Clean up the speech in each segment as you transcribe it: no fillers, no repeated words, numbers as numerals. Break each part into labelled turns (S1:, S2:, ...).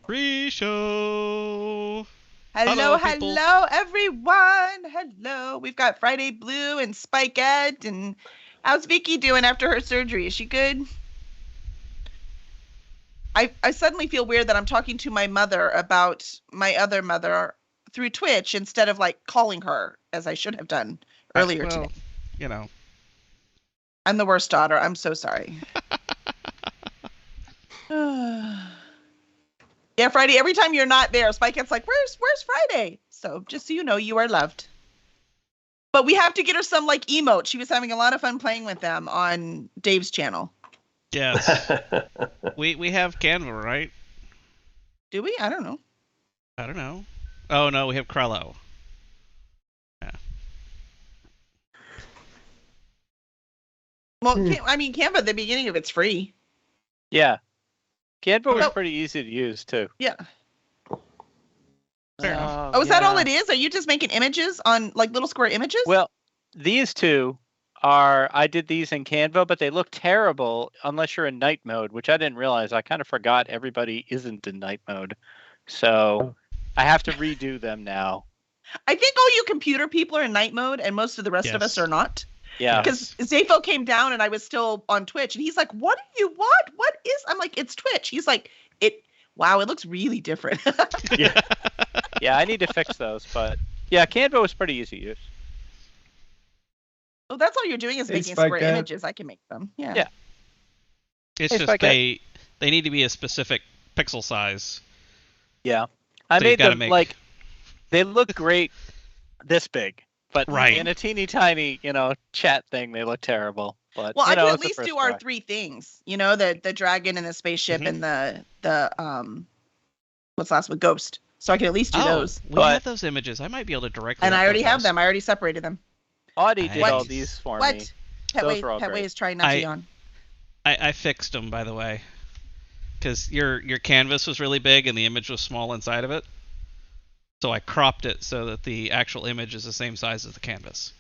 S1: Pre-show.
S2: Hello,
S1: people.
S2: hello, everyone. Hello. We've got Friday Blue and Spikette. And how's Vicky doing after her surgery? Is she good? I suddenly feel weird that I'm talking to my mother about my other mother through Twitch instead of like calling her as I should have done earlier today.
S1: You know.
S2: I'm the worst daughter. I'm so sorry. Yeah, Friday, every time you're not there, Spikette's like, where's Friday? So just so you know, you are loved. But we have to get her some like emotes. She was having a lot of fun playing with them on Dave's channel.
S1: Yes. we have Canva, right?
S2: Do we? I don't know.
S1: I don't know. Oh no, we have Krello. Yeah.
S2: Well, I mean, Canva at the beginning of it's free.
S3: Yeah. Canva was pretty easy to use too.
S2: Yeah. Is that all it is? Are you just making images on like little square images?
S3: Well, these two are, I did these in Canva, but they look terrible unless you're in night mode, which I didn't realize. I kind of forgot everybody isn't in night mode. So I have to redo them now.
S2: I think all you computer people are in night mode and most of the rest of us are not.
S3: Yeah.
S2: Because Zafo came down and I was still on Twitch and he's like, what do you want? What is, I'm like, it's Twitch. He's like, wow, it looks really different.
S3: Yeah. Yeah, I need to fix those, but yeah, Canva was pretty easy to use.
S2: Oh, that's all you're doing is making square images. I can make them. Yeah.
S3: Yeah.
S1: It's just they need to be a specific pixel size.
S3: Yeah. I made them like, they look great this big, but in a teeny tiny, chat thing, they look terrible. But
S2: well, I can at least do our three things, the dragon and the spaceship and the what's the last one? Ghost. So I can at least do those.
S1: We have those images. I might be able to directly.
S2: And I already have them. I already separated them.
S3: Audie did all these for me.
S2: Petway is trying not to yawn.
S1: I fixed them, by the way, because your canvas was really big and the image was small inside of it. So I cropped it so that the actual image is the same size as the canvas.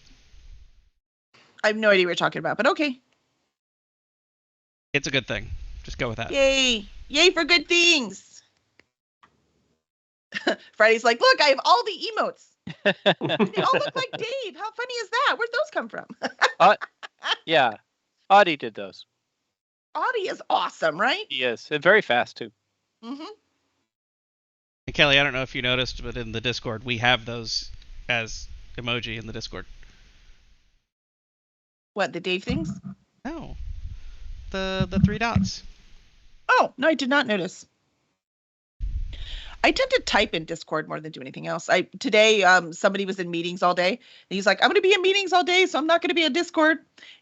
S2: I have no idea what you're talking about, but okay.
S1: It's a good thing. Just go with that.
S2: Yay! Yay for good things! Friday's like, look, I have all the emotes. They all look like Dave. How funny is that? Where'd those come from?
S3: Yeah. Audie did those.
S2: Audie is awesome, right?
S3: Yes, and very fast too.
S2: Mm-hmm.
S1: And Kelly, I don't know if you noticed, but in the Discord, we have those as emoji in the Discord.
S2: What, the Dave things?
S1: No. The 3 dots.
S2: Oh, no, I did not notice. I tend to type in Discord more than do anything else. Today, somebody was in meetings all day. And he's like, I'm going to be in meetings all day, so I'm not going to be on Discord.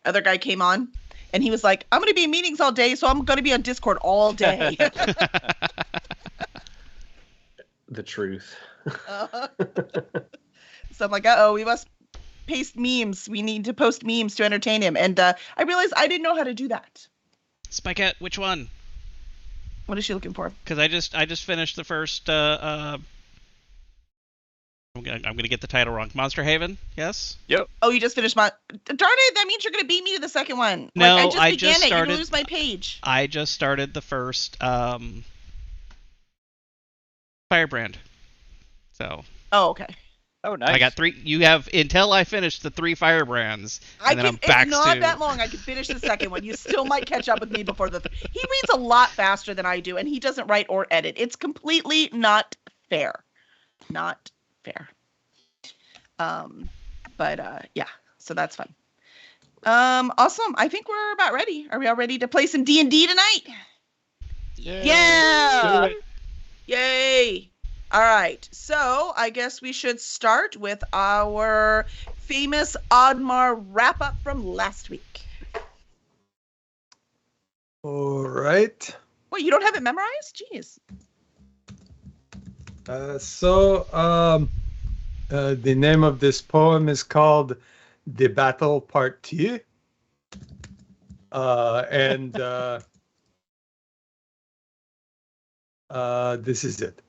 S2: Other guy came on, and he was like, I'm going to be in meetings all day, so I'm going to be on Discord all day.
S4: The truth.
S2: So I'm like, uh-oh, we must paste memes. We need to post memes to entertain him. And I realized I didn't know how to do that.
S1: Spikette, which one?
S2: What is she looking for?
S1: Because I just finished the first. I'm gonna get the title wrong. Monster Haven, yes.
S3: Yep.
S2: Oh, you just finished darn it! That means you're gonna beat me to the second one.
S1: No,
S2: I just began
S1: just started.
S2: You're gonna lose my page.
S1: I just started the first Firebrand. So.
S2: Oh, okay.
S3: Oh, nice.
S1: I got 3. You have until I finish the 3 Firebrands, and then I'm back
S2: It's not that long. I can finish the second one. You still might catch up with me before the. He reads a lot faster than I do, and he doesn't write or edit. It's completely not fair. Not fair. But yeah, so that's fun. Awesome. I think we're about ready. Are we all ready to play some D&D tonight? Yeah. Yay. All right, so I guess we should start with our famous Oddmar wrap-up from last week.
S5: All right.
S2: Wait, you don't have it memorized? Jeez.
S5: The name of this poem is called The Battle Part 2. This is it.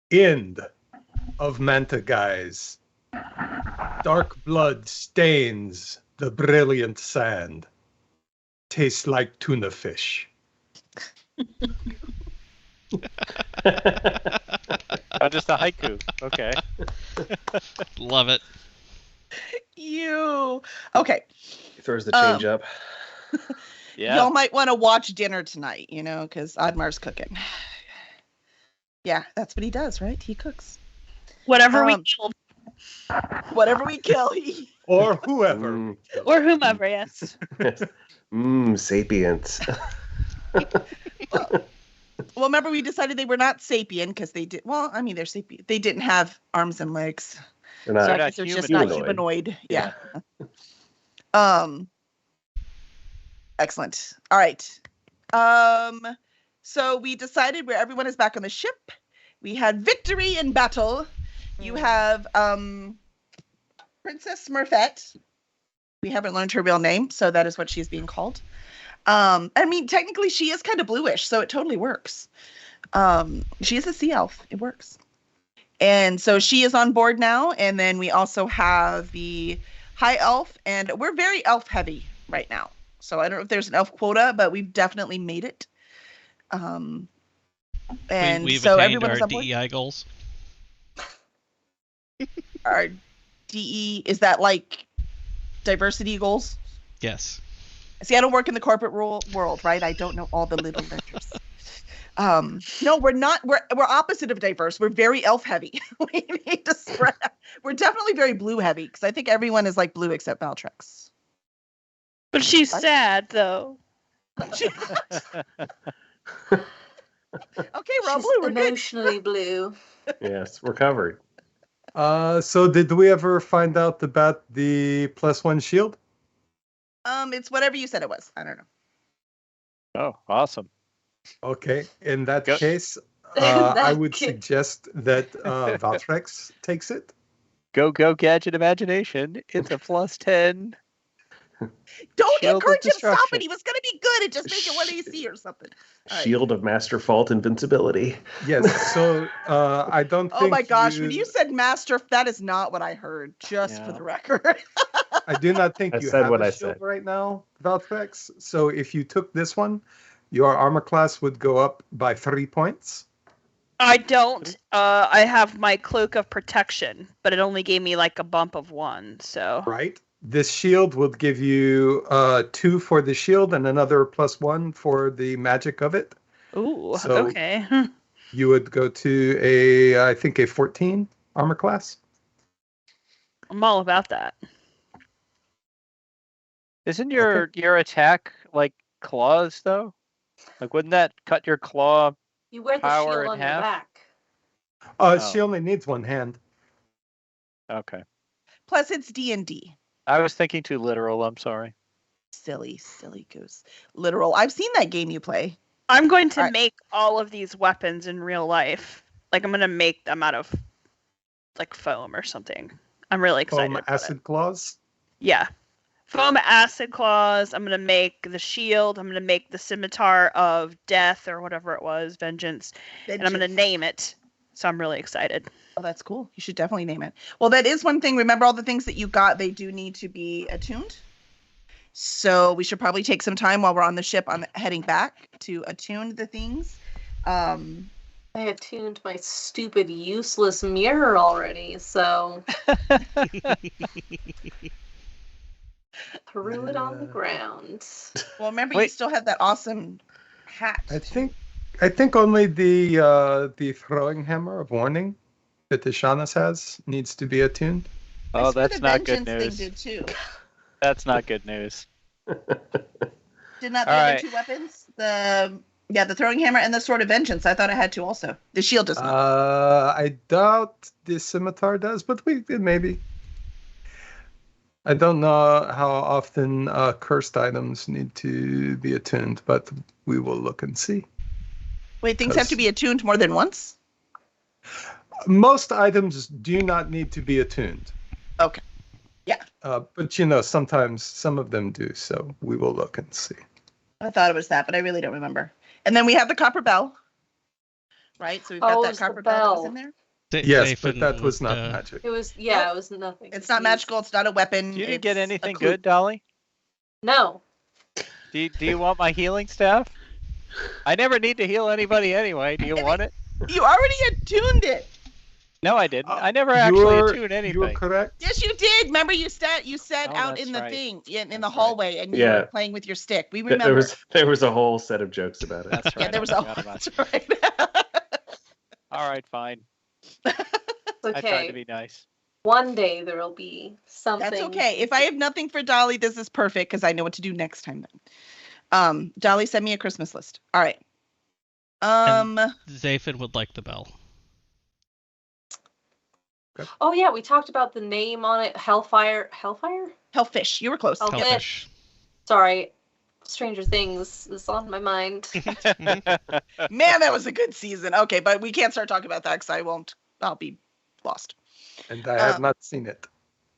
S5: End of Manta Guys. Dark blood stains the brilliant sand. Tastes like tuna fish.
S3: Oh, just a haiku. Okay.
S1: Love it.
S2: You. Okay.
S4: He throws the change up.
S3: Yeah.
S2: Y'all might want to watch dinner tonight, because Oddmar's cooking. Yeah, that's what he does, right? He cooks.
S6: Whatever we
S2: Um,
S6: killed,
S2: Whatever we kill,
S5: Or whoever.
S4: Mm.
S6: or whomever, yes.
S4: Sapiens.
S2: Well, remember we decided they were not sapien because they did. Well, I mean, they're sapien. They didn't have arms and legs.
S4: They're
S2: So I
S4: not.
S3: not
S2: guess they're just not
S4: humanoid.
S2: humanoid. Yeah. Excellent. All right. So we decided where everyone is back on the ship. We had victory in battle. You have Princess Smurfette. We haven't learned her real name, so that is what she's being called. I mean, technically she is kind of bluish, so it totally works. She is a sea elf. It works. And so she is on board now. And then we also have the high elf, and we're very elf heavy right now. So I don't know if there's an elf quota, but we've definitely made it. And
S1: We've
S2: so
S1: attained
S2: everyone is
S1: our
S2: on board.
S1: DEI goals.
S2: Our DE, is that like diversity goals?
S1: Yes.
S2: See, I don't work in the corporate world, right? I don't know all the little letters. No, we're not. We're opposite of diverse. We're very elf heavy. We need to spread. We're definitely very blue heavy because I think everyone is like blue except Valtrex.
S6: But she's sad, though.
S2: Okay, we're all
S7: She's
S2: blue. We're good.
S7: emotionally blue.
S4: Yes, we're covered.
S5: So did we ever find out about the +1 shield?
S2: It's whatever you said it was. I don't know.
S3: Oh, awesome.
S5: Okay, in that
S3: Go-
S5: case,
S7: That
S5: I would
S7: kid.
S5: suggest that Valtrex takes it.
S3: Go gadget imagination. It's a +10.
S2: Don't
S3: Shield of
S2: encourage him. Stop
S3: destruction.
S2: it. He was gonna be good and just make it 1 AC or something. All right.
S4: Shield of Master Fault Invincibility.
S5: Yes. So I don't think.
S2: Oh my gosh, when you said master, that is not what I heard. Just for
S3: Yeah.
S2: the record.
S5: I do not think
S4: I
S5: you
S4: said
S5: have
S4: what
S5: a
S4: I
S5: shield
S4: said.
S5: right now, Valtrex. So if you took this one, your armor class would go up by 3 points.
S6: I don't. I have my cloak of protection, but it only gave me like a bump of 1. So
S5: Right. This shield would give you 2 for the shield and another +1 for the magic of it.
S6: ooh,
S5: So-
S6: okay.
S5: You would go to I think a 14 armor class.
S6: I'm all about that.
S3: Isn't your attack like claws though? Like, wouldn't that cut your claw?
S7: You wear the
S3: Power
S7: shield
S3: in
S7: on your
S3: half?
S7: back.
S3: Oh.
S5: She only needs one hand.
S3: Okay.
S2: Plus, it's D&D.
S3: I was thinking too literal. I'm sorry.
S2: Silly goose. Literal. I've seen that game you play.
S6: I'm going to
S2: Alright.
S6: make all of these weapons in real life. Like I'm gonna make them out of like foam or something. I'm really excited.
S5: Foam
S6: about
S5: acid
S6: it.
S5: claws.
S6: Yeah. Foam acid claws. I'm gonna make the shield. I'm gonna make the scimitar of death or whatever it was, vengeance. And I'm gonna
S2: Vengeance.
S6: name it. So I'm really excited.
S2: Oh, that's cool. You should definitely name it. Well, that is one thing. Remember, all the things that you got, they do need to be attuned. So we should probably take some time while we're on the ship on heading back to attune the things.
S7: I attuned my stupid, useless mirror already, so threw it on the ground.
S2: Well, remember, you
S3: Wait.
S2: still have that awesome hat.
S5: I think only the throwing hammer of warning that the Shanas has needs to be attuned.
S2: I
S3: Oh,
S2: swear
S3: that's
S2: the
S3: not good
S2: vengeance
S3: news.
S2: Thing did too.
S3: That's not good news.
S2: Did not the
S3: All
S2: other
S3: right.
S2: 2 weapons? The throwing hammer and the sword of vengeance. I thought I had 2 also. The shield does not.
S5: I doubt the scimitar does, but maybe. I don't know how often cursed items need to be attuned, but we will look and see.
S2: Wait, things have to be attuned more than once?
S5: Most items do not need to be attuned.
S2: Okay. Yeah.
S5: But sometimes some of them do, so we will look and see.
S2: I thought it was that, but I really don't remember. And then we have the copper bell. Right? So we've got
S7: Oh,
S2: that
S7: it's the
S2: copper bell that was
S7: bell.
S2: in there.
S5: Yes,
S1: Safe
S5: but that
S1: and,
S5: was not magic.
S7: It was,
S2: Nope.
S7: it was nothing.
S2: It's not magical. It's not a weapon.
S3: You didn't get
S2: it's a
S3: anything
S2: clue.
S3: good, Dolly?
S7: No.
S3: Do you want my healing staff? I never need to heal anybody anyway. Do you want it?
S2: You already attuned it.
S3: No, I didn't. I never actually attuned
S5: You're
S3: anything.
S5: correct.
S2: Yes, you did. Remember, you said
S3: Oh,
S2: out
S3: that's
S2: in the
S3: right.
S2: thing in the
S3: That's right.
S2: hallway, and you
S4: Yeah.
S2: were playing with your stick. We
S4: There
S2: remember.
S4: there was a whole set of jokes about it.
S3: That's right.
S2: Yeah, there was
S3: I
S2: a.
S3: forgot about
S2: That's
S3: it.
S2: right.
S3: All right, fine.
S7: It's
S3: I tried to
S7: okay.
S3: be nice.
S7: One day there'll be something.
S2: That's okay. If I have nothing for Dolly, this is perfect because I know what to do next time. Then, Dolly, send me a Christmas list. All right.
S1: Zaphod would like the bell.
S7: Oh yeah, we talked about the name on it. Hellfire. Hellfire?
S2: Hellfish. You were close.
S7: Hellfish.
S1: Hellfish.
S7: Sorry. Stranger Things is on my mind.
S2: Man, that was a good season. Okay, but we can't start talking about that because I'll be lost.
S5: And I have not seen it.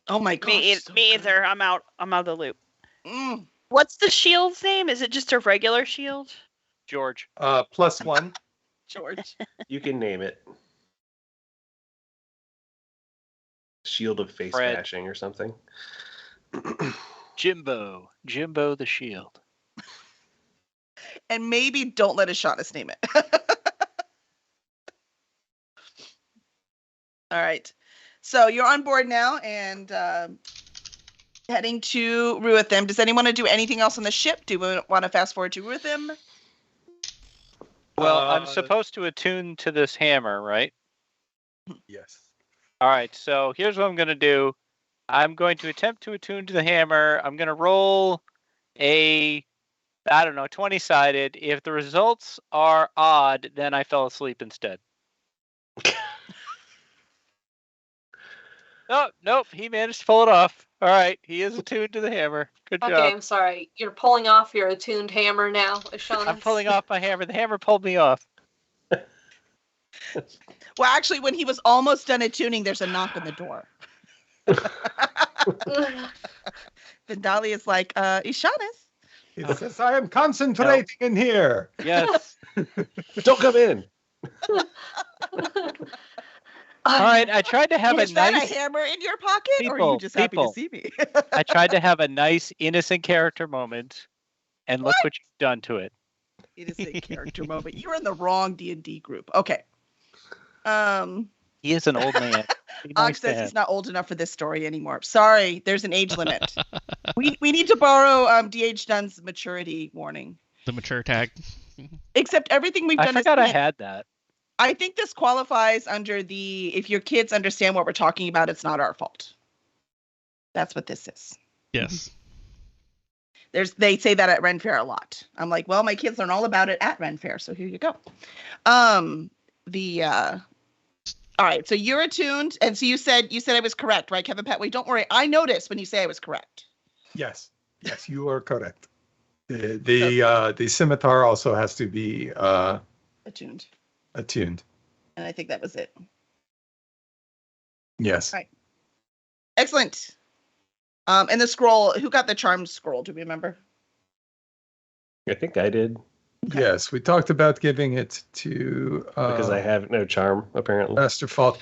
S2: Oh my gosh.
S6: Me
S2: so good.
S6: either. I'm out of the loop.
S2: Mm.
S6: What's the shield's name? Is it just a regular shield?
S3: George.
S5: +1.
S2: George.
S4: You can name it. Shield of face
S3: Fred.
S4: bashing or something.
S3: Jimbo. Jimbo the Shield.
S2: And maybe don't let Ashaughnis name it. All right. So you're on board now and heading to Ruithim. Does anyone want to do anything else on the ship? Do we want to fast forward to Ruithim?
S3: Well, I'm
S5: Uh,
S3: supposed to attune to this hammer, right?
S5: Yes.
S3: All right, so here's what I'm going to do. I'm going to attempt to attune to the hammer. I'm going to roll a, 20-sided. If the results are odd, then I fell asleep instead. Oh, nope, he managed to pull it off. All right, he is attuned to the hammer. Good
S7: Okay,
S3: job.
S7: I'm sorry. You're pulling off your attuned hammer now, Ashaughnis.
S3: I'm pulling off my hammer. The hammer pulled me off.
S2: Well, actually, when he was almost done attuning, there's a knock on the door. Then Dolly is like, Ishaughnis.
S5: He says, I am concentrating in here.
S3: Yes.
S4: Don't come in.
S3: All right, I tried to have
S2: Is
S3: a
S2: that
S3: nice.
S2: a hammer in your pocket, or are you
S3: People,
S2: just happy
S3: people.
S2: to see me?
S3: I tried to have a nice, innocent character moment, and look what you've done to it.
S2: It is a character moment. You're in the wrong D&D group. Okay.
S3: He is an old man. Be
S2: Og
S3: nice to
S2: says
S3: him.
S2: he's not old enough for this story anymore. Sorry, there's an age limit. we need to borrow D.H. Dunn's maturity warning.
S1: The mature tag.
S2: Except everything we've
S3: I
S2: done
S3: forgot I
S2: is
S3: had that.
S2: I think this qualifies under the if your kids understand what we're talking about, it's not our fault. That's what this is.
S1: Yes.
S2: They say that at Ren Fair a lot. I'm like, well, my kids learn all about it at Ren Fair, so here you go. All right, so you're attuned, and so you said I was correct, right, Kevin Petway? Don't worry, I noticed when you say I was correct.
S5: Yes. Yes, you are correct. The scimitar also has to be
S2: Attuned,
S5: attuned.
S2: and I think that was it.
S5: Yes.
S2: Right. Excellent. And the scroll, who got the charm scroll? Do we remember?
S4: I think I did
S5: Yes, we talked about giving it to
S4: because I have no charm apparently.
S5: Master Fault.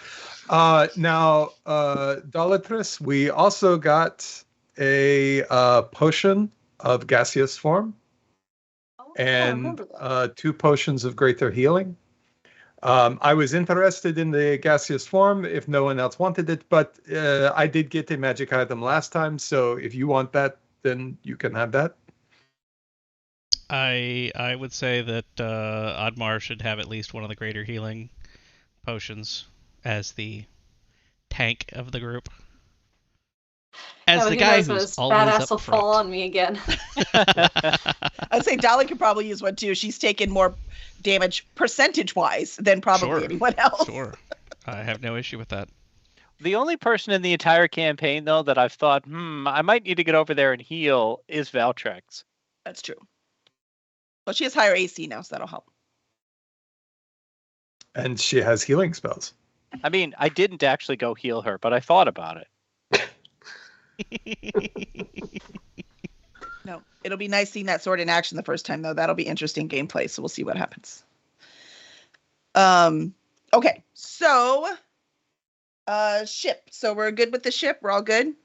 S5: Now, Dolatrus, we also got a potion of gaseous form
S7: Oh, I
S5: and
S7: remember that.
S5: 2 potions of greater healing. I was interested in the gaseous form if no one else wanted it, but I did get a magic item last time, so if you want that, then you can have that.
S1: I would say that Oddmar should have at least one of the greater healing potions as the tank of the group. As
S7: Yeah,
S1: the
S7: who
S1: guy
S7: knows when
S1: who's
S7: his
S1: always
S7: badass
S1: up
S7: will
S1: front.
S7: fall on me again.
S2: I'd say Dolly could probably use one too. She's taken more damage percentage-wise than probably
S1: Sure.
S2: anyone else.
S1: Sure. I have no issue with that.
S3: The only person in the entire campaign, though, that I've thought, I might need to get over there and heal is Valtrex.
S2: That's true. Well, she has higher AC now, so that'll help.
S5: And she has healing spells.
S3: I mean, I didn't actually go heal her, but I thought about it.
S2: No, it'll be nice seeing that sword in action the first time, though. That'll be interesting gameplay, so we'll see what happens. Okay, so ship. So we're good with the ship. We're all good.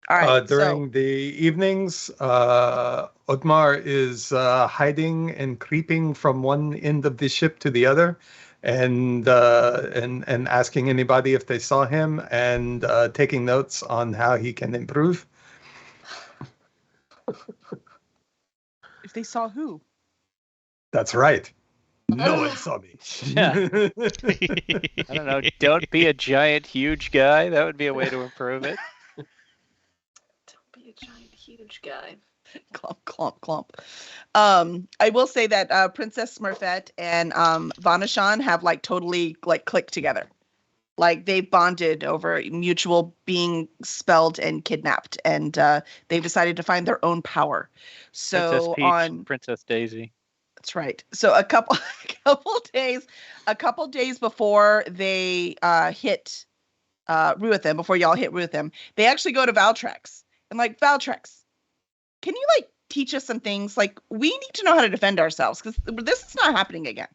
S2: All right.
S5: During the evenings, Otmar is hiding and creeping from one end of the ship to the other, and asking anybody if they saw him, and taking notes on how he can improve.
S2: If they saw who?
S5: That's right. No one saw me.
S3: I don't know. Don't be a giant, huge guy. That would be a way to improve it.
S7: Don't be a giant, huge guy.
S2: Clomp, clomp, clomp. I will say that Princess Smurfette and Vanashan have like totally like clicked together. Like they bonded over mutual being spelled and kidnapped, and they've decided to find their own power. So
S3: Princess Peach, Princess Daisy.
S2: That's right. So a couple days before they hit Ruithim, before y'all hit Ruithim, they actually go to Valtrex and like, Valtrex, can you like teach us some things? Like, we need to know how to defend ourselves because this is not happening again.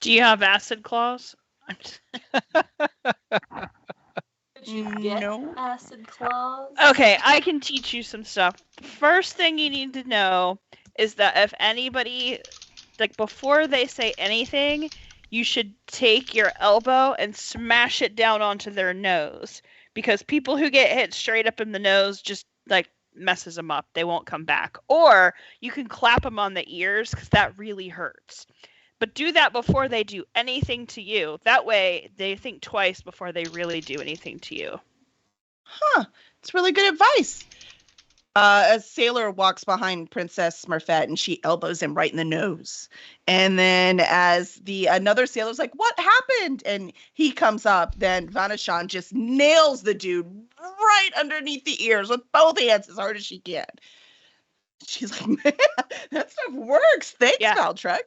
S6: Do you have acid claws?
S7: Did you get
S2: No.
S7: acid claws?
S6: Okay, I can teach you some stuff. First thing you need to know is that if anybody, like before they say anything, you should take your elbow and smash it down onto their nose. Because people who get hit straight up in the nose just like messes them up. They won't come back. Or you can clap them on the ears because that really hurts. But do that before they do anything to you. That way they think twice before they really do anything to you.
S2: Huh. It's really good advice. A sailor walks behind Princess Smurfette and she elbows him right in the nose. And then as another sailor's like, what happened? And he comes up, then Vanashan just nails the dude right underneath the ears with both hands as hard as she can. She's like, man, that stuff works. Thanks,
S6: Yeah.
S2: Valtrex.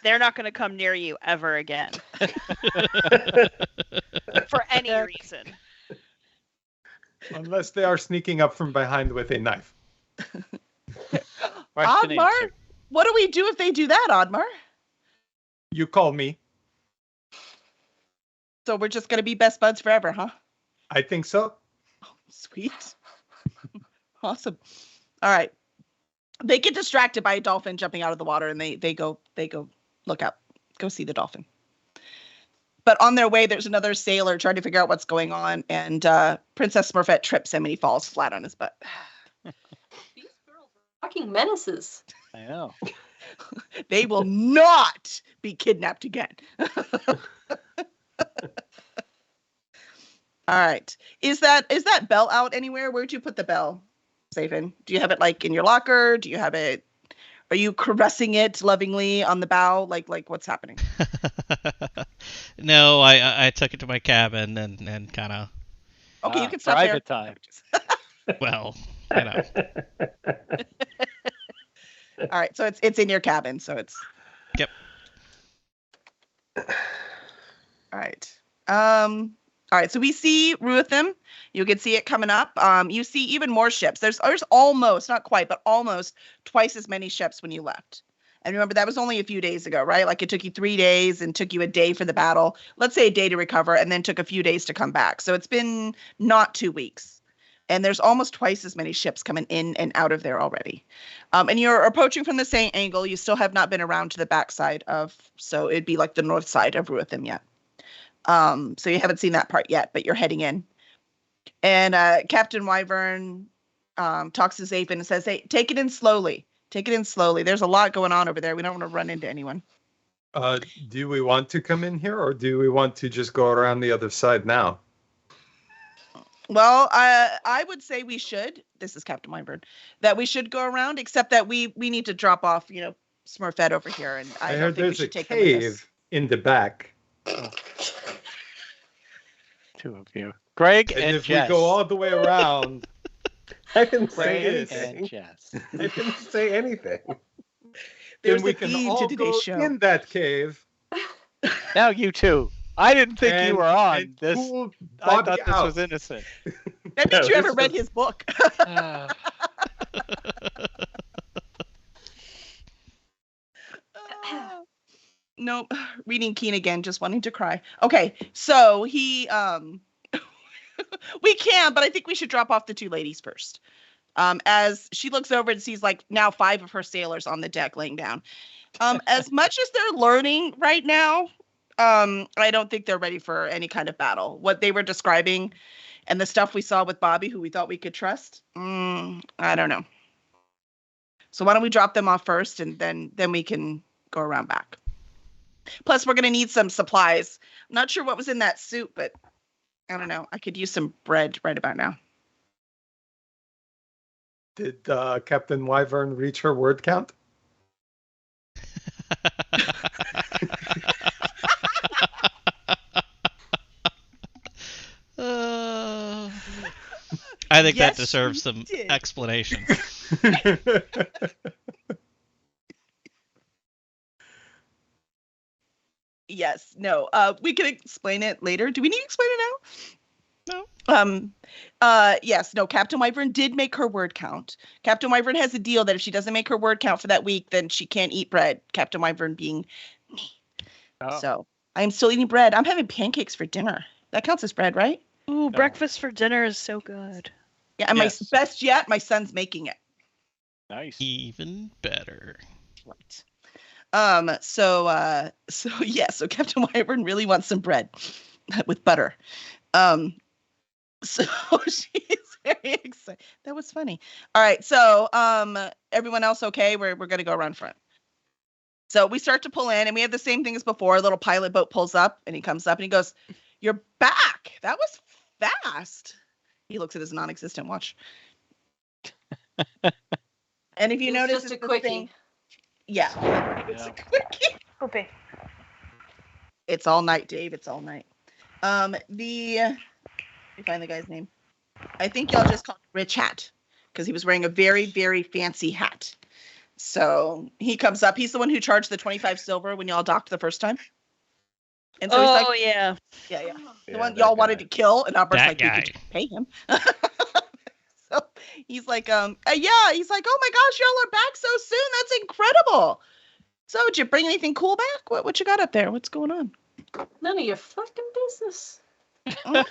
S6: They're not going to come near you ever again. For any reason.
S5: Unless they are sneaking up from behind with a knife.
S3: Question
S2: Oddmar,
S3: answered.
S2: what do we do if they do that, Oddmar?
S5: You call me.
S2: So we're just going to be best buds forever, huh?
S5: I think so.
S2: Sweet. Awesome. All right. They get distracted by a dolphin jumping out of the water and they go look out, go see the dolphin. But on their way, there's another sailor trying to figure out what's going on, and Princess Smurfette trips him and he falls flat on his butt.
S7: These girls are fucking menaces.
S3: I know.
S2: They will not be kidnapped again. All right. Is that bell out anywhere? Where'd you put the bell, Zayvin? Do you have it like in your locker? Do you have it? Are you caressing it lovingly on the bow? Like what's happening?
S1: No, I took it to my cabin and kind of,
S2: Okay, you can stop there.
S3: Private time.
S1: well, you know.
S2: All right, so it's in your cabin, so it's.
S1: Yep.
S2: All right. All right, so we see Ruithim. You can see it coming up. You see even more ships. There's almost, not quite, but almost twice as many ships when you left. And remember, that was only a few days ago, right? Like it took you 3 days and took you a day for the battle. Let's say a day to recover, and then took a few days to come back. So it's been not 2 weeks. And there's almost twice as many ships coming in and out of there already. And you're approaching from the same angle. You still have not been around to the backside of, so it'd be like the north side of Ruithim yet. So you haven't seen that part yet, but you're heading in. And Captain Wyvern talks to Zayvin and says, hey, take it in slowly. Take it in slowly. There's a lot going on over there. We don't want to run into anyone.
S5: Do we want to come in here, or do we want to just go around the other side now?
S2: Well, I would say we should. This is Captain Wyvern. That we should go around, except that we need to drop off, Smurfette over here. And I don't
S5: heard
S2: think we
S5: there's a
S2: should take them with us.
S5: cave in the back.
S3: Two of you. Greg
S5: And
S3: and
S5: if
S3: Jess.
S5: we go all the way around,
S4: I didn't say
S3: Greg
S4: anything.
S3: and Jess.
S4: I didn't say anything.
S2: There's
S5: then we
S2: a
S5: can
S2: theme
S5: all
S2: to today's
S5: go
S2: show.
S5: in that cave.
S3: Now you two. I didn't think you
S5: and-
S3: were on
S5: and
S3: this.
S5: pull
S3: I
S5: Bobby
S3: thought this
S5: out.
S3: was innocent.
S2: That means
S4: No,
S2: you ever
S4: this
S2: read
S4: was-
S2: his book.
S3: Ah.
S2: Nope. Reading Keen again, just wanting to cry. Okay, so he We can, but I think we should drop off the two ladies first. As she looks over and sees like now 5 of her sailors on the deck laying down. As much as they're learning right now, I don't think they're ready for any kind of battle. What they were describing and the stuff we saw with Bobby, who we thought we could trust, I don't know. So why don't we drop them off first, and then we can go around back. Plus, we're going to need some supplies. I'm not sure what was in that soup, but I don't know. I could use some bread right about now.
S5: Did Captain Wyvern reach her word count?
S1: I think
S2: Yes,
S1: that deserves
S2: she
S1: some
S2: did.
S1: explanation.
S2: Yes. No. We can explain it later. Do we need to explain it now?
S1: No.
S2: Yes. No. Captain Wyvern did make her word count. Captain Wyvern has a deal that if she doesn't make her word count for that week, then she can't eat bread. Captain Wyvern being me.
S3: Oh.
S2: So I'm still eating bread. I'm having pancakes for dinner. That counts as bread, right?
S6: Ooh, breakfast for dinner is so good.
S2: Yeah. And
S3: Yes.
S2: my best yet, my son's making it.
S3: Nice.
S1: Even better.
S2: Right. So So Captain Wyvern really wants some bread with butter. So she's very excited. That was funny. All right. So, everyone else okay? We're going to go around front. So we start to pull in, and we have the same thing as before. A little pilot boat pulls up, and he comes up and he goes, "You're back. That was fast." He looks at his non-existent watch. And if you
S7: It's
S2: notice,
S7: just a
S2: it's the
S7: quickie.
S2: thing- yeah, it's a
S3: Yeah.
S2: quickie.
S6: Poopy.
S2: It's all night, Dave. It's all night. Let me find the guy's name. I think y'all just called him Rich Hat because he was wearing a very, very fancy hat. So he comes up. He's the one who charged the 25 silver when y'all docked the first time. And so he's
S6: Oh
S2: like,
S6: yeah.
S2: yeah. The
S4: Yeah,
S2: one
S4: that
S2: y'all wanted
S4: guy.
S2: to kill, and Albert's
S1: That
S2: like, we
S1: guy.
S2: could pay him. So he's like, yeah. He's like, oh my gosh, y'all are back so soon. That's incredible. So did you bring anything cool back? What you got up there? What's going on?
S7: None of your fucking business.
S2: Oh.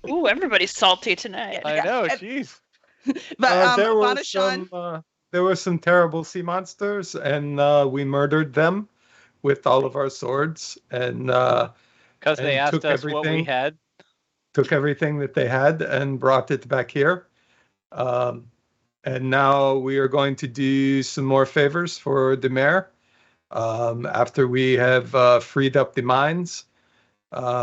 S6: Ooh, everybody's salty tonight.
S3: I know,
S2: and-
S3: jeez.
S2: But
S5: there were
S2: Vanashan,
S5: there were some terrible sea monsters, and we murdered them with all of our swords, and
S3: Because they
S5: and
S3: asked
S5: took
S3: us what we
S5: everything.
S3: had.
S5: took everything that they had and brought it back here. And now we are going to do some more favors for the mayor after we have freed up the mines,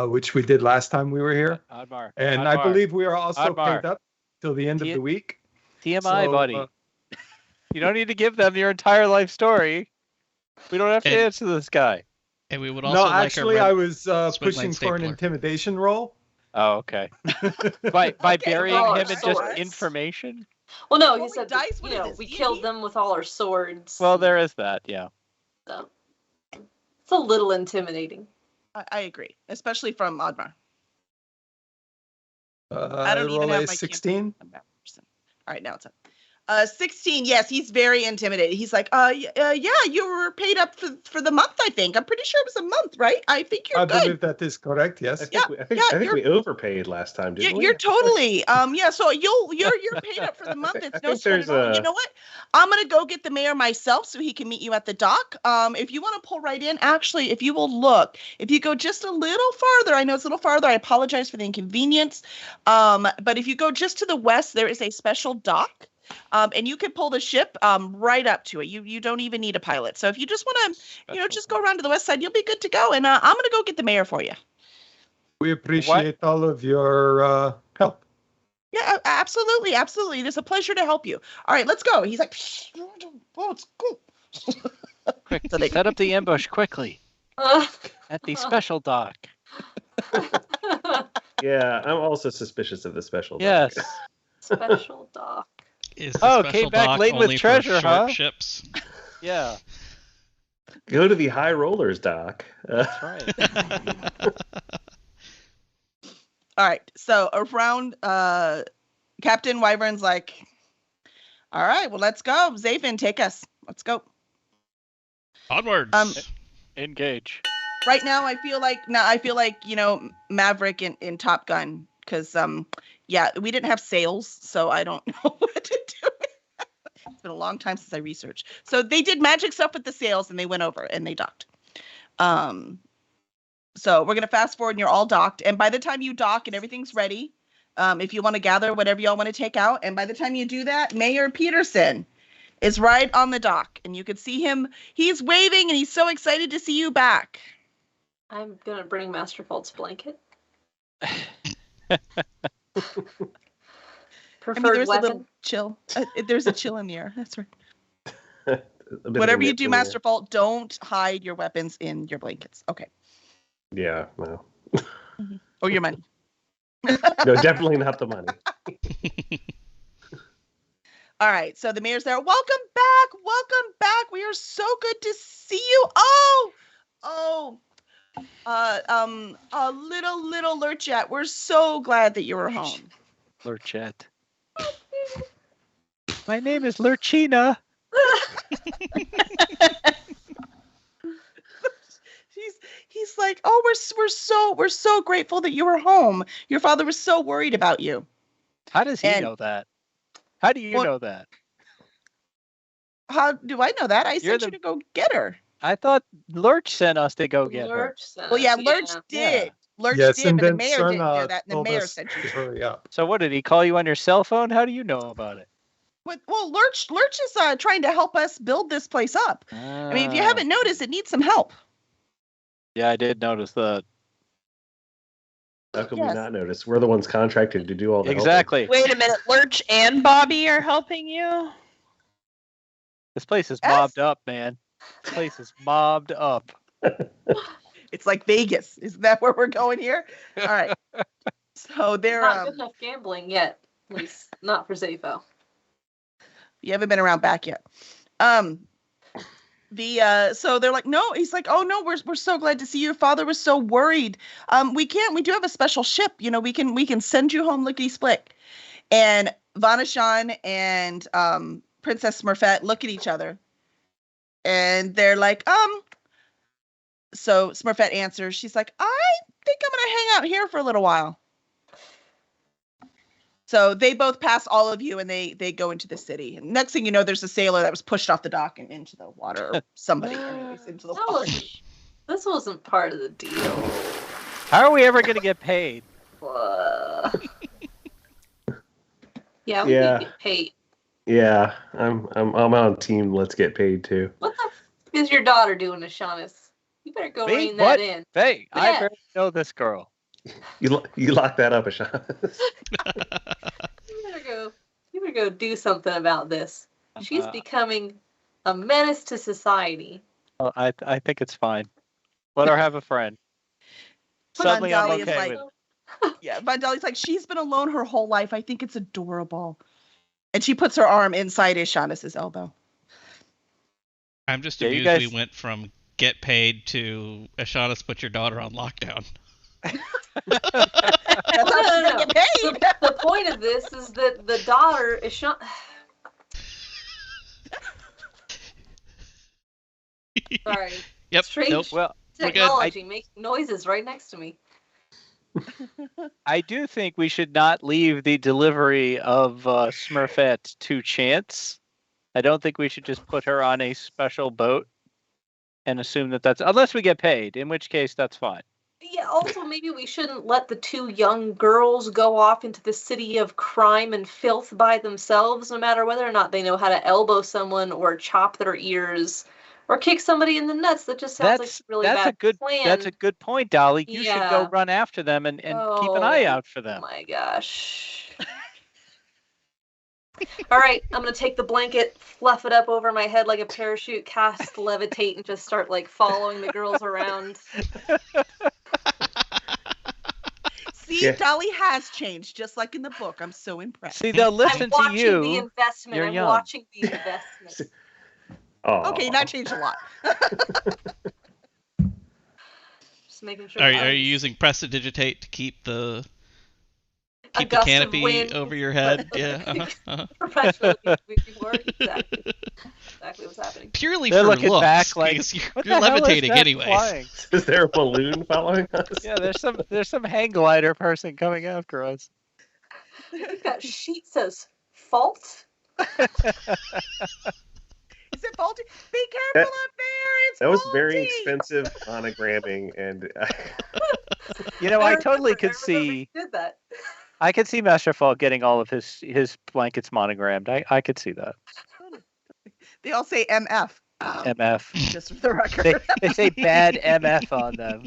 S5: which we did last time we were here.
S3: Oddmar.
S5: And I
S3: Oddmar.
S5: believe we are also
S3: Oddmar.
S5: paid up till the end of
S3: T-
S5: the week.
S3: TMI,
S5: So,
S3: buddy. You don't need to give them your entire life story. We don't have to
S1: And-
S3: answer this guy.
S1: And we would also
S5: No,
S1: like
S5: actually,
S1: a red...
S5: I was
S1: Swingline
S5: pushing for an
S1: stapler.
S5: intimidation roll.
S3: Oh, okay. By
S2: Okay,
S3: burying
S7: well,
S3: him in just
S7: swords.
S3: information?
S7: Well, no,
S2: Rolling
S7: he said
S2: dice?
S7: that,
S2: What
S7: you
S2: is
S7: know,
S2: this,
S7: we
S2: D&D?
S7: killed them with all our swords.
S3: Well, there is that, yeah.
S7: So. It's a little intimidating.
S2: I agree, especially from Oddmar.
S5: I
S2: don't even
S5: roll
S2: have
S5: a
S2: my
S5: 16.
S2: I'm that person. All right, now it's up. 16. Yes, he's very intimidated. He's like, yeah, you were paid up for the month. I think. I'm pretty sure it was a month, right? I think you're
S5: I
S2: good.
S5: believe that is correct.
S4: I
S5: Yes.
S4: think,
S2: Yeah,
S4: we, I think,
S2: yeah,
S4: I think
S2: you're-
S4: we overpaid last time, didn't we?
S2: You're totally yeah. So you're paid up for the month. It's
S4: I
S2: no
S4: think
S2: sweat at
S4: there's
S2: all. You
S4: a-
S2: know what? I'm gonna go get the mayor myself so he can meet you at the dock. If you want to pull right in, actually, if you will look, if you go just a little farther, I know it's a little farther. I apologize for the inconvenience. But if you go just to the west, there is a special dock. And you can pull the ship right up to it. You don't even need a pilot. So if you just want to, just go around to the west side, you'll be good to go. And I'm gonna go get the mayor for you.
S5: We appreciate all of your help.
S2: Yeah, absolutely, absolutely. It is a pleasure to help you. All right, let's go. He's like, oh, it's cool.
S3: Quick,
S2: So they-
S3: set up the ambush quickly at the special dock.
S4: Yeah, I'm also suspicious of the special. dock.
S3: Yes.
S7: Special dock.
S1: Is the
S3: Oh,
S1: special
S3: came back
S1: dock
S3: laden with
S1: only for
S3: treasure,
S1: short
S3: huh?
S1: ships?
S3: Yeah,
S4: Go to the high rollers dock.
S3: that's right.
S2: All right, so around Captain Wyvern's like, all right, well, let's go. Zafin, take us. Let's go.
S1: Onwards.
S3: Engage.
S2: Right now, I feel like Maverick in Top Gun because yeah, we didn't have sales, so I don't know what to do. It's been a long time since I researched. So they did magic stuff with the sails, and they went over and they docked. So we're gonna fast forward, and you're all docked. And by the time you dock and everything's ready, if you want to gather whatever y'all want to take out, and by the time you do that, Mayor Peterson is right on the dock, and you can see him. He's waving, and he's so excited to see you back.
S7: I'm gonna bring Master Fault's blanket. Preferred
S2: there's
S7: weapon.
S2: a little chill. There's a chill in the air. That's right.
S4: A bit of a
S2: Whatever you
S4: nip
S2: do,
S4: in there.
S2: Master Fault, don't hide your weapons in your blankets. Okay.
S4: Yeah, no.
S2: Or your money.
S4: No, definitely not the money.
S2: All right. So the mayor's there. Welcome back. Welcome back. We are so good to see you. Oh, little Lurchet. We're so glad that you were home.
S3: Lurchet. My name is Lurchina.
S2: He's like, oh, we're so grateful that you were home. Your father was so worried about you.
S3: How does he know that? How do you know that?
S2: How do I know that? I sent you to go get her.
S3: I thought Lurch sent us to go get her.
S7: Lurch sent
S2: Well, yeah,
S7: us,
S2: Lurch did.
S3: Yeah.
S2: Lurch
S5: Yes,
S2: did,
S5: and
S2: but the
S5: then
S2: mayor didn't do that. And the
S5: told
S2: mayor
S5: us
S2: sent
S5: to
S2: you.
S5: hurry up.
S3: So what, did he call you on your cell phone? How do you know about it?
S2: Well, Lurch is trying to help us build this place up. I mean, if you haven't noticed, it needs some help.
S3: Yeah, I did notice that.
S4: How could
S2: Yes.
S4: we not notice? We're the ones contracted to do all the helping.
S3: Exactly.
S6: Wait a minute, Lurch and Bobby are helping you?
S3: This place is
S2: Yes.
S3: mobbed up, man. This place is mobbed up.
S2: It's like Vegas. Isn't that where we're going here? All right. So they're
S7: Not good enough gambling yet. At least not for Zafo.
S2: you haven't been around back yet. So they're like, no, he's like, oh no, we're so glad to see you. Your father was so worried. We do have a special ship, we can send you home lickety split. And Vanashan and Princess Smurfette look at each other and they're like, so Smurfette answers, she's like, I think I'm gonna hang out here for a little while. So they both pass all of you and they go into the city. And next thing you know, there's a sailor that was pushed off the dock and into the water, or somebody anyways, into the water.
S7: This wasn't part of the deal.
S3: How are we ever going to get paid?
S7: Yeah, we
S4: Yeah.
S7: need to get paid.
S4: Yeah, I'm on team. Let's get paid too.
S7: What the f is your daughter doing to Shaughnessy? You better go
S3: Me?
S7: rein
S3: What?
S7: that in.
S3: Hey, I
S7: Yeah.
S3: barely know this girl.
S4: You lock that up, Ashan.
S7: You better go do something about this. She's becoming a menace to society.
S3: Oh, I think it's fine. Let her have a friend. Suddenly I'm
S2: Vandali is
S3: okay
S2: like-
S3: with it.
S2: Yeah, Vandali's like, she's been alone her whole life. I think it's adorable. And she puts her arm inside Ishana's elbow.
S1: I'm just
S3: Yeah, you
S1: amused
S3: guys-
S1: we went from get paid to Ashanis put your daughter on lockdown.
S2: That's how she's gonna get paid.
S7: The point of this is that the daughter is Sorry.
S1: Yep.
S7: Strange
S1: Nope.
S3: Well,
S1: we're good.
S7: technology making noises right next to me.
S3: I do think we should not leave the delivery of Smurfette to chance. I don't think we should just put her on a special boat and assume that that's, unless we get paid, in which case that's fine.
S7: Yeah, also maybe we shouldn't let the two young girls go off into the city of crime and filth by themselves, no matter whether or not they know how to elbow someone or chop their ears or kick somebody in the nuts. That just sounds like a really bad plan.
S3: That's a good point, Dolly. You should go
S7: Yeah.
S3: run after them and keep an eye
S7: Oh,
S3: out for
S7: Oh
S3: them.
S7: my gosh. All right, I'm gonna take the blanket, fluff it up over my head like a parachute, cast levitate, and just start like following the girls around.
S2: See,
S4: Yeah.
S2: Dolly has changed, just like in the book. I'm so impressed.
S3: See, they'll listen
S7: I'm
S3: to
S7: watching the
S3: you.
S7: investment.
S3: You're
S7: I'm
S3: young.
S7: watching the investment.
S4: Oh,
S2: Okay, not changed a lot.
S7: Just making sure.
S1: Are you using prestidigitate to keep the? Keep the
S7: gust of
S1: canopy
S7: wind.
S1: over your head. Yeah.
S7: Professionally work. Exactly what's happening.
S1: Purely
S3: They're
S1: for
S3: looking
S1: looks,
S3: back like,
S1: because you're
S3: what the hell is
S1: levitating
S3: that
S1: anyways.
S3: flying?
S4: Is there a balloon following us?
S3: Yeah, there's some hang glider person coming after us.
S7: We've got sheet says fault.
S2: Is it faulty? Be careful
S4: That-
S2: up there. It's
S4: That was
S2: faulty.
S4: very expensive monogramming, and
S3: You know, I totally
S7: remember
S3: could
S7: we
S3: see.
S7: did that.
S3: I could see Master Fall getting all of his blankets monogrammed. I could see that.
S2: They all say MF.
S3: MF.
S2: Just for the record.
S3: They say bad MF on them.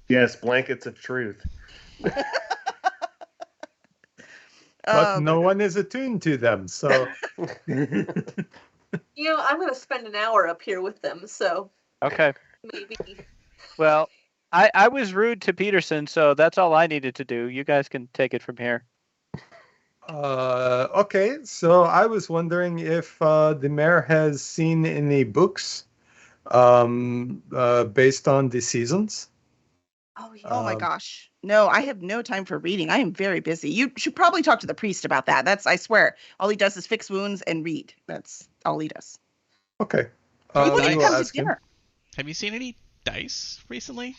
S4: yes, blankets of truth.
S5: But no one is attuned to them, so
S7: You know, I'm going to spend an hour up here with them, so
S3: Okay.
S7: maybe.
S3: Well, I was rude to Peterson, so that's all I needed to do. You guys can take it from here.
S5: okay. So I was wondering if the mayor has seen any books based on the seasons.
S7: Oh, yeah.
S2: Oh my gosh. No, I have no time for reading. I am very busy. You should probably talk to the priest about that. That's, I swear, all he does is fix wounds and read. That's all he does.
S5: Okay.
S2: He
S5: we
S2: wouldn't
S5: will
S2: come to
S5: ask him.
S2: dinner.
S1: Have you seen any dice recently?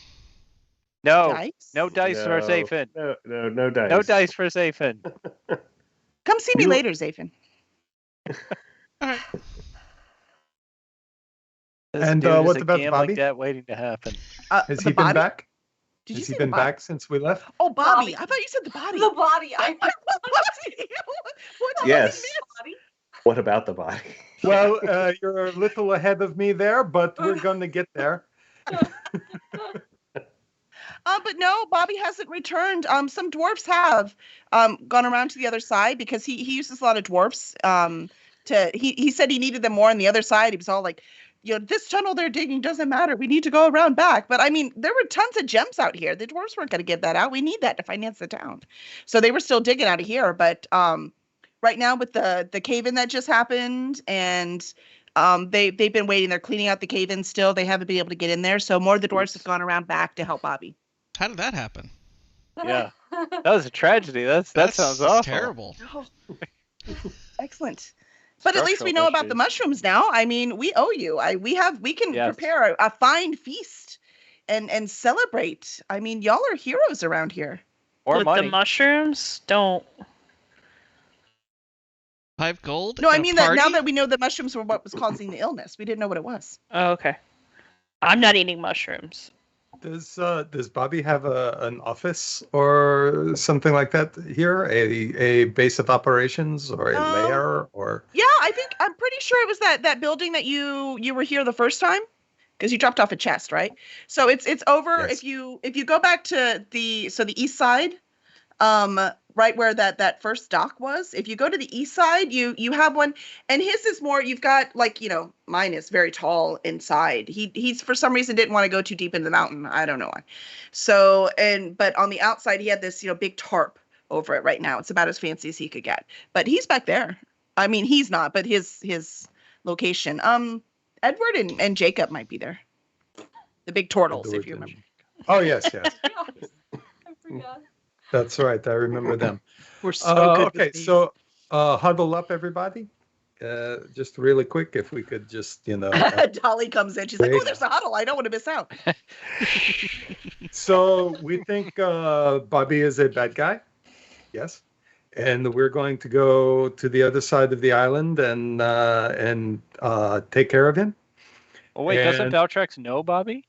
S3: No,
S2: Dice?
S3: no dice for
S4: No,
S3: Zafin.
S4: No dice.
S3: No dice for Zafin.
S2: Come see me
S4: You-
S2: later, Zafin.
S1: All right.
S3: This
S5: And,
S3: dude is
S5: what
S3: a
S5: about
S3: gambling
S5: Bobby?
S3: debt waiting to happen.
S5: Has
S2: the
S5: he been
S2: body?
S5: back?
S2: Did you
S5: Has
S2: say
S5: he
S2: the
S5: been
S2: body?
S5: back since we left?
S2: Oh, Bobby.
S7: Bobby.
S2: I thought you said the body.
S7: The body.
S2: What body? What did
S4: Yes.
S2: I
S7: body.
S4: What about the body?
S5: Well, you're a little ahead of me there, but we're going to get there.
S2: But no, Bobby hasn't returned. Some dwarfs have gone around to the other side because he uses a lot of dwarfs. He said he needed them more on the other side. He was all like, this tunnel they're digging doesn't matter. We need to go around back. But I mean, there were tons of gems out here. The dwarfs weren't going to give that out. We need that to finance the town. So they were still digging out of here. But right now with the cave-in that just happened and they've been waiting. They're cleaning out the cave-in still. They haven't been able to get in there. So more of the dwarfs have gone around back to help Bobby.
S1: How did that happen?
S3: Yeah. That was a tragedy. That
S1: That's
S3: sounds awful.
S1: terrible.
S2: Excellent. But at least we
S3: Structural
S2: know about the
S3: issues.
S2: mushrooms now. I mean, we owe you. We can
S3: Yes.
S2: prepare a fine feast and celebrate. I mean, y'all are heroes around here.
S3: More
S6: With
S3: money.
S6: the mushrooms, don't.
S1: 5 gold?
S2: No, I
S1: and a
S2: mean that now
S1: party?
S2: that we know the mushrooms were what was causing the illness, we didn't know what it was.
S6: Oh, okay. I'm not eating mushrooms.
S5: Does Bobby have an office or something like that here? A base of operations or a lair or?
S2: Yeah, I'm pretty sure it was that building that you were here the first time because you dropped off a chest, right? So it's over.
S5: Yes.
S2: If you go back to the east side, right where that first dock was. If you go to the east side, you have one, and his is more. You've got mine is very tall inside. He's for some reason didn't want to go too deep into the mountain. I don't know why. So but on the outside he had this big tarp over it. Right now it's about as fancy as he could get. But he's back there. I mean he's not, but his location. Edward and Jacob might be there. The big turtles, if you remember.
S5: Oh yes, yes,
S7: I forgot.
S5: that's right. I remember them.
S2: We're so good. with
S5: Okay,
S2: these.
S5: so huddle up, everybody. Just really quick, if we could just
S2: Dolly comes in. She's like,
S5: Great.
S2: "Oh, there's a huddle. I don't want to miss out."
S5: So we think Bobby is a bad guy. Yes. And we're going to go to the other side of the island and take care of him.
S3: Oh, wait, doesn't
S5: And-
S3: Valtrex know Bobby?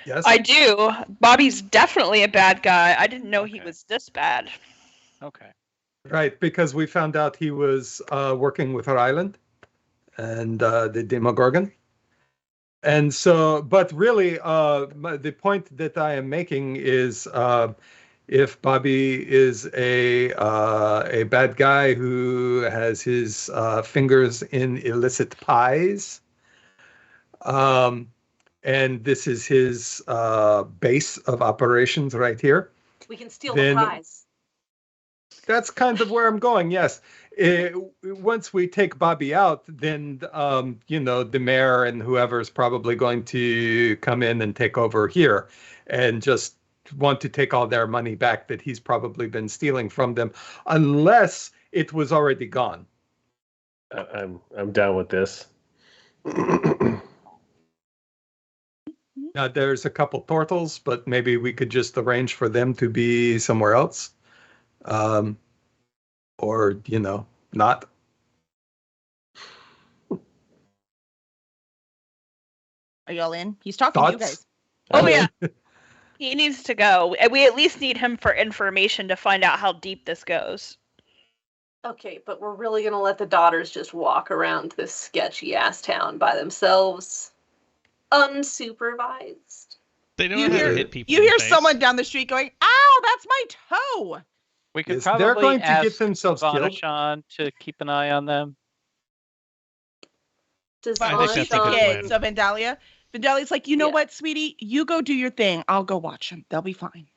S5: Yes.
S6: I do. Bobby's definitely a bad guy. I didn't know he
S3: Okay.
S6: was this bad.
S3: Okay.
S5: Right, because we found out he was working with our island and the Demogorgon. And so, but really, the point that I am making is if Bobby is a bad guy who has his fingers in illicit pies, and this is his base of operations right here.
S7: We can steal
S5: Then-
S7: the prize.
S5: That's kind of where I'm going. Yes. Once we take Bobby out, then the mayor and whoever is probably going to come in and take over here, and just want to take all their money back that he's probably been stealing from them, unless it was already gone.
S4: I'm down with this.
S5: There's a couple turtles, but maybe we could just arrange for them to be somewhere else. Or, not.
S2: Are y'all in? He's talking to you
S5: Thoughts?
S2: guys.
S6: Oh yeah, he needs to go. We at least need him for information to find out how deep this goes.
S7: Okay, but we're really gonna let the daughters just walk around this sketchy ass town by themselves, unsupervised.
S1: They don't
S2: You
S1: know how
S2: hear-
S1: to hit people.
S2: You
S1: in the
S2: hear
S1: face.
S2: someone down the street going, "Ow, that's my toe!"
S3: We could
S5: Yes,
S3: probably
S5: they're going to
S3: ask
S5: get themselves killed.
S3: Vanashan to keep an eye on them.
S7: Does
S1: I think
S2: She's
S1: that's a
S2: the
S1: good
S2: kid.
S1: plan.
S2: So Vandalia's like, you know
S7: Yeah.
S2: what, sweetie? You go do your thing. I'll go watch them. They'll be fine.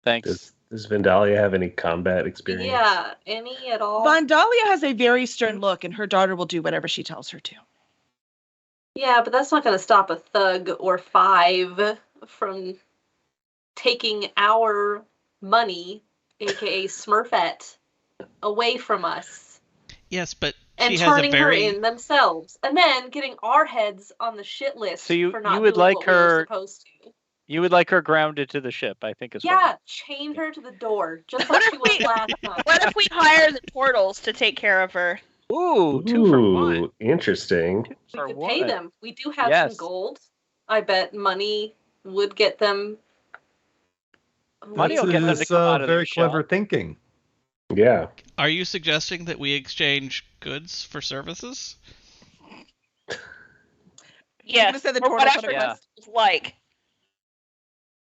S3: Thanks.
S4: Does Vandalia have any combat experience?
S7: Yeah, any at all?
S2: Vandalia has a very stern look, and her daughter will do whatever she tells her to.
S7: Yeah, but that's not gonna stop a thug or five from taking our money, aka Smurfette, away from us.
S1: Yes, but
S7: And
S1: she has a
S7: turning
S1: very.
S7: her in themselves, and then getting our heads on the shit list
S3: So you-
S7: for not
S3: you would
S7: doing
S3: like
S7: what we were
S3: her-
S7: supposed to.
S3: You would like her grounded to the ship, I think is
S7: Yeah, chain her to the door, just
S6: What
S7: like
S6: if
S7: she was
S6: we-
S7: last time.
S6: What if we hire the turtles to take care of her?
S3: Ooh, 2 for 1.
S4: Ooh, interesting.
S7: We
S3: For
S7: could
S3: what?
S7: pay them. We do have
S3: Yes.
S7: some gold. I bet money would get them.
S3: Money will get them to
S5: This
S3: come out
S5: is
S3: of their
S5: very clever
S3: shell.
S5: thinking.
S4: Yeah.
S1: Are you suggesting that we exchange goods for services?
S6: Yes,
S2: gonna say the
S6: or
S2: turtle
S6: whatever
S2: put a
S3: quest-
S6: it's like.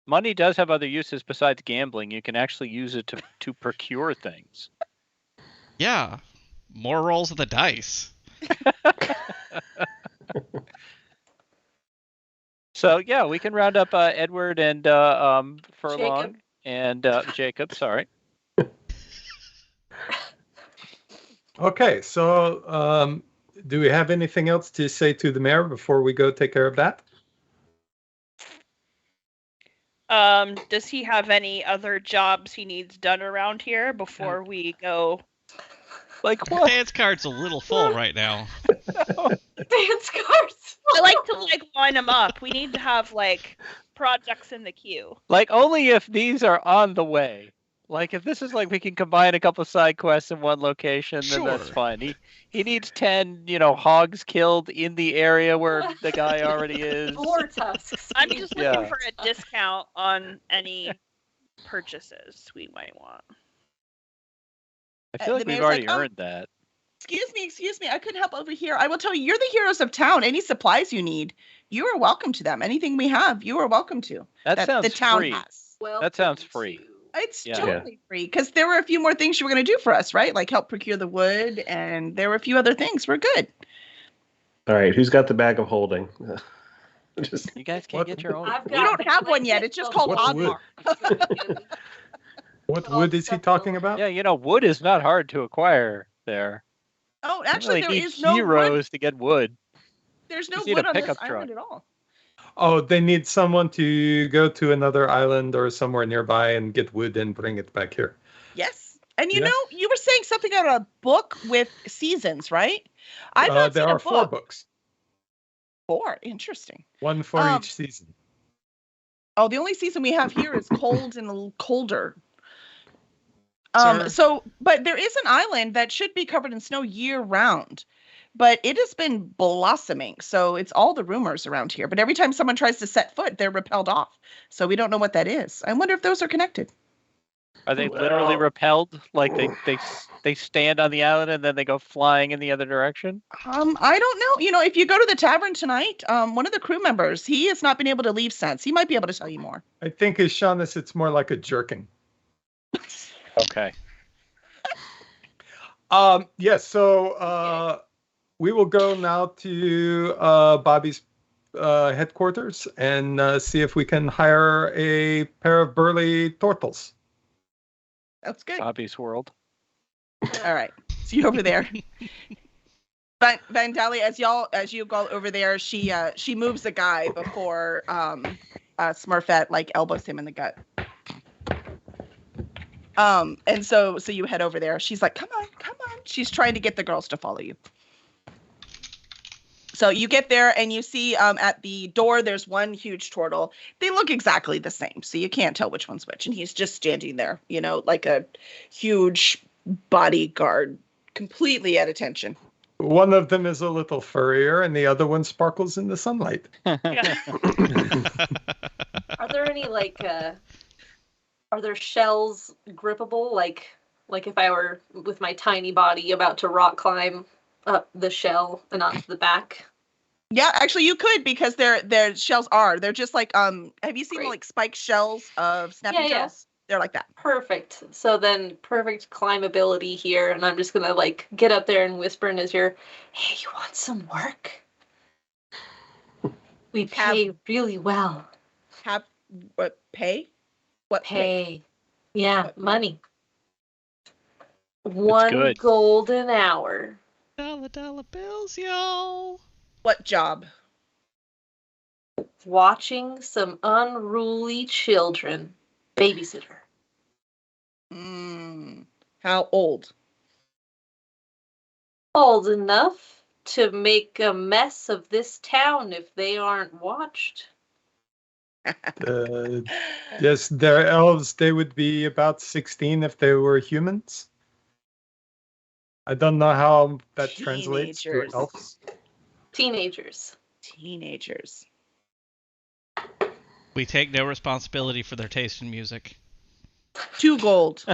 S3: Money does have other uses besides gambling. You can actually use it to procure things.
S1: Yeah. More rolls of the dice.
S3: So yeah, we can round up Edward and Furlong
S7: Jacob.
S3: and Jacob. Sorry.
S5: Okay, so do we have anything else to say to the mayor before we go take care of that?
S6: Does he have any other jobs he needs done around here before we go?
S3: Like
S1: The
S3: what?
S1: dance card's a little full right now.
S7: Dance cards.
S6: I like to line them up. We need to have projects in the queue.
S3: Like only if these are on the way. Like if this is like we can combine a couple side quests in one location, then that's
S1: Sure.
S3: fine. He needs 10, hogs killed in the area where the guy already is.
S7: Boar tusks.
S6: I'm just looking
S3: Yeah.
S6: for a discount on any purchases we might want.
S3: I feel
S2: the
S3: like we've
S2: mayor's
S3: already
S2: like,
S3: earned that.
S2: Excuse me, I couldn't help over here. I will tell you, you're the heroes of town. Any supplies you need, you are welcome to them. Anything we have, you are welcome to.
S3: That sounds
S2: the town
S3: free.
S2: has.
S7: Well,
S3: That sounds free.
S2: It's
S3: Yeah.
S2: totally free because there were a few more things you were going to do for us, right? Like help procure the wood, and there were a few other things. We're good.
S4: All right. Who's got the bag of holding? Just
S3: You guys can't
S5: What-
S3: get your own.
S7: I've
S2: You
S7: got
S2: don't have one yet. It's just called
S5: What wood?
S2: Oddmark.
S5: What
S7: Well,
S5: wood is he
S7: stuff
S5: talking
S7: will-
S5: about?
S3: Yeah, wood is not hard to acquire there.
S2: Oh,
S3: You
S2: actually,
S3: really
S2: there
S3: need
S2: is no wood.
S3: heroes to get wood.
S2: There's no
S3: just need
S2: wood
S3: a
S2: on this
S3: pickup truck.
S2: island at all.
S5: Oh, they need someone to go to another island or somewhere nearby and get wood and bring it back here.
S2: Yes. And you
S5: Yeah.
S2: know, you were saying something about a book with seasons, right? I've not
S5: There
S2: seen a
S5: are 4
S2: book.
S5: books,
S2: 4. Interesting.
S5: one for
S2: Um,
S5: each season.
S2: Oh, the only season we have here is cold and a little colder.
S3: Sure.
S2: But there is an island that should be covered in snow year round, but it has been blossoming. So it's all the rumors around here. But every time someone tries to set foot, they're repelled off. So we don't know what that is. I wonder if those are connected.
S3: Are they literally
S4: Well-
S3: repelled? Like they stand on the island and then they go flying in the other direction?
S2: I don't know. You know, if you go to the tavern tonight, one of the crew members, he has not been able to leave since. He might be able to tell you more.
S5: I think as Shaunus, it's more like a jerking.
S3: Okay.
S5: Yes, so we will go now to Bobby's headquarters and see if we can hire a pair of burly turtles.
S2: That's good.
S3: Bobby's World.
S2: All right. See you over there. Vandalia, as you go over there, she moves the guy before Smurfette like elbows him in the gut. And so you head over there. She's like, come on. She's trying to get the girls to follow you. So you get there and you see at the door, there's one huge turtle. They look exactly the same. So you can't tell which one's which. And he's just standing there, like a huge bodyguard, completely at attention.
S5: One of them is a little furrier, and the other one sparkles in the sunlight.
S6: Yeah.
S7: Are there any are there shells grippable? Like if I were with my tiny body about to rock climb up the shell and onto the back?
S2: Yeah, actually you could, because their shells they're just like have you seen
S7: Great.
S2: like spiked shells of snapping
S7: Yeah.
S2: shells? They're like that.
S7: Perfect. So then perfect climbability here, and I'm just gonna get up there and whisper in his ear, hey, you want some work? We pay really well.
S2: Have what pay? What
S7: Pay. Yeah,
S2: What?
S7: money. $1
S3: good.
S7: gold an hour.
S1: Dollar bills, yo.
S2: What job?
S7: Watching some unruly children. Babysitter.
S2: How old?
S7: Old enough to make a mess of this town if they aren't watched.
S5: Yes, they're elves. They would be about 16 if they were humans. I don't know how that translates to
S2: Teenagers.
S5: elves.
S7: Teenagers.
S1: We take no responsibility for their taste in music.
S2: 2 gold.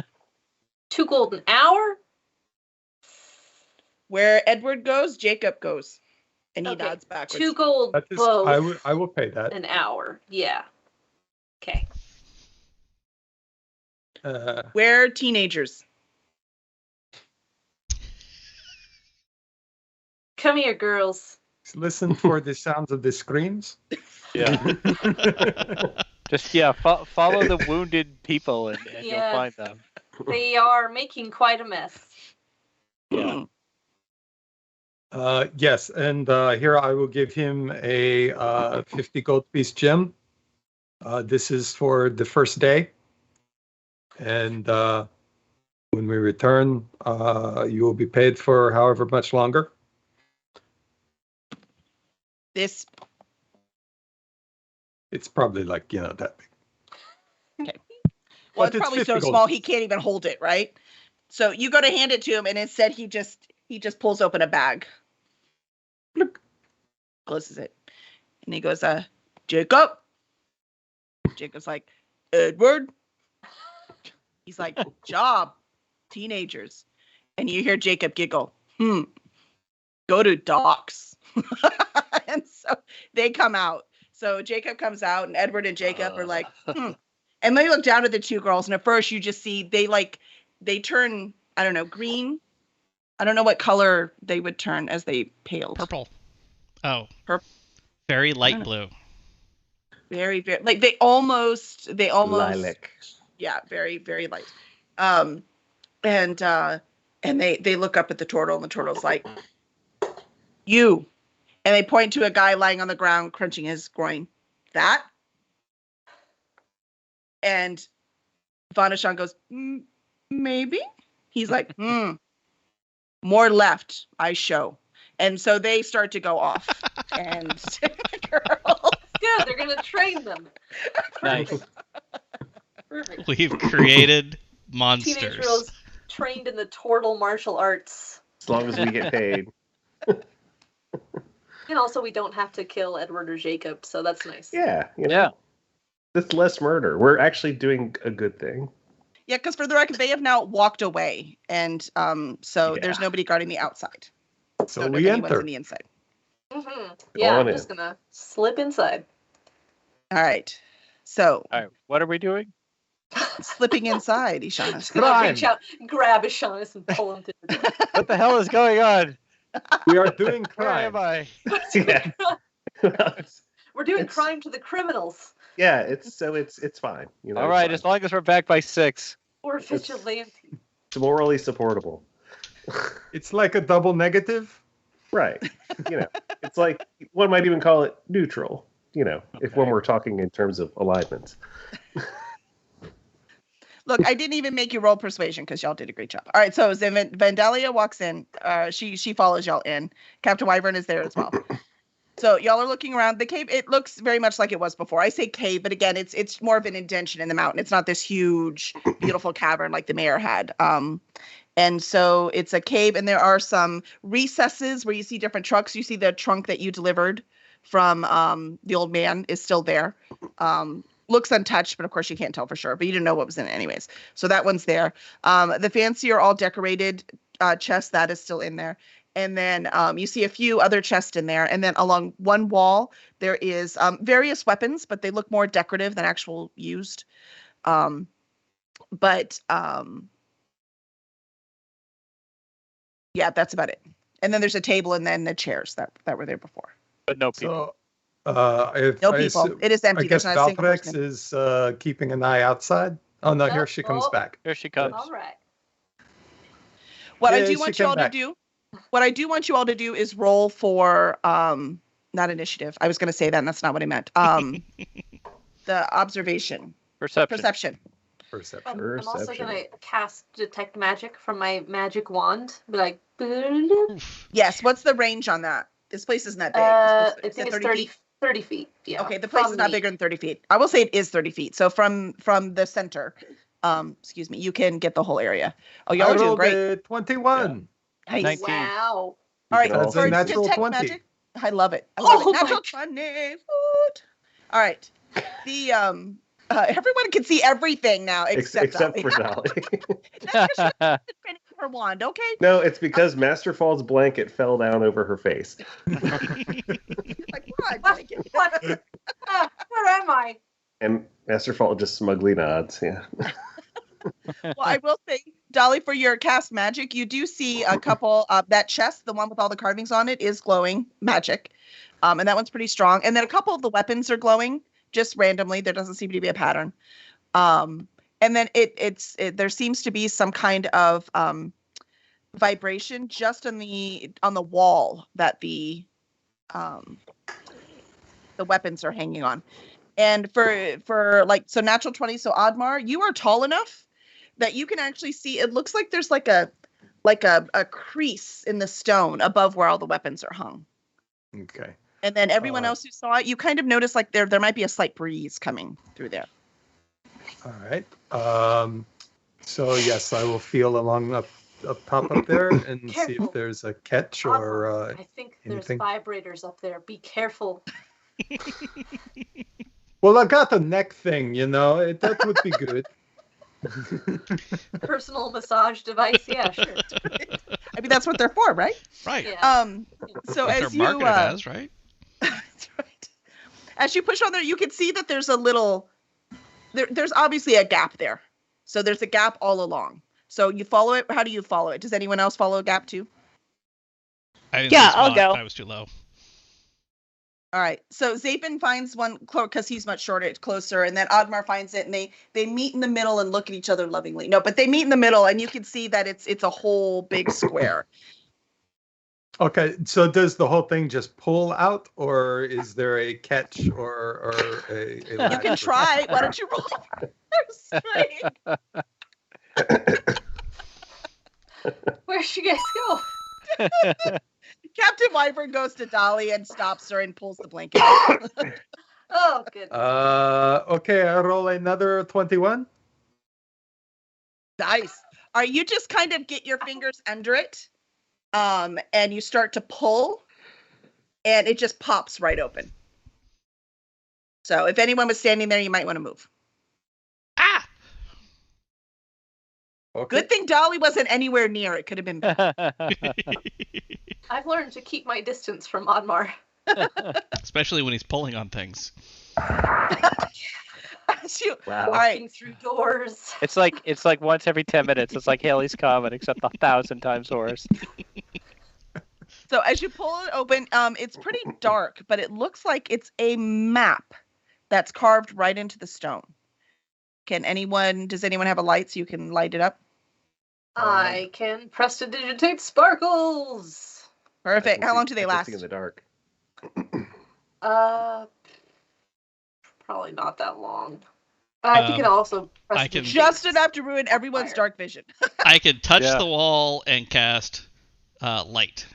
S7: 2 gold an hour?
S2: Where Edward goes, Jacob goes. And he
S7: Okay,
S2: nods backwards.
S7: 2 gold
S5: That is,
S7: both
S5: I will pay that.
S7: an hour. Yeah. Okay.
S2: Where teenagers?
S7: Come here, girls.
S5: Listen for the sounds of the screams.
S3: Yeah. Just follow the wounded people and
S7: Yes.
S3: you'll find them.
S7: They are making quite a mess.
S3: Yeah.
S5: Yes, and here I will give him a 50 gold piece gem. This is for the first day. And when we return, you will be paid for however much longer.
S2: This.
S5: It's probably like, that big.
S2: Okay. Well,
S5: But
S2: it's probably
S5: 50
S2: so
S5: gold
S2: small
S5: pieces.
S2: he can't even hold it, right? So you go to hand it to him, and instead he just pulls open a bag. Bloop. Closes it. And he goes, Jacob. Jacob's like, Edward. He's like, job. Teenagers. And you hear Jacob giggle. Go to docks. And so they come out. So Jacob comes out, and Edward and Jacob are like, And they look down at the 2 girls, and at first you just see they turn, I don't know, green. I don't know what color they would turn as they paled.
S1: Purple. Oh.
S2: Purple.
S1: Very light
S2: know.
S1: blue.
S2: Very, very, like they almost,
S4: Lilac.
S2: yeah, very, very light. And they look up at the turtle, and the turtle's like, you. And they point to a guy lying on the ground, crunching his groin. That? And Vanashan goes, maybe? He's like, more left, I show. And so they start to go off. And girls.
S7: Good, they're gonna train them.
S3: Nice.
S7: Perfect.
S1: We've created
S7: Teenage
S1: monsters.
S7: girls trained in the turtle martial arts.
S4: As long as we get paid.
S7: And also we don't have to kill Edward or Jacob, so that's nice.
S4: Yeah.
S3: Yeah.
S4: That's less murder. We're actually doing a good thing.
S2: Yeah, because for the record, they have now walked away. And so there's
S4: Yeah.
S2: nobody guarding the outside.
S5: So
S2: Don't know
S5: we
S2: if anyone's
S5: enter.
S2: in the inside.
S7: Yeah,
S4: on
S7: I'm just gonna slip inside.
S2: All right. So
S3: All right. What are we doing?
S2: slipping inside, Ishana.
S7: Just gonna reach out, grab Ishanis, and pull him through.
S3: What the hell is going on?
S5: We are doing
S3: Where am
S5: crime.
S3: I?
S4: Yeah.
S7: We're doing
S4: It's-
S7: crime to the criminals.
S4: Yeah, it's fine.
S3: All right, as long as we're back by 6.
S7: Or vigilante.
S4: it's morally supportable.
S5: It's like a double negative.
S4: Right. It's like one might even call it neutral. if when we're talking in terms of alignments.
S2: Look, I didn't even make you roll persuasion because y'all did a great job. All right, so as Vandalia walks in, she follows y'all in. Captain Wyvern is there as well. So y'all are looking around. The cave, it looks very much like it was before. I say cave, but again, it's more of an indention in the mountain. It's not this huge, beautiful cavern like the mayor had. And so it's a cave, and there are some recesses where you see different trucks. You see the trunk that you delivered from the old man is still there. Looks untouched, but of course you can't tell for sure. But you didn't know what was in it anyways. So that one's there. The fancier, all decorated chest, that is still in there. And then you see a few other chests in there. And then along one wall, there is various weapons, but they look more decorative than actual used. Yeah, that's about it. And then there's a table and then the chairs that were there before.
S3: But no people.
S5: So,
S2: No people. It is empty.
S5: I guess
S2: There's not a single
S5: Valtrex
S2: person.
S5: is keeping an eye outside. Oh no, here she comes back.
S3: Here she comes.
S7: All right.
S2: What I
S5: Yeah,
S2: do
S5: she
S2: want you
S5: came
S2: all
S5: back.
S2: to do, what I do want you all to do is roll for not initiative. I was going to say that, and that's not what I meant. The observation,
S3: Perception.
S2: perception.
S7: I'm also
S4: Perception.
S7: gonna cast detect magic from my magic wand. Be like, boop.
S2: Yes. What's the range on that? This place isn't that big.
S7: I
S2: Is it
S7: think it's
S2: 30 feet?
S7: 30 feet. Yeah.
S2: Okay, the place is
S7: from
S2: not
S7: me.
S2: bigger than 30 feet. I will say it is 30 feet. So from the center, excuse me, you can get the whole area. Oh, y'all
S5: I
S2: are doing
S5: rolled
S2: great.
S5: a 21.
S2: Nice.
S3: 19.
S7: Wow.
S2: All right,
S4: can
S5: That's
S4: all
S5: a
S2: for
S5: natural
S2: detect
S5: 20.
S2: magic, I love it. I love
S7: Oh
S2: it. Natural
S7: my
S2: 20. Woot. All right. The everyone can see everything now except
S4: Except
S2: Dolly.
S4: for Dolly.
S2: That's because she's spinning her wand. Okay.
S4: No, it's because Masterfall's blanket fell down over her face.
S2: Like what?
S7: What? Where am I?
S4: And Masterfall just smugly nods. Yeah.
S2: Well, I will say, Dolly, for your cast magic, you do see a couple. That chest, the one with all the carvings on it, is glowing magic, and that one's pretty strong. And then a couple of the weapons are glowing just randomly. There doesn't seem to be a pattern. And then there seems to be some kind of vibration just on the wall that the weapons are hanging on. And for like, so natural 20, so Admar, you are tall enough that you can actually see, it looks like there's like a crease in the stone above where all the weapons are hung.
S5: Okay.
S2: And then everyone else who saw it, you kind of notice like there might be a slight breeze coming through there.
S5: All right. So yes, I will feel along up top up there and see
S7: Careful.
S5: if there's a catch or
S7: I think there's
S5: anything?
S7: vibrators up there. Be careful.
S5: well, I got a neck thing, that would be good.
S7: Personal massage device. Yeah, sure.
S2: I mean, that's what they're for, right?
S1: Right.
S7: Yeah.
S2: So
S1: What they're
S2: as you
S1: marketed as, right?
S2: that's right. As you push on there, you can see that there's a little there's obviously a gap there. So there's a gap all along. So you follow it. How do you follow it? Does anyone else follow a gap too?
S1: I didn't
S6: Yeah,
S1: see
S6: I'll
S1: spot.
S6: go.
S1: I was too low.
S2: All right. So Zapin finds one because he's much shorter, it's closer, and then Admar finds it, and they meet in the middle and look at each other lovingly. No, but they meet in the middle, and you can see that it's a whole big square.
S5: Okay, so does the whole thing just pull out, or is there a catch or a
S2: You
S5: latch
S2: can
S5: or
S2: try. Why don't you roll strength?
S7: Where'd you guys go?
S2: Captain Wyvern goes to Dolly and stops her and pulls the blanket.
S7: Oh, good.
S5: Okay, I roll another 21.
S2: Nice. All right, you just kind of get your fingers under it, and you start to pull, and it just pops right open. So if anyone was standing there, you might want to move.
S1: Ah!
S5: Okay.
S2: Good thing Dolly wasn't anywhere near. It could have been bad.
S7: I've learned to keep my distance from Admar.
S1: Especially when he's pulling on things.
S4: Wow.
S2: All right.
S7: Walking through doors.
S3: It's like once every 10 minutes. It's like Haley's Comet, except 1,000 times worse.
S2: So as you pull it open, it's pretty dark, but it looks like it's a map that's carved right into the stone. Does anyone have a light so you can light it up?
S7: I can prestidigitate sparkles.
S2: Perfect. How long do they
S4: I can
S2: last?
S4: see in the dark.
S7: probably not that long. I think it also
S1: I can-
S2: Just enough to ruin everyone's
S7: Fire.
S2: dark vision.
S1: I could touch
S3: Yeah.
S1: the wall and cast light,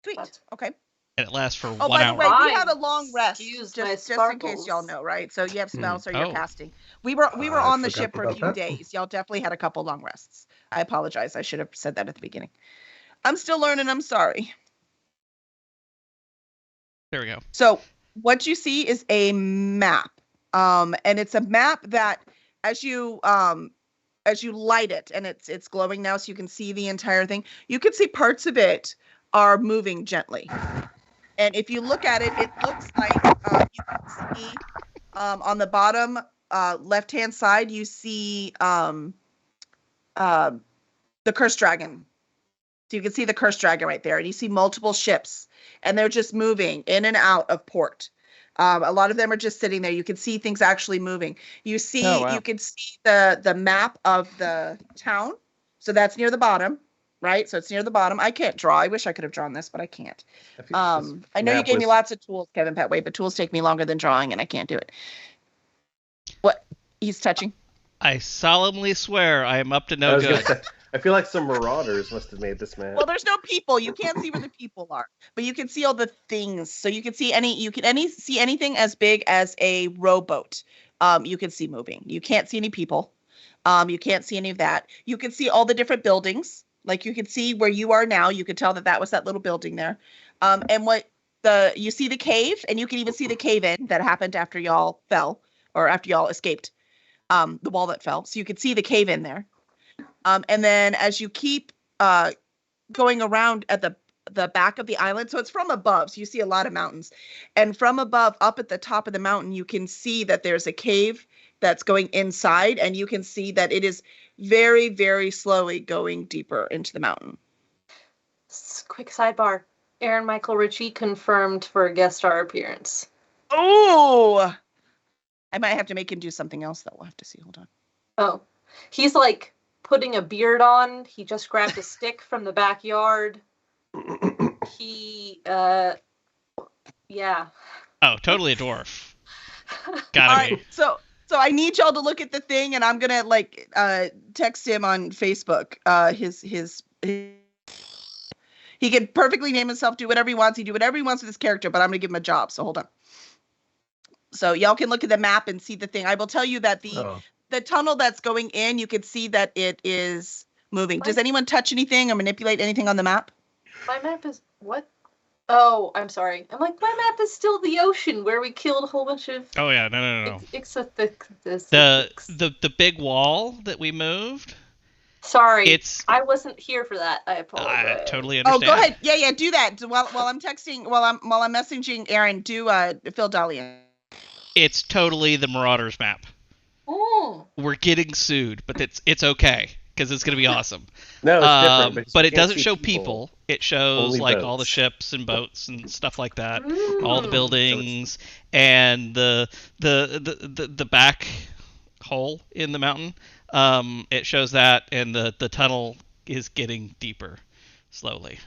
S2: Sweet.
S7: That's-
S2: Okay.
S1: and it lasts for
S2: Oh,
S1: 1
S2: by
S1: hour.
S2: the way, we
S7: Fine.
S2: had a long rest.
S7: Excuse my
S2: Just in case y'all
S7: sparkles.
S2: know, right? So you have spells, so you're
S1: Oh.
S2: casting. We were
S5: I
S2: on the
S5: forgot
S2: ship for a
S5: about
S2: few
S5: that.
S2: days. Y'all definitely had a couple long rests. I apologize. I should have said that at the beginning. I'm still learning. I'm sorry.
S1: There we go.
S2: So what you see is a map, and it's a map that as you light it, and it's glowing now, so you can see the entire thing. You can see parts of it are moving gently, and if you look at it, it looks like you can see on the bottom left hand side you see the cursed dragon. So you can see the cursed dragon right there, and you see multiple ships, and they're just moving in and out of port. A lot of them are just sitting there. You can see things actually moving. You see,
S3: Oh, wow.
S2: you can see the map of the town. So that's near the bottom, right? So it's near the bottom. I can't draw. I wish I could have drawn this, but I can't.
S4: I feel this
S2: I know you
S4: map
S2: gave me
S4: was-
S2: lots of tools, Kevin Petway, but tools take me longer than drawing, and I can't do it. What? He's touching.
S1: I solemnly swear I am up to
S4: I
S1: no
S4: was gonna
S1: good.
S4: say, I feel like some marauders must have made this map.
S2: Well, there's no people. You can't see where the people are, but you can see all the things. So you can see see anything as big as a rowboat. You can see moving. You can't see any people. You can't see any of that. You can see all the different buildings. Like you can see where you are now. You could tell that was that little building there. And you see the cave, and you can even see the cave in that happened after y'all fell, or after y'all escaped the wall that fell. So you could see the cave in there. And then as you keep going around at the back of the island, so it's from above, so you see a lot of mountains. And from above, up at the top of the mountain, you can see that there's a cave that's going inside, and you can see that it is very, very slowly going deeper into the mountain.
S7: Quick sidebar. Aaron Michael Ritchie confirmed for a guest star appearance.
S2: Oh! I might have to make him do something else that we'll have to see. Hold on.
S7: Oh, he's like putting a beard on. He just grabbed a stick from the backyard. He, yeah.
S1: Oh, totally a dwarf.
S2: All
S1: Gotta be.
S2: right, so I need y'all to look at the thing, and I'm gonna text him on Facebook. He can perfectly name himself, do whatever he wants. He do whatever he wants with his character, but I'm gonna give him a job. So hold on. So y'all can look at the map and see the thing. I will tell you that the tunnel that's going in, you can see that it is moving. Does anyone touch anything or manipulate anything on the map?
S7: My map is what? Oh, I'm sorry. I'm like, my map is still the ocean where we killed a whole bunch of
S1: Oh yeah, no.
S7: except this.
S1: The big wall that we moved.
S7: Sorry,
S1: It's
S7: I wasn't here for that. I apologize.
S1: I totally
S2: Oh,
S1: understand.
S2: go ahead. Yeah, do that. While I'm texting, while I'm messaging Aaron, do Phil Dahlia.
S1: It's totally the Marauders map.
S7: Oh,
S1: We're getting sued, but it's okay because it's gonna be awesome.
S4: No, it's different. because
S1: But
S4: you
S1: it
S4: can't
S1: doesn't
S4: see
S1: show people. It shows
S4: Only
S1: like all the
S4: boats.
S1: ships and boats and stuff like that. All the
S7: Mm.
S1: buildings and the back hole in the mountain. It shows that, and the tunnel is getting deeper slowly.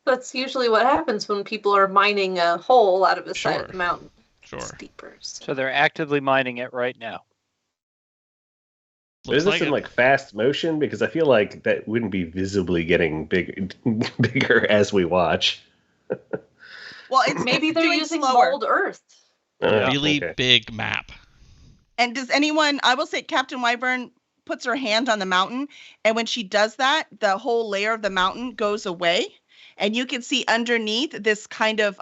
S7: That's usually what happens when people are mining a hole out of the side
S1: Sure.
S7: of the mountain.
S1: Sure.
S7: Steepers.
S3: So they're actively mining it right now.
S4: But is
S1: Looks
S4: this in
S1: it.
S4: like fast motion? Because I feel like that wouldn't be visibly getting bigger as we watch.
S2: Well, it's
S7: Maybe they're
S2: doing
S7: using
S2: slower.
S7: mold earth.
S1: really
S4: okay.
S1: big map?
S2: And does anyone? I will say, Captain Wyvern puts her hand on the mountain, and when she does that, the whole layer of the mountain goes away, and you can see underneath this kind of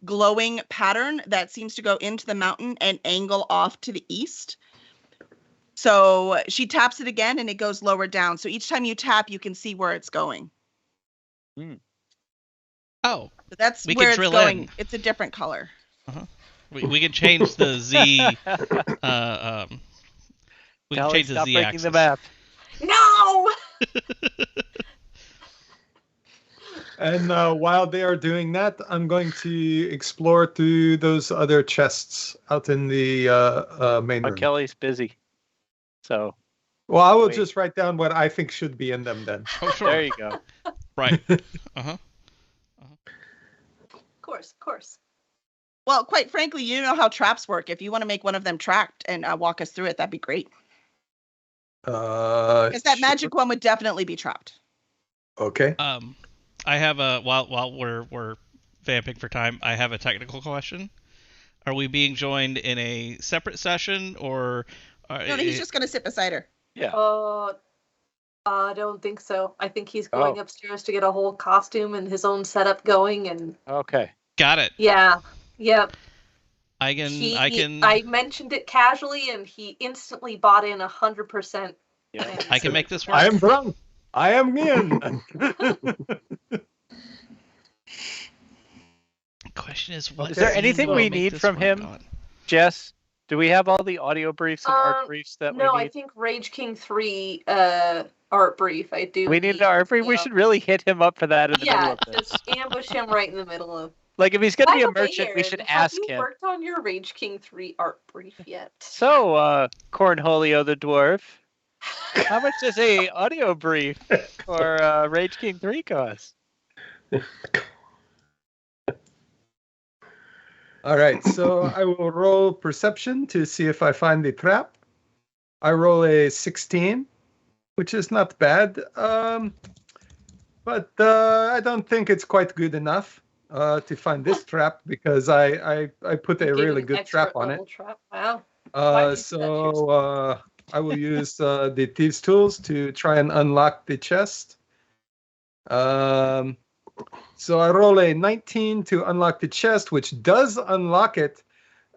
S2: glowing pattern that seems to go into the mountain and angle off to the east. So she taps it again, and it goes lower down. So each time you tap, you can see where it's going.
S1: Oh,
S2: So that's
S1: We
S2: where
S1: can
S2: it's
S1: drill
S2: going.
S1: in.
S2: It's a different color.
S1: we can change the Z. We can
S3: Dolly,
S1: change the
S3: stop
S1: Z
S3: breaking
S1: axis.
S3: the map.
S7: No!
S5: And while they are doing that, I'm going to explore through those other chests out in the main room.
S3: Kelly's busy. So
S5: Well, I will
S3: Wait.
S5: just write down what I think should be in them then.
S1: Oh, sure.
S3: there you go.
S1: Right. Uh-huh.
S7: Of course.
S2: Well, quite frankly, you know how traps work. If you want to make one of them tracked and walk us through it, that'd be great. Because that
S5: Sure.
S2: magic one would definitely be trapped.
S5: Okay.
S1: I have a while we're vamping for time. I have a technical question. Are we being joined in a separate session or?
S2: No, he's just gonna sit beside her.
S3: Yeah.
S7: I don't think so. I think he's going upstairs to get a whole costume and his own setup going, and
S3: Okay.
S1: Got it.
S7: yeah, yep.
S1: I can
S7: I mentioned it casually, and he instantly bought in 100%.
S3: Yeah.
S1: I can make this work.
S5: I am drunk. I am in.
S1: Question is, what
S5: Is there
S3: anything
S1: will
S3: we
S1: make
S3: need
S1: this
S3: from
S1: work
S3: him?
S1: on?
S3: Jess, do we have all the audio briefs and art briefs that
S7: No,
S3: we
S7: I
S3: need?
S7: think Rage King 3 art brief. I do.
S3: We need the art brief. We should really hit him up for that in the middle
S7: Yeah,
S3: of this.
S7: just ambush him right in the middle of.
S3: Like, if he's going to
S7: By
S3: be a
S7: the way,
S3: merchant, we
S7: Aaron,
S3: should
S7: have
S3: ask
S7: you
S3: him.
S7: worked on your Rage King 3 art brief yet?
S3: So, Cornholio the Dwarf, how much does a audio brief for Rage King 3 cost?
S5: All right, so I will roll perception to see if I find the trap. I roll a 16, which is not bad, but I don't think it's quite good enough to find this trap because I put a
S7: Give
S5: really
S7: an
S5: good
S7: extra
S5: trap on it.
S7: level Trap. Wow. Why did you do that to
S5: So I will use the Thieves' Tools to try and unlock the chest. So I roll a 19 to unlock the chest, which does unlock it,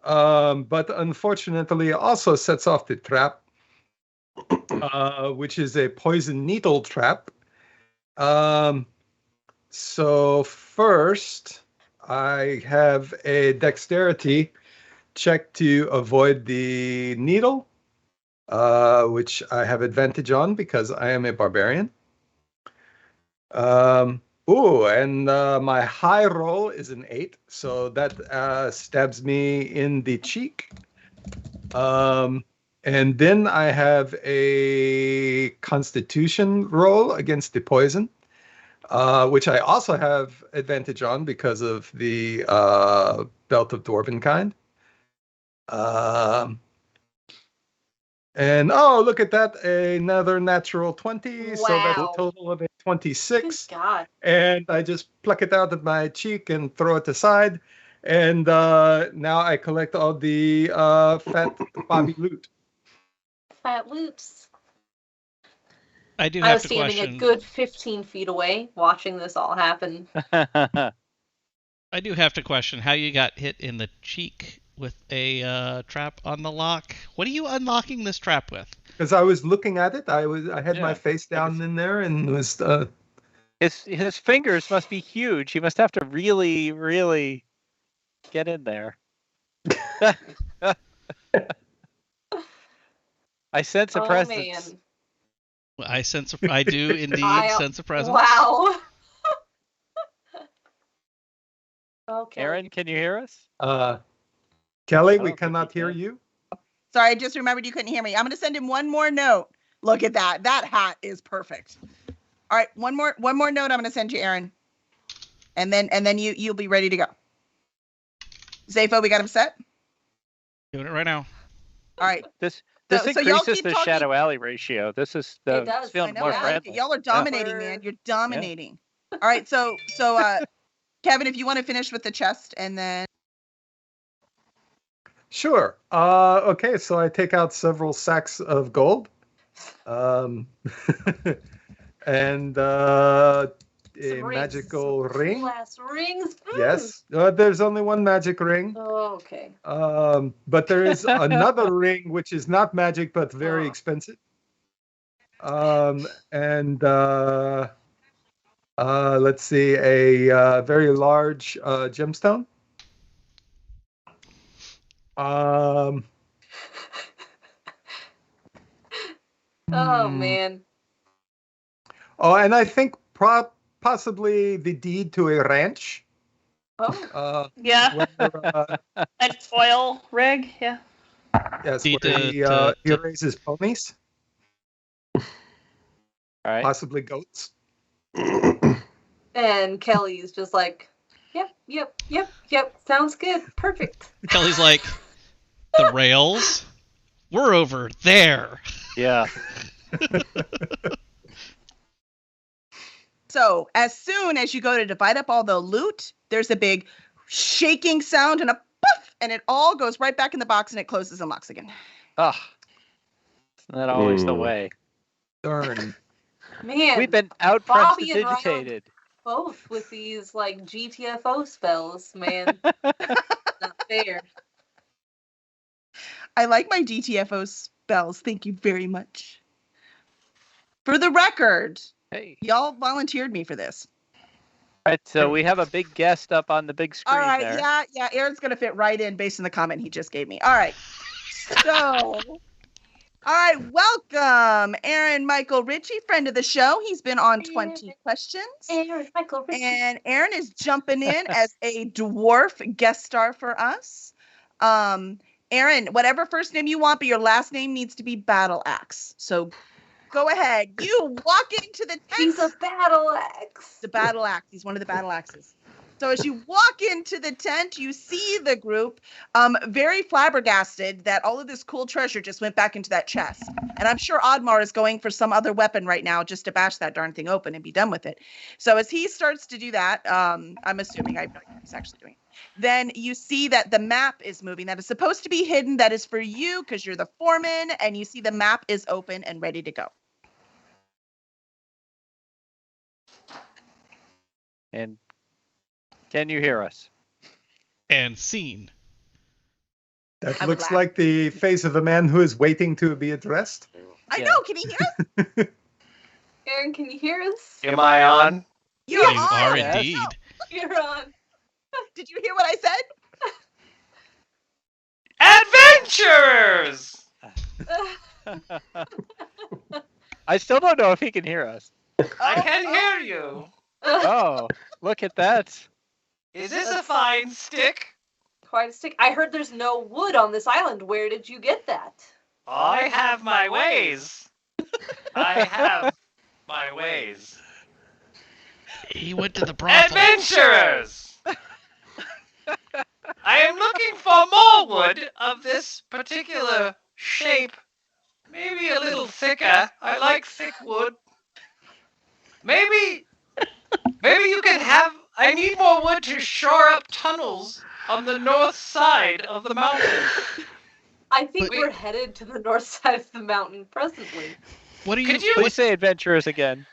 S5: but unfortunately also sets off the trap, which is a poison needle trap. So first, I have a dexterity check to avoid the needle, which I have advantage on because I am a barbarian. And my high roll is an 8, so that stabs me in the cheek. And then I have a Constitution roll against the poison, which I also have advantage on because of the Belt of Dwarvenkind. And look at that, another natural 20, so that's a
S7: Wow.
S5: total of a
S7: Good
S5: 26.
S7: God.
S5: And I just pluck it out of my cheek and throw it aside. And now I collect all the fat Bobby loot.
S7: Fat loops.
S1: I do
S7: I
S1: have
S7: was
S1: to
S7: standing
S1: question.
S7: a good 15 feet away watching this all happen.
S1: I do have to question how you got hit in the cheek with a trap on the lock. What are you unlocking this trap with?
S5: Because I was looking at it, I had my
S3: Yeah,
S5: face down in there and was
S3: His fingers must be huge. He must have to really, really get in there. I sense a
S7: Oh,
S3: presence.
S7: man.
S1: I do indeed sense a presence.
S7: Wow. Okay.
S3: Aaron, can you hear us?
S5: Kelly,
S3: I
S5: we
S3: don't think
S5: cannot
S3: he
S5: hear
S3: can.
S5: you.
S2: Sorry, I just remembered you couldn't hear me. I'm gonna send him one more note. Look at that. That hat is perfect. All right, one more note I'm gonna send you, Aaron. And then you'll be ready to go. Zafo, we got him set?
S1: Doing it right now.
S2: All right.
S3: This
S2: So y'all
S3: increases
S2: keep
S3: the
S2: talking-
S3: Shadow Alley ratio. This is
S7: It does.
S3: it's feeling
S2: I know,
S3: more
S2: I like
S3: friendly.
S2: it. Y'all are dominating, man. You're dominating. All right, so Kevin, if you want to finish with the chest and then
S5: Sure. Okay, so I take out several sacks of gold. And a
S7: Some rings,
S5: magical
S7: some
S5: ring.
S7: cool-ass rings. Mm.
S5: Yes. There's only one magic ring.
S7: Oh, okay.
S5: But there is another ring which is not magic but very
S7: Oh.
S5: expensive. Let's see, a very large gemstone.
S7: Oh
S5: Hmm.
S7: man.
S5: Oh, and I think possibly the deed to a ranch.
S7: Oh.
S6: Yeah,
S5: Where,
S6: an oil rig. Yeah.
S5: yes,
S1: Deed
S5: where
S1: to-
S5: he
S1: to-
S5: raises ponies,
S3: All right.
S5: possibly goats.
S7: And Kelly's just like, Yep. Sounds good. Perfect.
S1: Kelly's like, the rails? We're over there.
S3: Yeah.
S2: So as soon as you go to divide up all the loot, there's a big shaking sound and a puff, and it all goes right back in the box and it closes and locks again.
S3: Ah. Isn't that always the
S4: Mm.
S3: way?
S5: Darn.
S7: Man,
S3: We've been out
S7: Bobby and Ryan
S3: prestidigitated.
S7: both with these like GTFO spells, man. Not fair.
S2: I like my GTFO spells. Thank you very much. For the record,
S3: Hey.
S2: y'all volunteered me for this.
S3: All right, so we have a big guest up on the big screen
S2: All right,
S3: there.
S2: yeah, Aaron's gonna fit right in based on the comment he just gave me. All right, so, all right, welcome, Aaron Michael Ritchie, friend of the show. He's been on 20 questions,
S7: Aaron Michael Ritchie.
S2: and Aaron is jumping in as a dwarf guest star for us. Aaron, whatever first name you want, but your last name needs to be Battle Axe. So, go ahead. You walk into the tent.
S7: He's a battle axe.
S2: The battle axe. He's one of the battle axes. So as you walk into the tent, you see the group very flabbergasted that all of this cool treasure just went back into that chest. And I'm sure Oddmar is going for some other weapon right now just to bash that darn thing open and be done with it. So as he starts to do that, I'm assuming, I have no idea what he's actually doing. Then you see that the map is moving. That is supposed to be hidden. That is for you because you're the foreman. And you see the map is open and ready to go.
S3: And can you hear us?
S1: And scene.
S5: That
S2: I would
S5: looks
S2: laugh.
S5: like the face of a man who is waiting to be addressed.
S2: I
S3: Yeah.
S2: know. Can you hear us?
S7: Aaron, can you hear us?
S8: Am I on?
S1: You
S2: on.
S1: are
S3: Yes.
S1: indeed.
S7: You're on.
S2: Did you hear what I said?
S8: Adventurers!
S3: I still don't know if he can hear us.
S8: I can hear you.
S3: Oh, look at that.
S8: Is this a fine stick?
S7: Quite a stick. I heard there's no wood on this island. Where did you get that?
S8: I have my ways. I have my ways.
S1: He went to the brothel.
S8: Adventurers! I am looking for more wood of this particular shape. Maybe a little thicker. I like thick wood. Maybe you can have... I need more wood to shore up tunnels on the north side of the mountain.
S7: I think
S8: Wait.
S7: we're headed to the north side of the mountain presently.
S1: What are you?
S8: Could you...
S3: Please say adventurers again.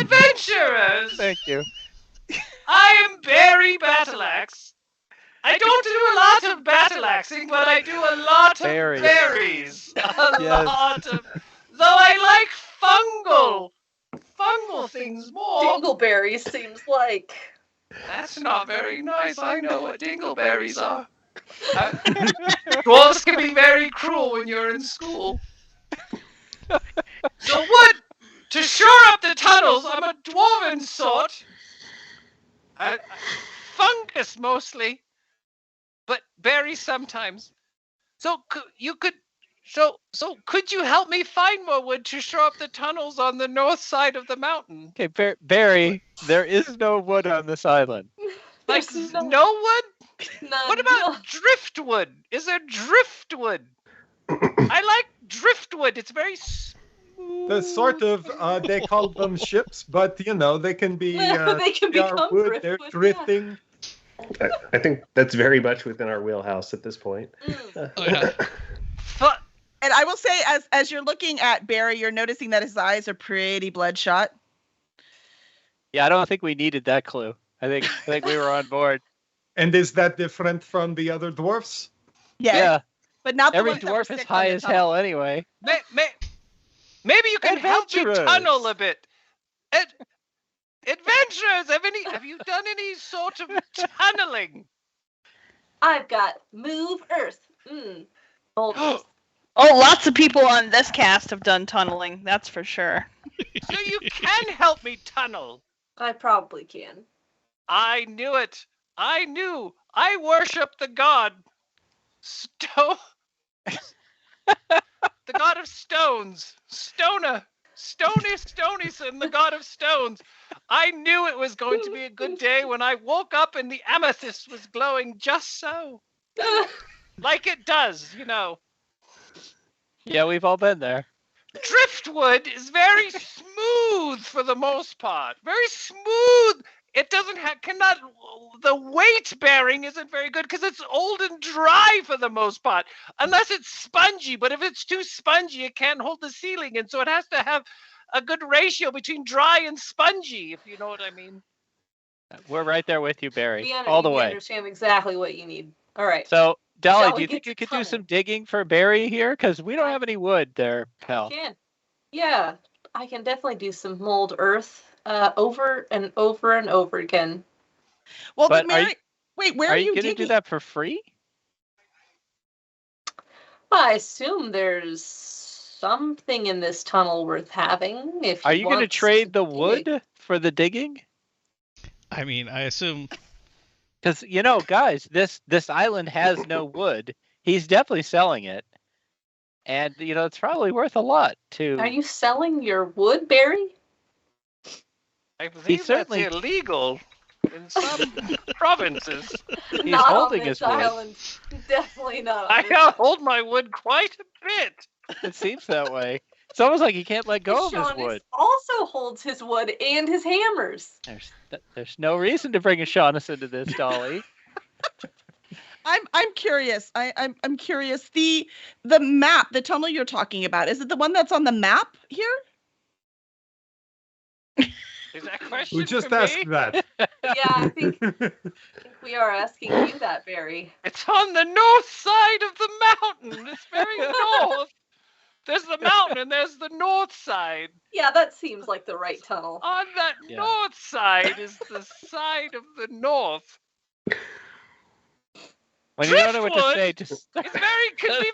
S8: Adventurers!
S3: Thank you.
S8: I am Barry Battleaxe. I don't do a lot of battle axing, but I do a lot of
S3: Berries.
S8: berries. A
S3: Yes.
S8: lot of... Though I like fungal things more.
S7: Dingleberry seems like.
S8: That's not very nice. I know what dingleberries are. Dwarves can be very cruel when you're in school. So wood to shore up the tunnels. I'm a dwarven sort. Fungus mostly, but berries sometimes. So could you help me find more wood to shore up the tunnels on the north side of the mountain?
S3: Okay, Barry, there is no wood on this island.
S8: Like
S7: There's
S8: no
S7: none.
S8: wood?
S7: None.
S8: What about driftwood? Is there driftwood? I like driftwood. It's very smooth.
S5: The sort of they call them ships, but you know they can be
S7: They can
S5: they are
S7: become
S5: wood, they're
S7: driftwood, yeah.
S5: drifting.
S4: I think that's very much within our wheelhouse at this point.
S7: Mm.
S1: Oh, yeah.
S8: Fu-
S2: And I will say, as you're looking at Barry, you're noticing that his eyes are pretty bloodshot.
S3: Yeah, I don't think we needed that clue. I think we were on board.
S5: And is that different from the other dwarfs?
S2: Yes,
S3: Yeah,
S2: but not the
S3: every
S2: ones that were
S3: dwarf is
S2: sick on
S3: high
S2: the
S3: as
S2: tunnel.
S3: hell anyway.
S8: Maybe you can help me
S3: Adventurers.
S8: tunnel a bit. Adventurers, have you done any sort of tunneling?
S7: I've got move earth. Mm. Bold.
S6: Oh, lots of people on this cast have done tunneling. That's for sure.
S8: So you can help me tunnel.
S7: I probably can.
S8: I knew it. I knew. I worship the god. The god of stones. Stoner. Stoneyson, the god of stones. I knew it was going to be a good day when I woke up and the amethyst was glowing just so. Like it does, you know.
S3: Yeah, we've all been there.
S8: Driftwood is very smooth for the most part. Very smooth. It doesn't have, the weight bearing isn't very good because it's old and dry for the most part. Unless it's spongy, but if it's too spongy, it can't hold the ceiling. And so it has to have a good ratio between dry and spongy, if you know what I mean.
S3: We're right there with you, Barry.
S7: We
S3: All the
S7: we
S3: way.
S7: understand exactly what you need. All right.
S3: So, Dolly,
S7: Shall
S3: do
S7: we
S3: you
S7: get
S3: think
S7: to
S3: you could do
S7: tunnel?
S3: some digging for Barry here? Because we don't have any wood there, pal.
S7: Yeah, I can definitely do some mold earth over and over and over again.
S2: Well,
S3: But
S2: but Mary, wait, where are you
S3: going to
S2: digging?
S3: do that for free?
S7: I assume there's something in this tunnel worth having. If
S3: Are
S7: he
S3: you going to
S7: wants
S3: trade the
S7: dig.
S3: wood for the digging?
S1: I mean, I assume.
S3: Because, you know, guys, this island has no wood. He's definitely selling it. And, you know, it's probably worth a lot to...
S7: Are you selling your wood, Barry?
S8: I believe
S3: certainly-
S8: that's illegal in some provinces.
S3: He's
S7: Not
S3: holding
S7: on this
S3: his wood.
S7: island. Definitely not. On
S8: I
S7: this
S8: hold my wood quite a bit.
S3: It seems that way. It's almost like he can't let go of his
S7: Shaunus
S3: wood.
S7: also holds his wood and his hammers.
S3: There's no reason to bring a Shaunus into this, Dolly.
S2: I'm curious. I'm curious. The map, the tunnel you're talking about, is it the one that's on the map here?
S8: Is that a question
S5: We just
S8: for
S5: asked
S8: me?
S5: that.
S7: Yeah, I think we are asking you that, Barry.
S8: It's on the north side of the mountain. It's very north. There's the mountain and there's the north side.
S7: Yeah, that seems like the right tunnel.
S8: On that
S3: Yeah.
S8: north side is the side of the north.
S3: When you don't know what to
S8: Driftwood
S3: say, just...
S8: Could be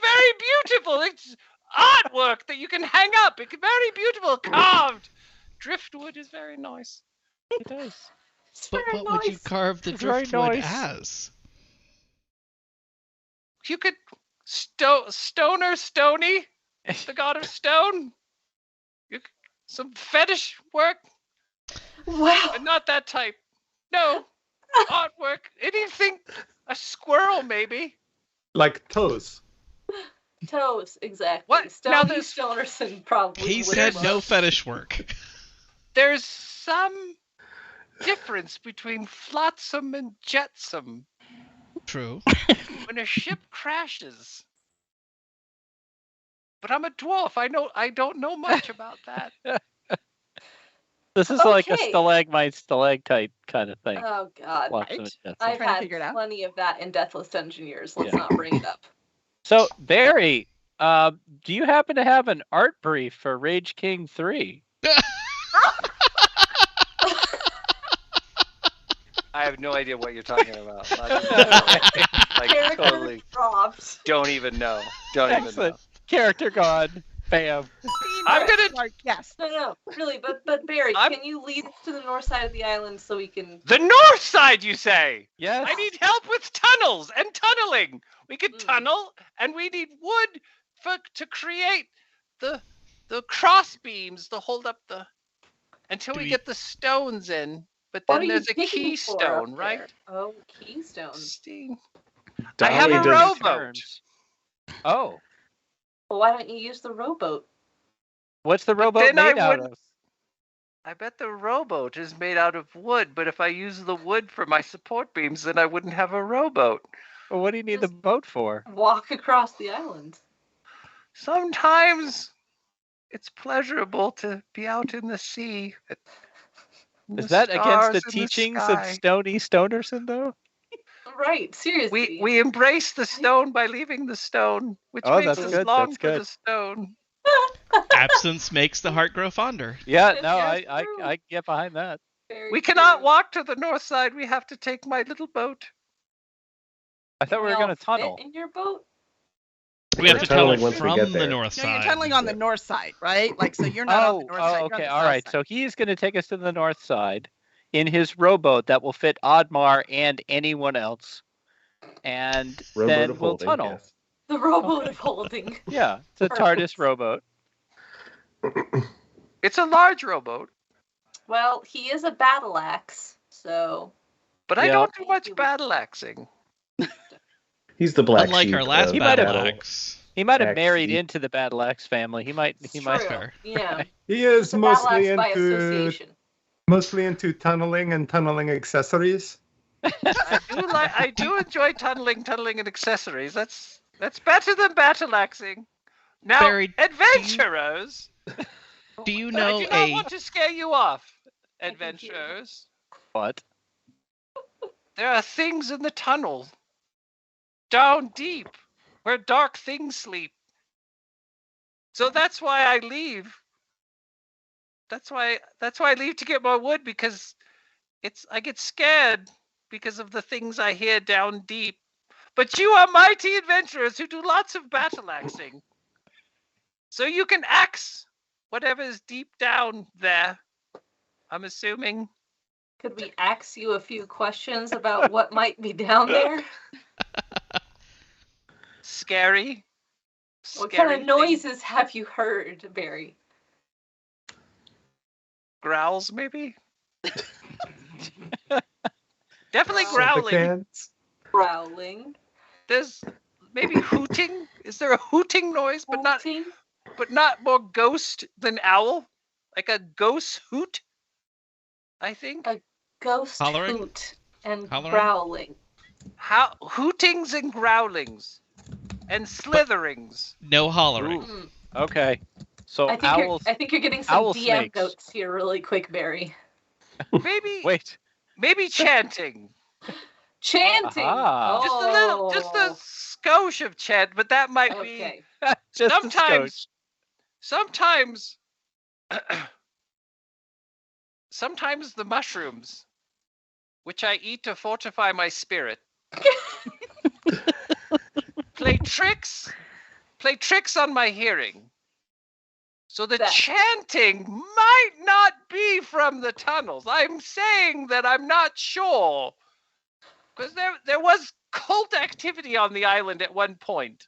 S8: very beautiful. It's artwork that you can hang up. It's very beautiful, carved. Driftwood is very nice.
S3: It does.
S7: It's
S1: But
S7: very
S1: what would you
S7: nice.
S1: carve the
S3: It's very
S1: driftwood
S3: nice.
S1: as?
S8: You could Stoner Stony, the god of stone. Some fetish work,
S7: Wow.
S8: but not that type. No, artwork. Anything. A squirrel, maybe.
S5: Like toes.
S7: Toes, exactly.
S8: What? Now
S7: Stony
S8: there's-
S7: Stonerson probably
S1: He
S7: would
S1: said
S7: love.
S1: no fetish work.
S8: There's some difference between flotsam and jetsam.
S1: True.
S8: When a ship crashes. But I'm a dwarf. I don't know much about that.
S3: This is like a
S7: Okay.
S3: stalagmite, stalactite kind of thing.
S7: Oh God.
S3: Lots
S2: right.
S3: of it,
S7: I've
S2: trying to
S7: had
S2: figure it out.
S7: plenty of that in Deathless Dungeon years. Let's
S3: Yeah.
S7: not bring it up.
S3: So, Barry, do you happen to have an art brief for Rage King 3?
S8: I have no idea what you're talking about. Like
S7: Character
S8: totally
S7: dropped.
S8: don't even know. Don't even know.
S3: Excellent. Character gone. Bam.
S8: I'm gonna
S2: Yes.
S7: No, really, but Barry,
S8: I'm-
S7: can you lead us to the north side of the island so we can?
S8: The north side, you say?
S3: Yes.
S8: I need help with tunnels and tunneling. We could
S7: Mm.
S8: tunnel, and we need wood to create the cross beams to hold up the until
S1: Do
S8: we
S1: we-
S8: get the stones in. But
S7: What
S8: then
S7: are you
S8: there's a
S7: digging for up
S8: keystone, right?
S7: there? Oh, keystone.
S8: Steve. I
S4: Dolly
S8: have a
S4: does-
S8: rowboat.
S3: Turns. Oh,
S7: Well, why don't you use the rowboat?
S3: what's the rowboat
S8: then I
S3: made out
S8: wouldn't-
S3: of?
S8: I bet the rowboat is made out of wood, but if I use the wood for my support beams, then I wouldn't have a rowboat.
S3: Well, what do you need the boat for?
S7: Walk across the island.
S8: Sometimes it's pleasurable to be out in the sea.
S3: Is that against the teachings of Stony Stonerson, though?
S7: Right, seriously.
S8: We embrace the stone by leaving the stone, which
S3: Oh,
S8: makes
S3: that's
S8: us
S3: good,
S8: long
S3: that's
S8: for the
S3: good.
S8: stone.
S1: Absence makes the heart grow fonder.
S3: Yeah,
S7: Yes,
S3: no,
S7: yes,
S3: I
S7: true.
S3: get behind that.
S7: Very
S8: We cannot
S7: true.
S8: walk to the north side. We have to take my little boat.
S3: I thought we were
S7: all
S3: going to
S7: fit
S3: tunnel.
S7: in your boat.
S1: We have
S4: We're
S1: to tunnel
S4: tunneling once we
S1: from
S4: get
S1: the
S4: there.
S1: north
S2: No,
S1: side.
S2: you're tunneling on the north side, right? Like, so you're not on the north side. You're on
S3: okay,
S2: the
S3: all
S2: south
S3: right.
S2: side.
S3: So he's going to take us to the north side in his rowboat that will fit Oddmar and anyone else, and
S4: Rowboat
S3: then
S4: of
S3: we'll
S4: holding,
S3: tunnel.
S4: yes.
S7: The rowboat of holding.
S3: Yeah, it's a
S7: Perfect.
S3: TARDIS rowboat.
S8: It's a large rowboat,
S7: Well, he is a battle axe, so
S8: but I
S3: Yeah.
S8: don't do much battle axing.
S4: He's the black
S1: Unlike
S4: sheep.
S1: our last
S4: of
S3: He might have-
S1: battle
S4: battle.
S1: axe.
S3: He might have
S4: Axe
S3: married
S4: sheep.
S3: into the Battle Axe family. He might.
S7: true.
S1: Fair.
S7: Yeah,
S5: He is
S7: it's a battle
S5: mostly
S7: axe by
S5: into
S7: association.
S5: tunneling and tunneling accessories.
S8: I do enjoy tunneling and accessories. That's better than battle axing. Now,
S1: Barry,
S8: adventurers.
S1: Do you
S8: I
S1: know
S8: do not
S1: a
S8: want to scare you off,
S7: I can hear you.
S8: adventurers.
S3: What?
S8: There are things in the tunnel, down deep, where dark things sleep. So that's why I leave. That's why I leave to get more wood, because I get scared because of the things I hear down deep. But you are mighty adventurers who do lots of battle axing. So you can axe whatever is deep down there, I'm assuming.
S7: Could we ask you a few questions about what might be down there?
S8: Scary.
S7: What
S8: Scary
S7: kind of
S8: things.
S7: noises have you heard, Barry?
S8: Growls, maybe? Definitely
S7: Growls.
S8: growling.
S5: Cans.
S7: Growling.
S8: There's maybe hooting. Is there a hooting noise, but
S7: Hooting?
S8: not more ghost than owl? Like a ghost hoot? I think.
S7: Ghost
S1: Hollering?
S7: hoot and
S1: Hollering?
S7: growling.
S8: How hootings and growlings and slitherings.
S1: no hollering?
S7: Hmm.
S3: Okay. So
S7: I think
S3: owls.
S7: I think you're getting some
S3: owl
S7: DM
S3: snakes.
S7: notes here really quick, Barry.
S8: Maybe
S3: Wait.
S8: maybe chanting.
S7: Chanting.
S3: Aha.
S8: Just a little, just a skosh of chant, but that might be
S7: Okay.
S3: Just a
S8: sometimes.
S3: skosh.
S8: Sometimes the mushrooms, which I eat to fortify my spirit, play tricks on my hearing. So the
S7: That-
S8: chanting might not be from the tunnels. I'm saying that I'm not sure. Because there was cult activity on the island at one point.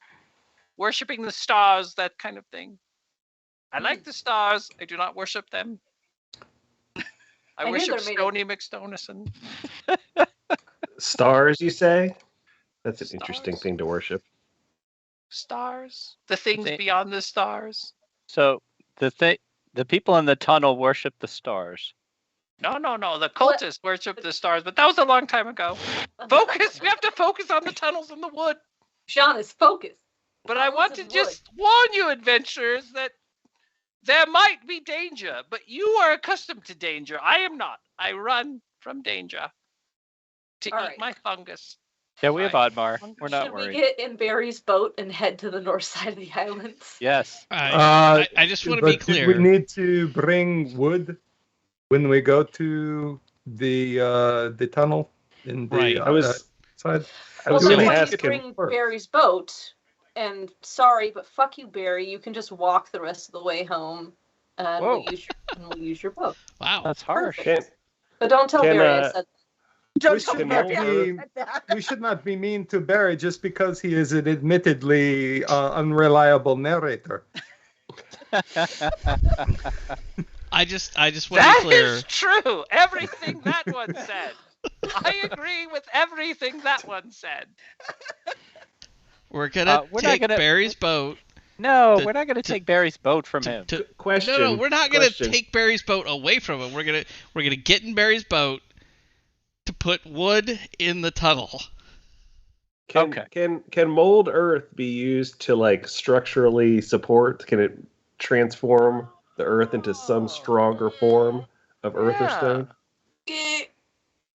S8: Worshipping the stars, that kind of thing. I like the stars. I do not worship them. I
S7: I hear
S8: worship
S7: they're made of-
S8: Stony McStonison.
S4: Stars, you say? That's an interesting
S8: Stars.
S4: thing to worship.
S8: Stars. The things
S3: They-
S8: beyond the stars.
S3: So the people in the tunnel worship the stars.
S8: No. The cultists worship the stars, but that was a long time ago. Focus. We have to focus on the tunnels and the wood.
S7: Sean is focused.
S8: But I
S7: Tunnels
S8: want to
S7: and wood.
S8: just warn you, adventurers, that there might be danger, but you are accustomed to danger. I am not. I run from danger to
S7: All
S8: eat
S7: right.
S8: my fungus.
S3: Yeah, we have
S8: Fine.
S3: Oddmar. We're not
S7: Should
S3: worried.
S7: we get in Barry's boat and head to the north side of the island?
S3: Yes.
S1: I just want to be
S5: But do
S1: clear.
S5: we need to bring wood when we go to the tunnel in the
S1: Right.
S4: I was
S5: side?
S4: I was
S7: Well,
S5: Do
S7: then
S5: we
S4: going to
S5: need
S7: why
S5: to
S7: don't
S4: ask
S7: you
S5: get
S4: him.
S7: bring
S5: first?
S7: Barry's boat? And sorry, but fuck you, Barry. You can just walk the rest of the way home, and
S3: Whoa.
S7: we'll use your boat.
S1: Wow.
S3: That's harsh.
S7: Perfect.
S4: Can,
S7: But don't tell
S4: Can,
S7: Barry I
S4: uh,
S7: said.
S2: Don't
S5: We
S2: tell
S5: should
S2: me
S5: not
S2: Barry
S5: be-
S2: said that.
S5: We should not be mean to Barry just because he is an admittedly unreliable narrator.
S1: I just want to be
S8: That
S1: clear.
S8: is true. Everything that one said. I agree with everything that one said.
S1: We're gonna
S3: we're not
S1: take
S3: gonna-
S1: Barry's boat.
S3: No,
S1: To-
S3: we're not going to
S1: to-
S3: take Barry's boat from him.
S1: To,
S4: question.
S1: no, we're not gonna
S4: question.
S1: take Barry's boat away from him. We're gonna get in Barry's boat to put wood in the tunnel.
S3: Okay.
S4: Can mold earth be used to like structurally support? Can it transform the earth into some stronger form of earth or
S8: Yeah.
S4: stone?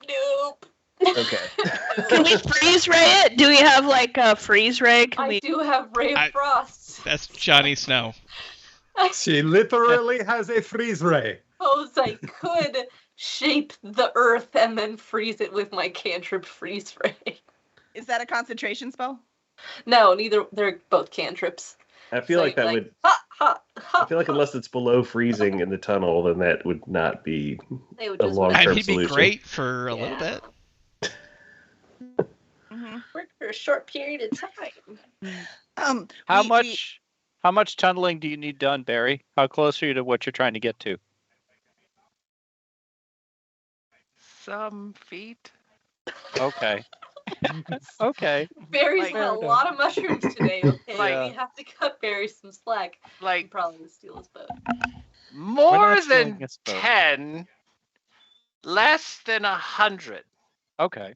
S7: Nope.
S4: Okay.
S6: Can we freeze ray it? Do we have like a freeze ray? Can
S7: I
S6: we?
S7: do have Ray of
S1: I-
S7: Frost.
S1: That's Johnny Snow.
S5: She literally has a freeze ray.
S7: suppose I could shape the earth and then freeze it with my cantrip freeze ray.
S2: Is that a concentration spell?
S7: No, neither. They're both cantrips.
S4: I feel
S7: So
S4: like that
S7: you're
S4: would.
S7: Ha, ha, ha,
S4: I feel like
S7: ha.
S4: unless it's below freezing in the tunnel, then that would not be.
S7: They would
S4: a
S7: just
S4: long
S1: I
S4: term
S1: mean, it'd be
S4: solution.
S1: great for a little
S7: Yeah.
S1: bit.
S2: Mm-hmm.
S7: work for a short period of time.
S3: How
S2: we-
S3: much? How much tunneling do you need done, Barry? How close are you to what you're trying to get to?
S8: Some feet.
S3: Okay. Okay.
S7: Barry's
S2: Like-
S7: had a
S3: Fair
S7: lot of mushrooms today. Okay,
S3: Yeah.
S7: we have to cut Barry some slack. And
S8: Like
S7: probably steal his boat.
S8: more
S3: not stealing
S8: than
S3: his boat.
S8: 10, less than 100,
S3: Okay.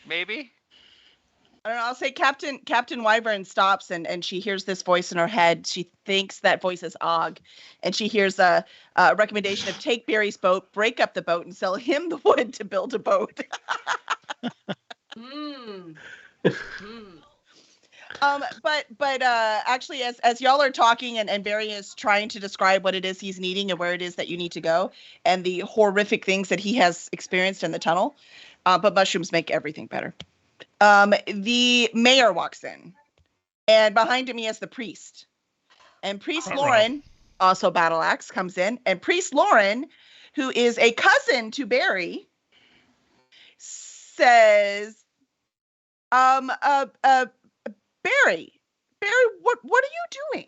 S8: maybe.
S2: I don't know, I'll say Captain Wyvern stops and she hears this voice in her head. She thinks that voice is Og, and she hears a recommendation of take Barry's boat, break up the boat, and sell him the wood to build a boat.
S7: Hmm.
S2: But actually, as y'all are talking and Barry is trying to describe what it is he's needing and where it is that you need to go and the horrific things that he has experienced in the tunnel, but mushrooms make everything better. The mayor walks in, and behind him he has the priest, and Priest Lauren, also battle axe, comes in, and Priest Lauren, who is a cousin to Barry, says, Barry, what are you doing?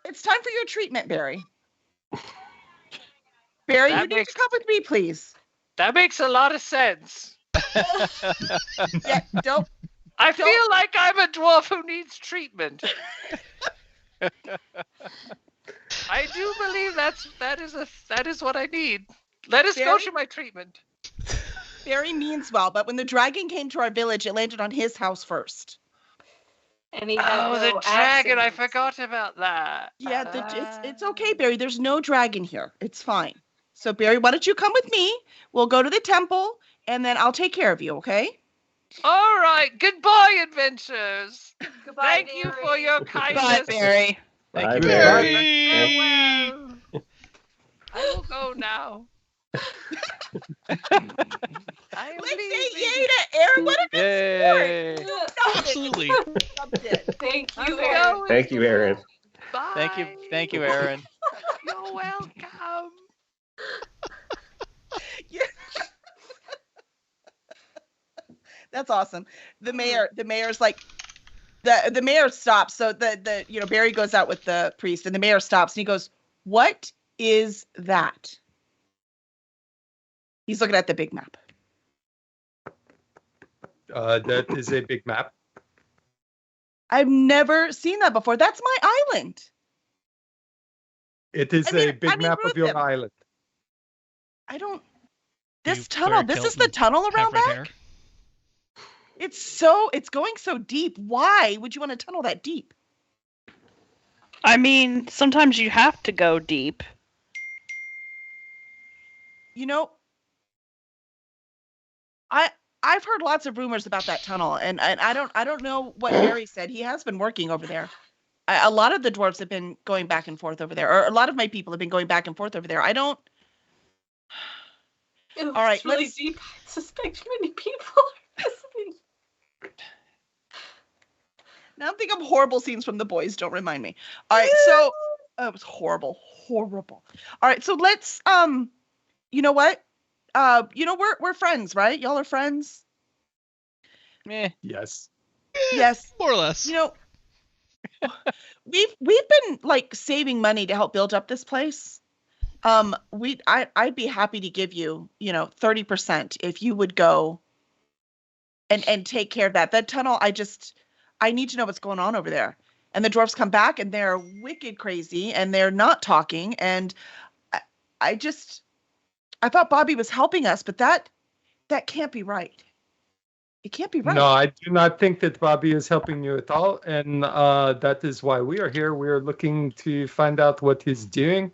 S2: It's time for your treatment, Barry. Barry,
S8: That
S2: you need
S8: makes-
S2: to come with me, please.
S8: That makes a lot of sense.
S2: Yeah, don't.
S8: I feel like I'm a dwarf who needs treatment. I do believe that is what I need. Let us go
S2: Barry?
S8: to my treatment.
S2: Barry means well, but when the dragon came to our village, it landed on his house first.
S7: And he had
S8: Oh,
S7: no
S8: the dragon! I
S7: accents.
S8: forgot about that.
S2: Yeah, it's okay, Barry. There's no dragon here. It's fine. So, Barry, why don't you come with me? We'll go to the temple, and then I'll take care of you, okay?
S8: All right. Goodbye, adventures.
S7: Goodbye,
S8: Thank you
S7: Barry.
S8: for your kindness.
S6: Barry.
S3: Thank
S4: Bye,
S3: you,
S4: Barry.
S3: Barry.
S8: Farewell. I will go now. I am
S2: Let's say
S8: leaving.
S2: yay to Aaron. What a
S3: Yay.
S1: Absolutely.
S7: Thank
S8: I'm
S7: you, Aaron.
S8: going.
S4: Thank you, Aaron.
S8: Bye.
S3: Thank you, Aaron.
S8: You're welcome.
S2: That's awesome. The mayor's like, the mayor stops. So the Barry goes out with the priest, and the mayor stops, and he goes, "What is that?" He's looking at the big map.
S5: That is a big map.
S2: I've never seen that before. That's my island.
S5: It is
S2: I mean-
S5: a big
S2: I mean,
S5: map of your
S2: Ruthven.
S5: island.
S2: I don't.
S1: You
S2: This tunnel.
S1: clear
S2: This is
S1: Kelton
S2: the tunnel around
S1: cover
S2: back.
S1: there.
S2: It's going so deep. Why would you want to tunnel that deep?
S6: I mean, sometimes you have to go deep.
S2: You know, I've heard lots of rumors about that tunnel, and I don't know what Barry said. He has been working over there. A lot of the dwarves have been going back and forth over there, or a lot of my people have been going back and forth over there. I don't.
S7: It was
S2: All right,
S7: really
S2: let's-
S7: deep. I suspect many people are listening.
S2: Now I'm thinking of horrible scenes from The Boys. Don't remind me. All right, so it was horrible. All right, so let's you know what? We're friends, right? Y'all are friends.
S3: Meh.
S5: Yes.
S2: Yes.
S1: More or less.
S2: You know, we've been like saving money to help build up this place. I'd be happy to give you, 30% if you would go and take care of that. That tunnel, I need to know what's going on over there. And the dwarves come back and they're wicked crazy and they're not talking. And I thought Bobby was helping us, but that can't be right. It can't be right.
S5: No, I do not think that Bobby is helping you at all. And that is why we are here. We are looking to find out what he's doing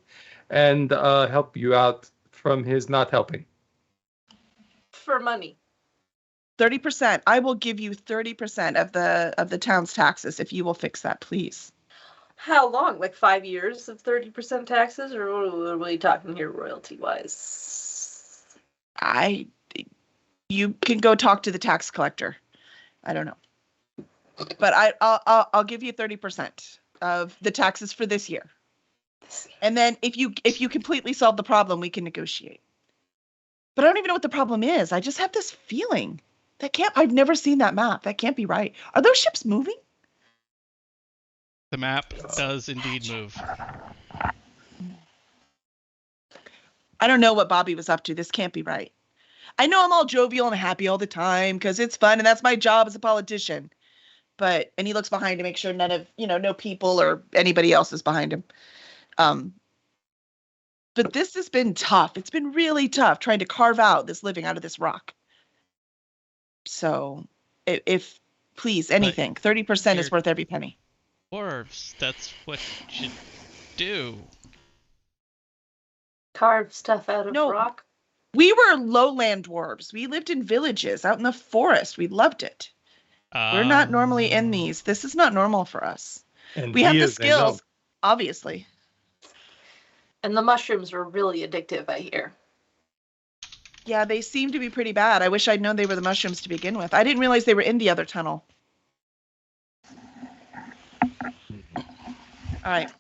S5: and help you out from his not helping.
S7: For money.
S2: 30%. I will give you 30% of the town's taxes if you will fix that, please.
S7: How long? Like 5 years of 30% taxes? Or what are we talking here royalty-wise?
S2: You can go talk to the tax collector. I don't know. But I'll give you 30% of the taxes for this year. And then if you completely solve the problem, we can negotiate. But I don't even know what the problem is. I just have this feeling. I've never seen that map. That can't be right. Are those ships moving?
S1: The map does indeed move.
S2: I don't know what Bobby was up to. This can't be right. I know I'm all jovial and happy all the time because it's fun and that's my job as a politician. And he looks behind to make sure none of, no people or anybody else is behind him. But this has been tough. It's been really tough trying to carve out this living out of this rock. So if please, anything, 30% is worth every penny.
S1: Dwarves, that's what you do.
S7: Carve stuff out of
S2: No.
S7: rock.
S2: We were lowland dwarves. We lived in villages out in the forest. We loved it. We're not normally in these. This is not normal for us.
S5: And
S2: We have
S5: he
S2: the
S5: is a gnome.
S2: skills, obviously.
S7: And the mushrooms are really addictive, I hear.
S2: Yeah, they seem to be pretty bad. I wish I'd known they were the mushrooms to begin with. I didn't realize they were in the other tunnel. All right.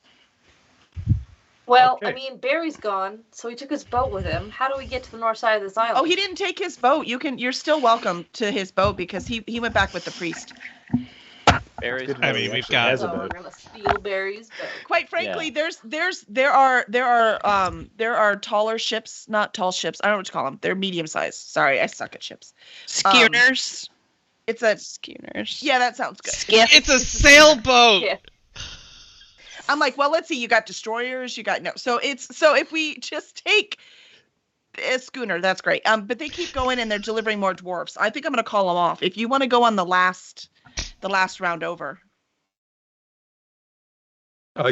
S7: Well,
S5: Okay.
S7: I mean, Barry's gone, so he took his boat with him. How do we get to the north side of this island?
S2: Oh, he didn't take his boat. You're still welcome to his boat because he went back with the priest.
S3: Barry's
S4: Good to
S1: I
S4: know
S1: mean,
S4: he
S1: we've
S4: actually
S1: got-
S4: has a
S7: So we're
S4: boat.
S7: gonna steal Barry's boat.
S2: Quite frankly, there are taller ships, not tall ships. I don't know what to call them. They're medium sized. Sorry, I suck at ships.
S6: Schooners.
S2: It's a
S6: Schooners.
S2: yeah, that sounds good.
S6: Skiff.
S1: It's a sailboat.
S7: Yeah.
S2: I'm like, well, let's see. You got destroyers. You got no. So if we just take a schooner, that's great. But they keep going and they're delivering more dwarfs. I think I'm gonna call them off. If you want to go on the last round over.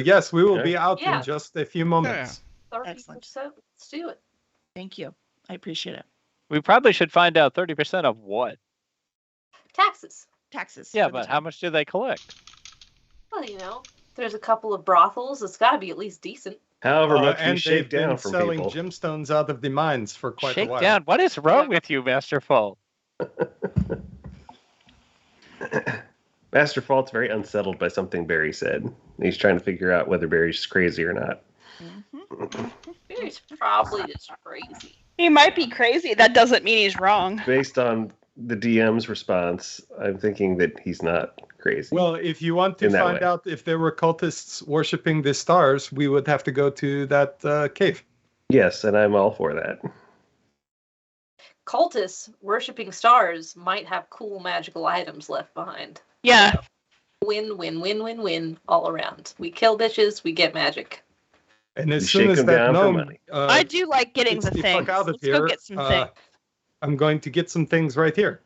S5: Yes, we will
S4: Okay.
S5: be out
S7: Yeah.
S5: in just a few moments.
S7: 30%.
S2: Excellent.
S7: Let's do it.
S2: Thank you. I appreciate it.
S3: We probably should find out 30% of what.
S7: Taxes.
S2: Taxes.
S3: Yeah,
S2: for the
S3: but
S2: town.
S3: how much do they collect?
S7: Well, there's a couple of brothels. It's got to be at least decent.
S4: However much we
S5: and
S4: shave
S5: they've
S4: down
S5: been
S4: from
S5: selling
S4: people.
S5: gemstones out of the mines for quite
S3: Shake
S5: a while.
S3: down. What is wrong
S7: Yeah.
S3: with you, Masterful?
S4: Master Fault's very unsettled by something Barry said. He's trying to figure out whether Barry's crazy or not.
S2: Mhm.
S7: Barry's probably just crazy.
S6: He might be crazy. That doesn't mean he's wrong.
S4: Based on the DM's response, I'm thinking that he's not crazy.
S5: Well, if you want to
S4: In that
S5: find
S4: way.
S5: out if there were cultists worshipping the stars, we would have to go to that cave.
S4: Yes, and I'm all for that.
S7: Cultists worshipping stars might have cool magical items left behind.
S6: Yeah.
S7: Win, win, win, win, win all around. We kill bitches, we get magic.
S5: And as
S4: You
S5: soon
S4: shake
S5: as
S4: them
S5: that
S4: down for
S5: gnome,
S4: money.
S6: I do like getting
S5: gets
S6: the
S5: the
S6: things.
S5: fuck out of
S6: Let's
S5: here,
S6: go get some things.
S5: I'm going to get some things right here.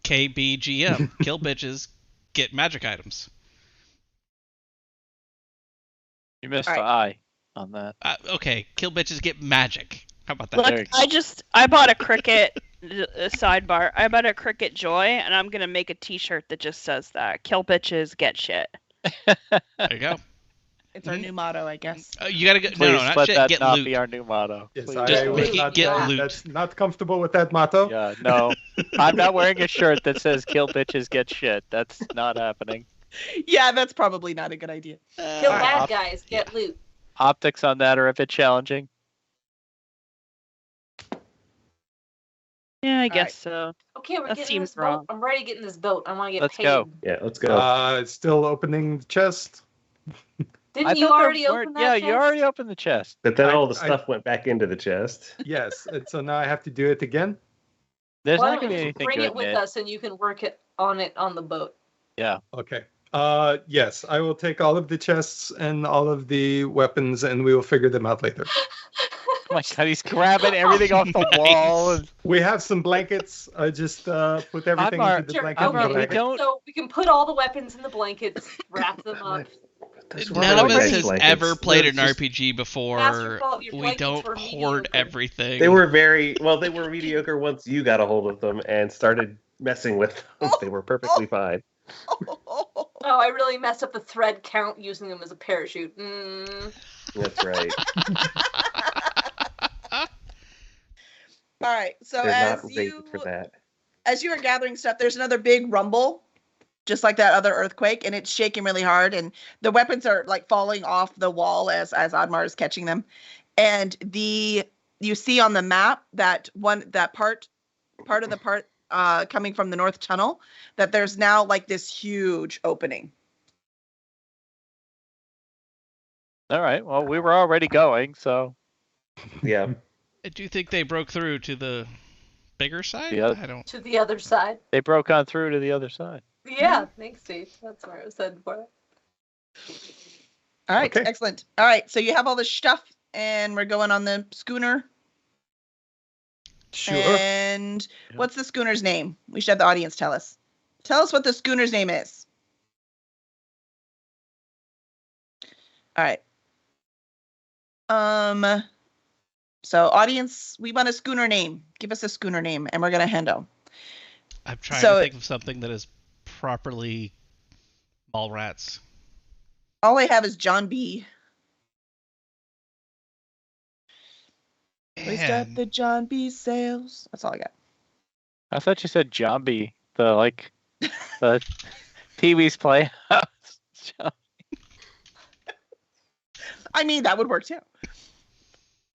S1: KBGM. Kill bitches, get magic items.
S3: You missed
S2: All
S3: the eye on that.
S1: Okay, kill bitches, get magic. How about that?
S6: Look,
S3: There you go.
S6: I bought a cricket sidebar. I bought a cricket joy, and I'm gonna make a T-shirt that just says that: "Kill bitches, get shit."
S1: There you go.
S2: It's our new motto, I guess.
S1: You gotta go.
S3: Please
S1: No, not
S3: let
S1: shit.
S3: that
S1: Get
S3: not
S1: loot.
S3: be our new motto.
S5: Yes,
S3: Please.
S5: I
S1: Just
S5: would
S1: make it
S5: not,
S1: get loot.
S5: That's not comfortable with that motto.
S3: Yeah, no. I'm not wearing a shirt that says "Kill bitches, get shit." That's not happening.
S2: Yeah, that's probably not a good idea.
S7: Kill
S1: Uh,
S7: bad guys, get loot.
S3: Optics on that are a bit challenging.
S6: Yeah, I
S2: right.
S6: guess so.
S7: Okay, we're
S6: That
S7: getting
S6: seems
S7: this boat.
S6: wrong.
S7: I'm ready to get in this boat. I want to get
S3: Let's
S7: paid.
S3: go.
S4: Yeah, let's go.
S5: Still opening the chest.
S7: Didn't
S3: I
S7: you
S3: thought there
S7: already
S3: weren't-
S7: open that
S3: Yeah,
S7: chest?
S3: you already opened the chest.
S4: But then
S5: I-
S4: all the
S5: I-
S4: stuff went back into the chest.
S5: Yes, and so now I have to do it again.
S3: There's
S7: Why
S3: not
S7: don't
S3: going to be
S7: you
S3: anything
S7: bring
S3: good
S7: it
S3: in
S7: with
S3: it.
S7: us and you can work it on the boat.
S5: Okay. Yes, I will take all of the chests and all of the weapons, and we will figure them out later.
S3: Oh my god, he's grabbing everything off the
S1: Nice.
S3: wall. And...
S5: We have some blankets. I just put everything
S3: our-
S5: into the
S7: Sure,
S5: blanket.
S3: I'm
S5: and
S3: our-
S5: go
S3: we
S5: back.
S3: don't-
S7: So we can put all the weapons in the blankets, wrap them up.
S4: Those
S1: None
S4: weren't
S1: of
S4: really
S1: us
S4: nice
S1: has
S4: blankets.
S1: ever played
S4: They're
S1: an
S4: just-
S1: RPG
S7: Master
S1: before.
S7: Fault, your
S1: We
S7: blankets
S1: don't
S7: were
S1: hoard
S7: mediocre.
S1: everything.
S4: They were they were mediocre once you got a hold of them and started messing with them. They were perfectly fine.
S7: Oh, I really messed up the thread count using them as a parachute.
S4: That's right.
S2: All right. So
S4: They're
S2: as
S4: not
S2: you
S4: rated for that.
S2: as you are gathering stuff, there's another big rumble, just like that other earthquake, and it's shaking really hard, and the weapons are like falling off the wall as Admar is catching them, and you see on the map that part of the part coming from the north tunnel, that there's now like this huge opening.
S3: All right. Well, we were already going, so
S4: Yeah.
S1: Do you think they broke through to the bigger side?
S3: Yeah.
S1: I don't.
S7: To the other side.
S3: they broke on through to the other side.
S7: Yeah, thanks, Steve. That's where I was headed for.
S2: All right,
S5: Okay.
S2: excellent. All right, so you have all this stuff, and we're going on the schooner.
S5: Sure.
S2: And what's the schooner's name? We should have the audience tell us. Tell us what the schooner's name is. All right. So audience, we want a schooner name. Give us a schooner name, and we're gonna handle.
S1: I'm trying
S2: So-
S1: to think of something that is properly mall rats.
S2: All I have is John B. Raised up
S1: Man,
S2: the John B. sails. That's all I got.
S3: I thought you said Zombie, the Pee Wee's Playhouse.
S2: I mean, that would work too.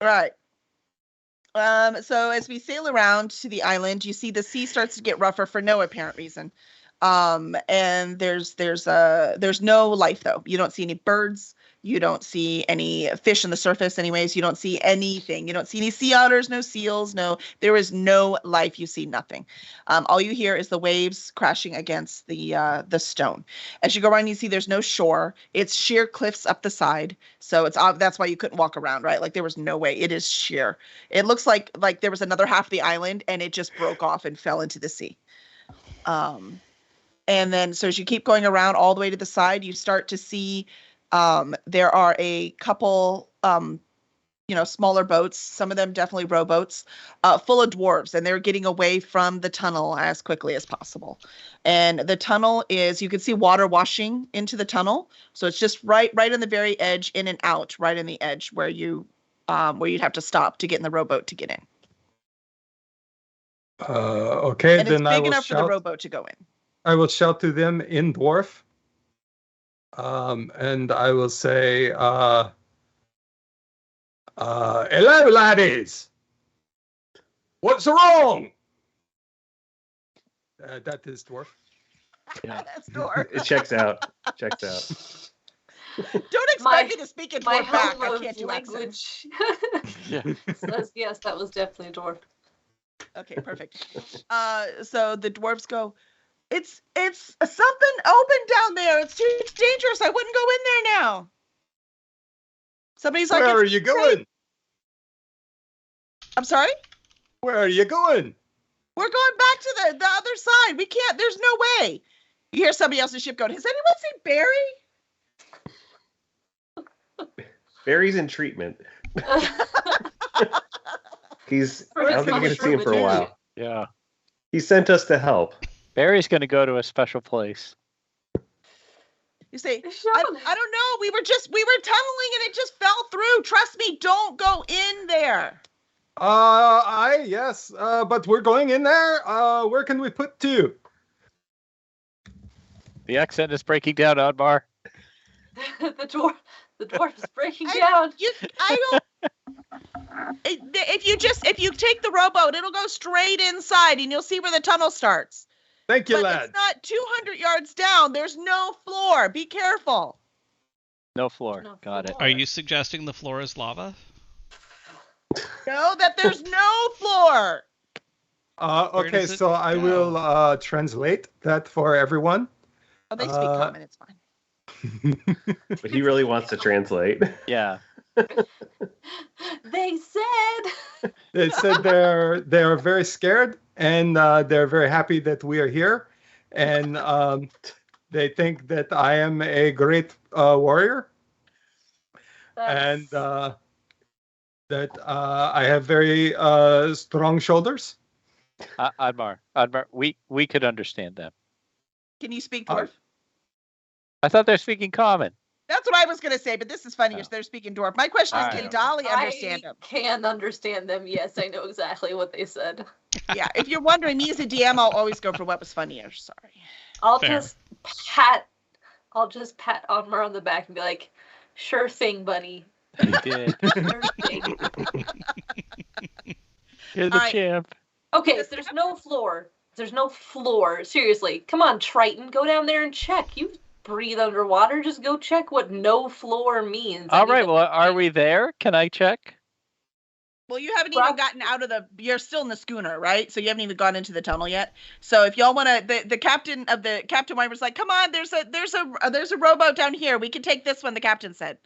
S2: Right. So as we sail around to the island, you see the sea starts to get rougher for no apparent reason. And there's no life though. You don't see any birds. You don't see any fish on the surface anyways. You don't see anything. You don't see any sea otters, no seals, there is no life. You see nothing. All you hear is the waves crashing against the stone. As you go around, you see there's no shore. It's sheer cliffs up the side. So that's why you couldn't walk around, right? Like there was no way. It is sheer. It looks like there was another half of the island and it just broke off and fell into the sea. And then, so as you keep going around all the way to the side, you start to see there are a couple, smaller boats, some of them definitely rowboats, full of dwarves, and they're getting away from the tunnel as quickly as possible. And the tunnel is, you can see water washing into the tunnel. So it's just right on the very edge, in and out, right in the edge where you'd have to stop to get in the rowboat to get in.
S5: Okay,
S2: And it's
S5: then I
S2: big
S5: will
S2: enough for the
S5: shout.
S2: rowboat to go in.
S5: I will shout to them in dwarf. And I will say, hello, laddies. What's wrong? That is dwarf.
S3: Yeah.
S2: That's dwarf.
S4: It checks out. Checks out.
S2: Don't expect
S7: My-
S2: me to speak in
S7: My
S2: dwarf back. I
S7: helm
S2: can't
S7: of
S2: do accents.
S7: language says yes, that was definitely dwarf.
S2: Okay, perfect. So the dwarves go, it's something open down there. It's too dangerous. I wouldn't go in there now. Somebody's like,
S5: Where are
S2: "It's
S5: you
S2: safe."
S5: going?
S2: I'm sorry?
S5: Where are you going?
S2: We're going back to the other side. We can't, there's no way. You hear somebody else's ship going, has anyone seen Barry?
S4: Barry's in treatment. He's.
S7: For
S4: I don't
S7: his
S4: think you're gonna see him for a
S7: mushroom
S4: while.
S3: Yeah.
S4: He sent us to help.
S3: Barry's going to go to a special place.
S2: You say,
S7: Sean.
S2: I don't know. We were tunneling and it just fell through. Trust me, don't go in there.
S5: Yes, but we're going in there. Where can we put to?
S3: The accent is breaking down, Oddmar.
S7: the dwarf is breaking
S2: I
S7: down.
S2: don't. If you take the rowboat, it'll go straight inside and you'll see where the tunnel starts.
S5: Thank you,
S2: But
S5: lad.
S2: it's not 200 yards down. There's no floor. Be careful.
S3: No floor.
S7: No
S3: Got it.
S7: floor.
S1: Are you suggesting the floor is lava?
S2: Know that there's no floor.
S5: Okay,
S1: does it
S5: so I
S1: go?
S5: will translate that for everyone.
S2: Oh, they speak common. It's fine.
S4: But he really wants to translate.
S3: Yeah.
S7: They said.
S5: They said they're very scared and they're very happy that we are here, and they think that I am a great warrior and that I have very strong shoulders.
S3: Oddmar, we could understand them.
S2: Can you speak dwarf?
S3: I thought they're speaking common.
S2: That's what I was going to say, but this is funny.
S3: Oh.
S2: They're speaking dwarf. My question is,
S3: All
S2: can
S3: right.
S2: Dolly understand them?
S7: I can understand them. Yes, I know exactly what they said.
S2: Yeah, if you're wondering, me as a DM, I'll always go for what was funnier. Sorry.
S7: I'll
S1: Fair.
S7: just pat Oddmar on the back and be like, "Sure thing, buddy.
S3: He did.
S7: Sure thing."
S3: You're the
S2: All right.
S3: champ.
S7: Okay, there's no floor. Seriously, come on, Triton, go down there and check. breathe underwater. Just go check what no floor means.
S3: All right. Well, are we there? Can I check?
S2: Well, you haven't even gotten out of you're still in the schooner, right? So you haven't even gone into the tunnel yet. So if y'all want to, the captain Weimer's like, come on, there's a rowboat down here. We can take this one, the captain said.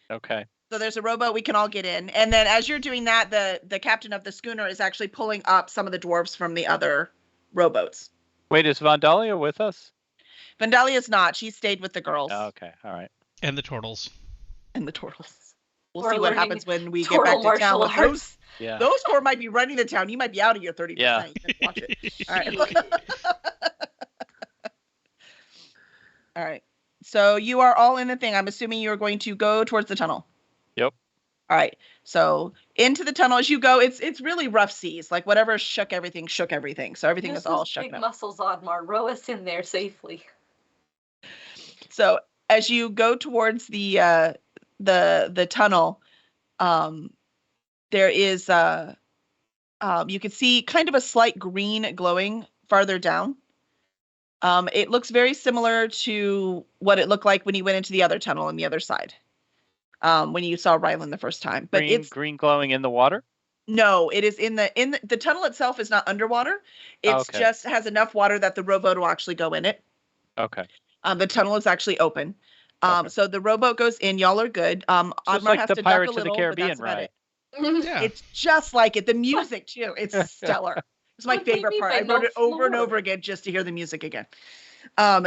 S3: Okay.
S2: So there's a rowboat, we can all get in. And then as you're doing that, the captain of the schooner is actually pulling up some of the dwarves from the other rowboats.
S3: Wait, is Vandalia with us?
S2: Vandalia's not. She stayed with the girls.
S3: Oh, okay. All right.
S1: And the turtles.
S2: And the turtles. We'll
S7: We're
S2: see what
S7: learning
S2: happens when we get back
S7: turtle
S2: to town.
S7: martial arts.
S3: Yeah.
S2: Those four might be running the town. You might be out of your 30%.
S3: Yeah.
S2: You can watch it. All right. All right. So you are all in the thing. I'm assuming you're going to go towards the tunnel.
S3: Yep.
S2: All right. So into the tunnel as you go, it's really rough seas. Like whatever shook everything. So everything is all shook
S7: big
S2: up.
S7: muscles, Oddmar. Row us in there safely.
S2: So as you go towards the tunnel, there is you can see kind of a slight green glowing farther down. It looks very similar to what it looked like when you went into the other tunnel on the other side. When you saw Ryland the first time, but it's
S3: green glowing in the water.
S2: No, it is in the tunnel itself is not underwater. It's
S3: Okay.
S2: just has enough water that the rowboat will actually go in it.
S3: Okay.
S2: The tunnel is actually open.
S3: Okay.
S2: So the rowboat goes in. Y'all are good.
S3: Just
S2: Oddmar
S3: like
S2: has
S3: the
S2: to
S3: Pirates
S2: duck a
S3: of the
S2: little, but
S3: Caribbean
S2: that's about
S3: ride.
S2: it.
S1: Yeah.
S2: It's just like it. The music too. It's stellar. It's my
S7: What do you
S2: favorite
S7: mean
S2: part.
S7: by
S2: I wrote
S7: no
S2: it over and
S7: floor?
S2: over again just to hear the music again.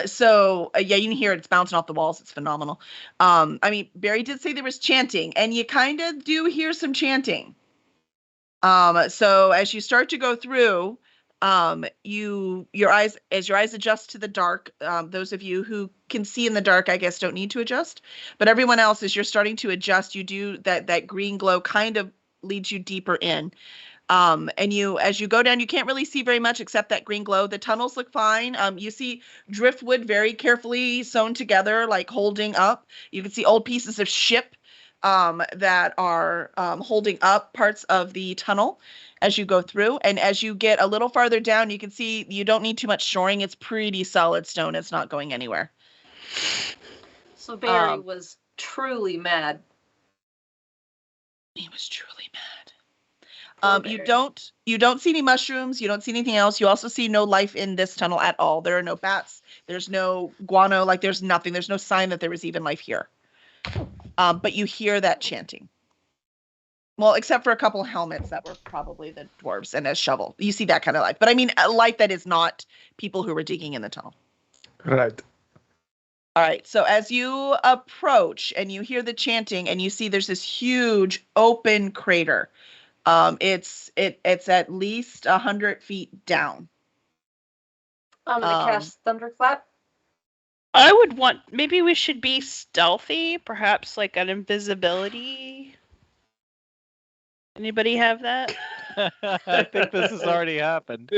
S2: So yeah, you can hear it. It's bouncing off the walls. It's phenomenal. I mean, Barry did say there was chanting, and you kind of do hear some chanting. So as you start to go through, your eyes adjust to the dark. Those of you who can see in the dark, I guess, don't need to adjust. But everyone else, as you're starting to adjust, you do that green glow kind of leads you deeper in. And as you go down, you can't really see very much except that green glow. The tunnels look fine. You see driftwood very carefully sewn together, like holding up. You can see old pieces of ship that are holding up parts of the tunnel as you go through. And as you get a little farther down, you can see you don't need too much shoring. It's pretty solid stone. It's not going anywhere.
S7: So Barry was truly mad.
S2: He was truly mad.
S7: Poor
S2: You
S7: Barry.
S2: don't see any mushrooms. You don't see anything else. You also see no life in this tunnel at all. There are no bats. There's no guano. Like there's nothing. There's no sign that there was even life here. But you hear that chanting. Well, except for a couple helmets that were probably the dwarves and a shovel. You see that kind of life. But I mean, a life that is not people who were digging in the tunnel.
S5: Right.
S2: All right. So as you approach and you hear the chanting and you see there's this huge open crater. It's at least 100 feet down.
S7: I'm gonna cast Thunderclap.
S6: I would want. Maybe we should be stealthy. Perhaps like an invisibility. Anybody have that?
S3: I think this has already happened.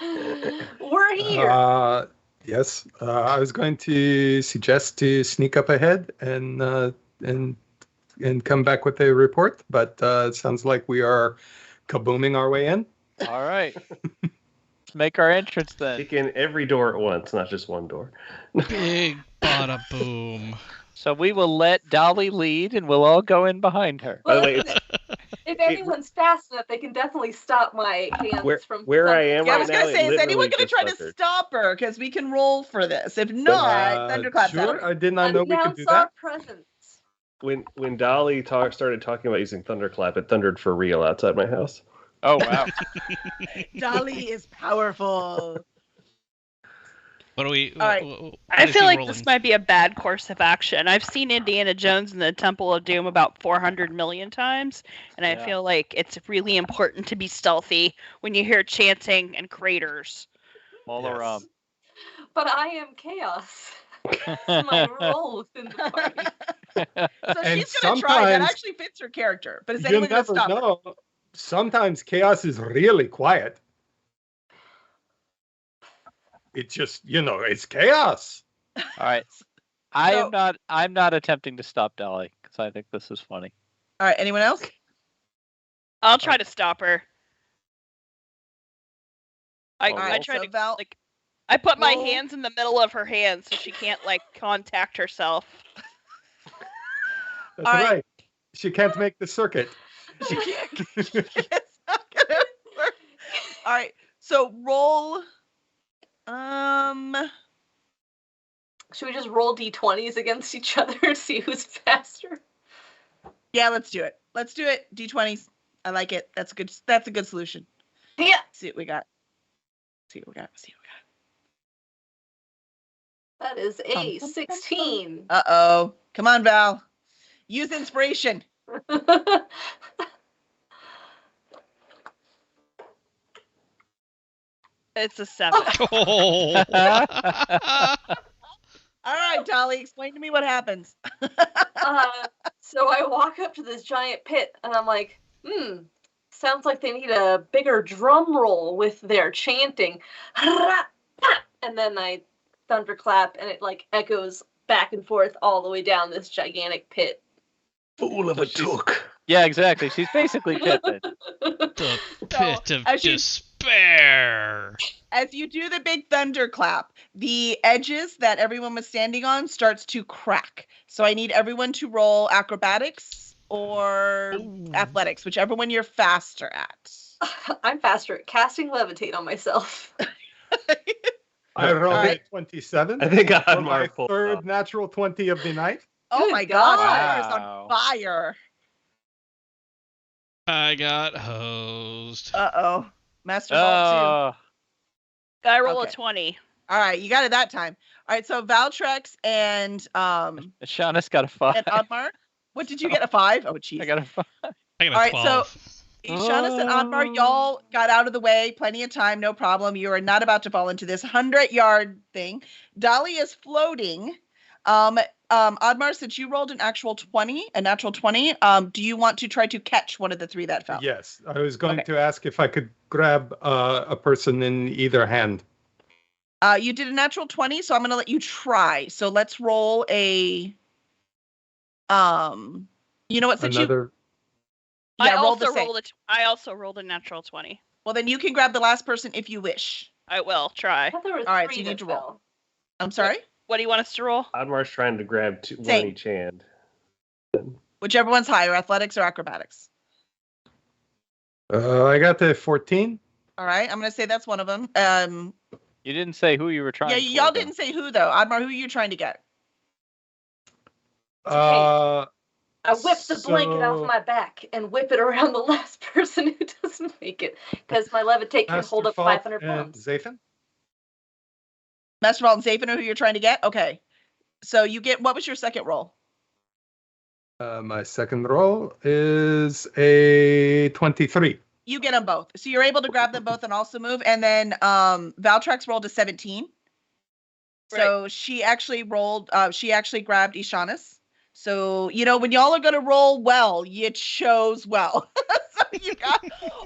S7: We're here.
S5: Yes. I was going to suggest to sneak up ahead and come back with a report, but it sounds like we are kabooming our way in.
S3: All right. Let's make our entrance then.
S4: Kick in every door at once, not just one door.
S1: Big bada boom.
S3: So we will let Dolly lead, and we'll all go in behind her.
S4: By the
S7: Well,
S4: way,
S7: if anyone's fast enough, they can definitely stop my hands from.
S4: where I am
S2: Yeah, I
S4: right
S2: was
S4: now,
S2: gonna say,
S4: it
S2: is anyone
S4: literally
S2: gonna
S4: just
S2: try to
S4: thundered.
S2: stop her? Because we can roll for this. If not, thunderclap's
S5: Sure.
S2: out.
S5: I did not know we could do
S7: Announce our
S5: that.
S7: presence.
S4: When Dolly started talking about using thunderclap, it thundered for real outside my house.
S3: Oh, wow.
S2: Dolly is powerful.
S1: What do we?
S2: All right.
S1: what
S6: I
S1: is
S6: feel
S1: he
S6: like
S1: rolling?
S6: this might be a bad course of action. I've seen Indiana Jones and the Temple of Doom about 400 million times, and I
S3: Yeah.
S6: feel like it's really important to be stealthy when you hear chanting and craters.
S3: Molaram.
S7: But I am chaos. That's my role within the party.
S2: So
S5: And
S2: she's gonna try. That
S5: sometimes-
S2: actually fits her character. But is
S5: You
S2: anyone gonna
S5: never
S2: stop her?
S5: know. Sometimes chaos is really quiet. It's just, it's chaos.
S3: All right. I'm not attempting to stop Dolly because I think this is funny.
S2: All right. Anyone else?
S6: I'll try to stop her. I
S2: Alright,
S6: try
S2: so
S6: to
S2: Val-
S6: I put my
S7: Roll.
S6: hands in the middle of her hands so she can't like contact herself.
S5: That's
S2: All right.
S5: right. She can't make the circuit.
S2: She can't. It's not gonna work. All right. So roll.
S7: Should we just roll d20s against each other and see who's faster?
S2: Yeah, let's do it. Let's do it. D20s. I like it. That's a good. That's a good solution.
S7: Yeah.
S2: See what we got. See what we got. See
S7: That is a
S2: Bum, bum, bum,
S7: 16.
S2: what. Uh-oh. Come on, Val. Use inspiration.
S6: It's a 7.
S1: Oh.
S2: All right, Dolly. Explain to me what happens.
S7: So I walk up to this giant pit and I'm like, sounds like they need a bigger drum roll with their chanting. And then I thunderclap and it like echoes back and forth all the way down this gigantic pit.
S4: Fool of a took.
S3: Yeah, exactly. She's basically Pippin.
S1: The pit of
S2: as you-
S1: despair.
S2: As you do the big thunderclap, the edges that everyone was standing on starts to crack. So I need everyone to roll acrobatics or
S1: Ooh.
S2: athletics, whichever one you're faster at.
S7: I'm faster at casting levitate on myself.
S5: I rolled
S2: Alright.
S5: a 27.
S4: I think
S5: for my
S4: Admar pulled
S5: third
S4: off.
S5: natural 20 of the night.
S2: Oh
S7: Good
S2: my gosh,
S7: God.
S2: Fire's on fire.
S1: I got hosed.
S2: Uh-oh. Master Vault 2.
S3: Oh,
S6: I roll
S2: Okay.
S6: a 20.
S2: All right, you got it that time. All right, so Valtrex and
S3: Shauna's got a 5.
S2: and Oddmar. What did you get? A 5? Oh, jeez.
S3: I got a 5.
S1: I got a
S2: All right,
S1: 12.
S2: Shaunus and Oddmar, y'all got out of the way. Plenty of time, no problem. You are not about to fall into this 100-yard thing. Dolly is floating. Oddmar, since you rolled a natural 20, do you want to try to catch one of the three that fell?
S5: Yes, I was going
S2: Okay.
S5: to ask if I could grab a person in either hand.
S2: You did a natural 20, so I'm going to let you try. So let's roll a. You know what? Since
S5: Another.
S2: yeah,
S6: I
S2: roll the
S6: also
S2: same.
S6: I also rolled a natural 20.
S2: Well, then you can grab the last person if you wish.
S6: I will
S7: I
S6: try.
S7: thought there were
S2: All right, so
S7: three
S2: you
S7: that
S2: need to roll.
S7: fell.
S2: I'm sorry.
S6: What do you want us to roll?
S4: Admar's trying to grab one
S2: Same.
S4: each hand.
S2: Whichever one's higher, athletics or acrobatics.
S5: I got the 14.
S2: All right, I'm going to say that's one of them.
S3: You didn't say who you were trying
S2: Yeah,
S3: for,
S2: y'all
S3: though.
S2: didn't say who though. Oddmar, who are you trying to get?
S5: Uh,
S7: I whip the blanket
S5: So-
S7: off my back and whip it around the last person who doesn't make it, because my levitate can hold up
S5: Masterfall
S7: 500
S5: and
S7: pounds.
S5: Zathan?
S2: Master Vault and Zafin are who you're trying to get? Okay. So you get, what was your second roll?
S5: My second roll is a 23.
S2: You get them both. So you're able to grab them both and also move. And then Valtrex rolled a 17. So she actually rolled, she actually grabbed Ishanis. So, you know, when y'all are going to roll well, you chose well. So you got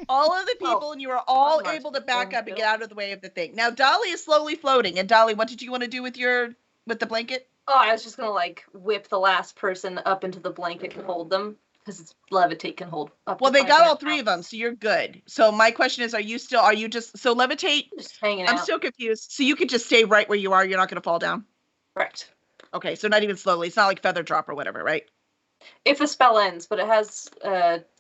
S2: all of the people
S7: Well,
S2: and you were all
S7: Oddmar's
S2: able to back
S7: performed
S2: up and
S7: well.
S2: get out of the way of the thing. Now, Dolly is slowly floating. And Dolly, what did you want to do with the blanket?
S7: Oh, I was just gonna like whip the last person up into the blanket and hold them, because it's levitate can hold up.
S2: Well,
S7: to
S2: they got
S7: 500
S2: all three of them,
S7: pounds.
S2: so you're good. So my question is, so levitate,
S7: Just hanging
S2: I'm
S7: out.
S2: still confused. So you could just stay right where you are. You're not going to fall down.
S7: Correct.
S2: Okay. So not even slowly. It's not like feather drop or whatever, right?
S7: If the spell ends, but it has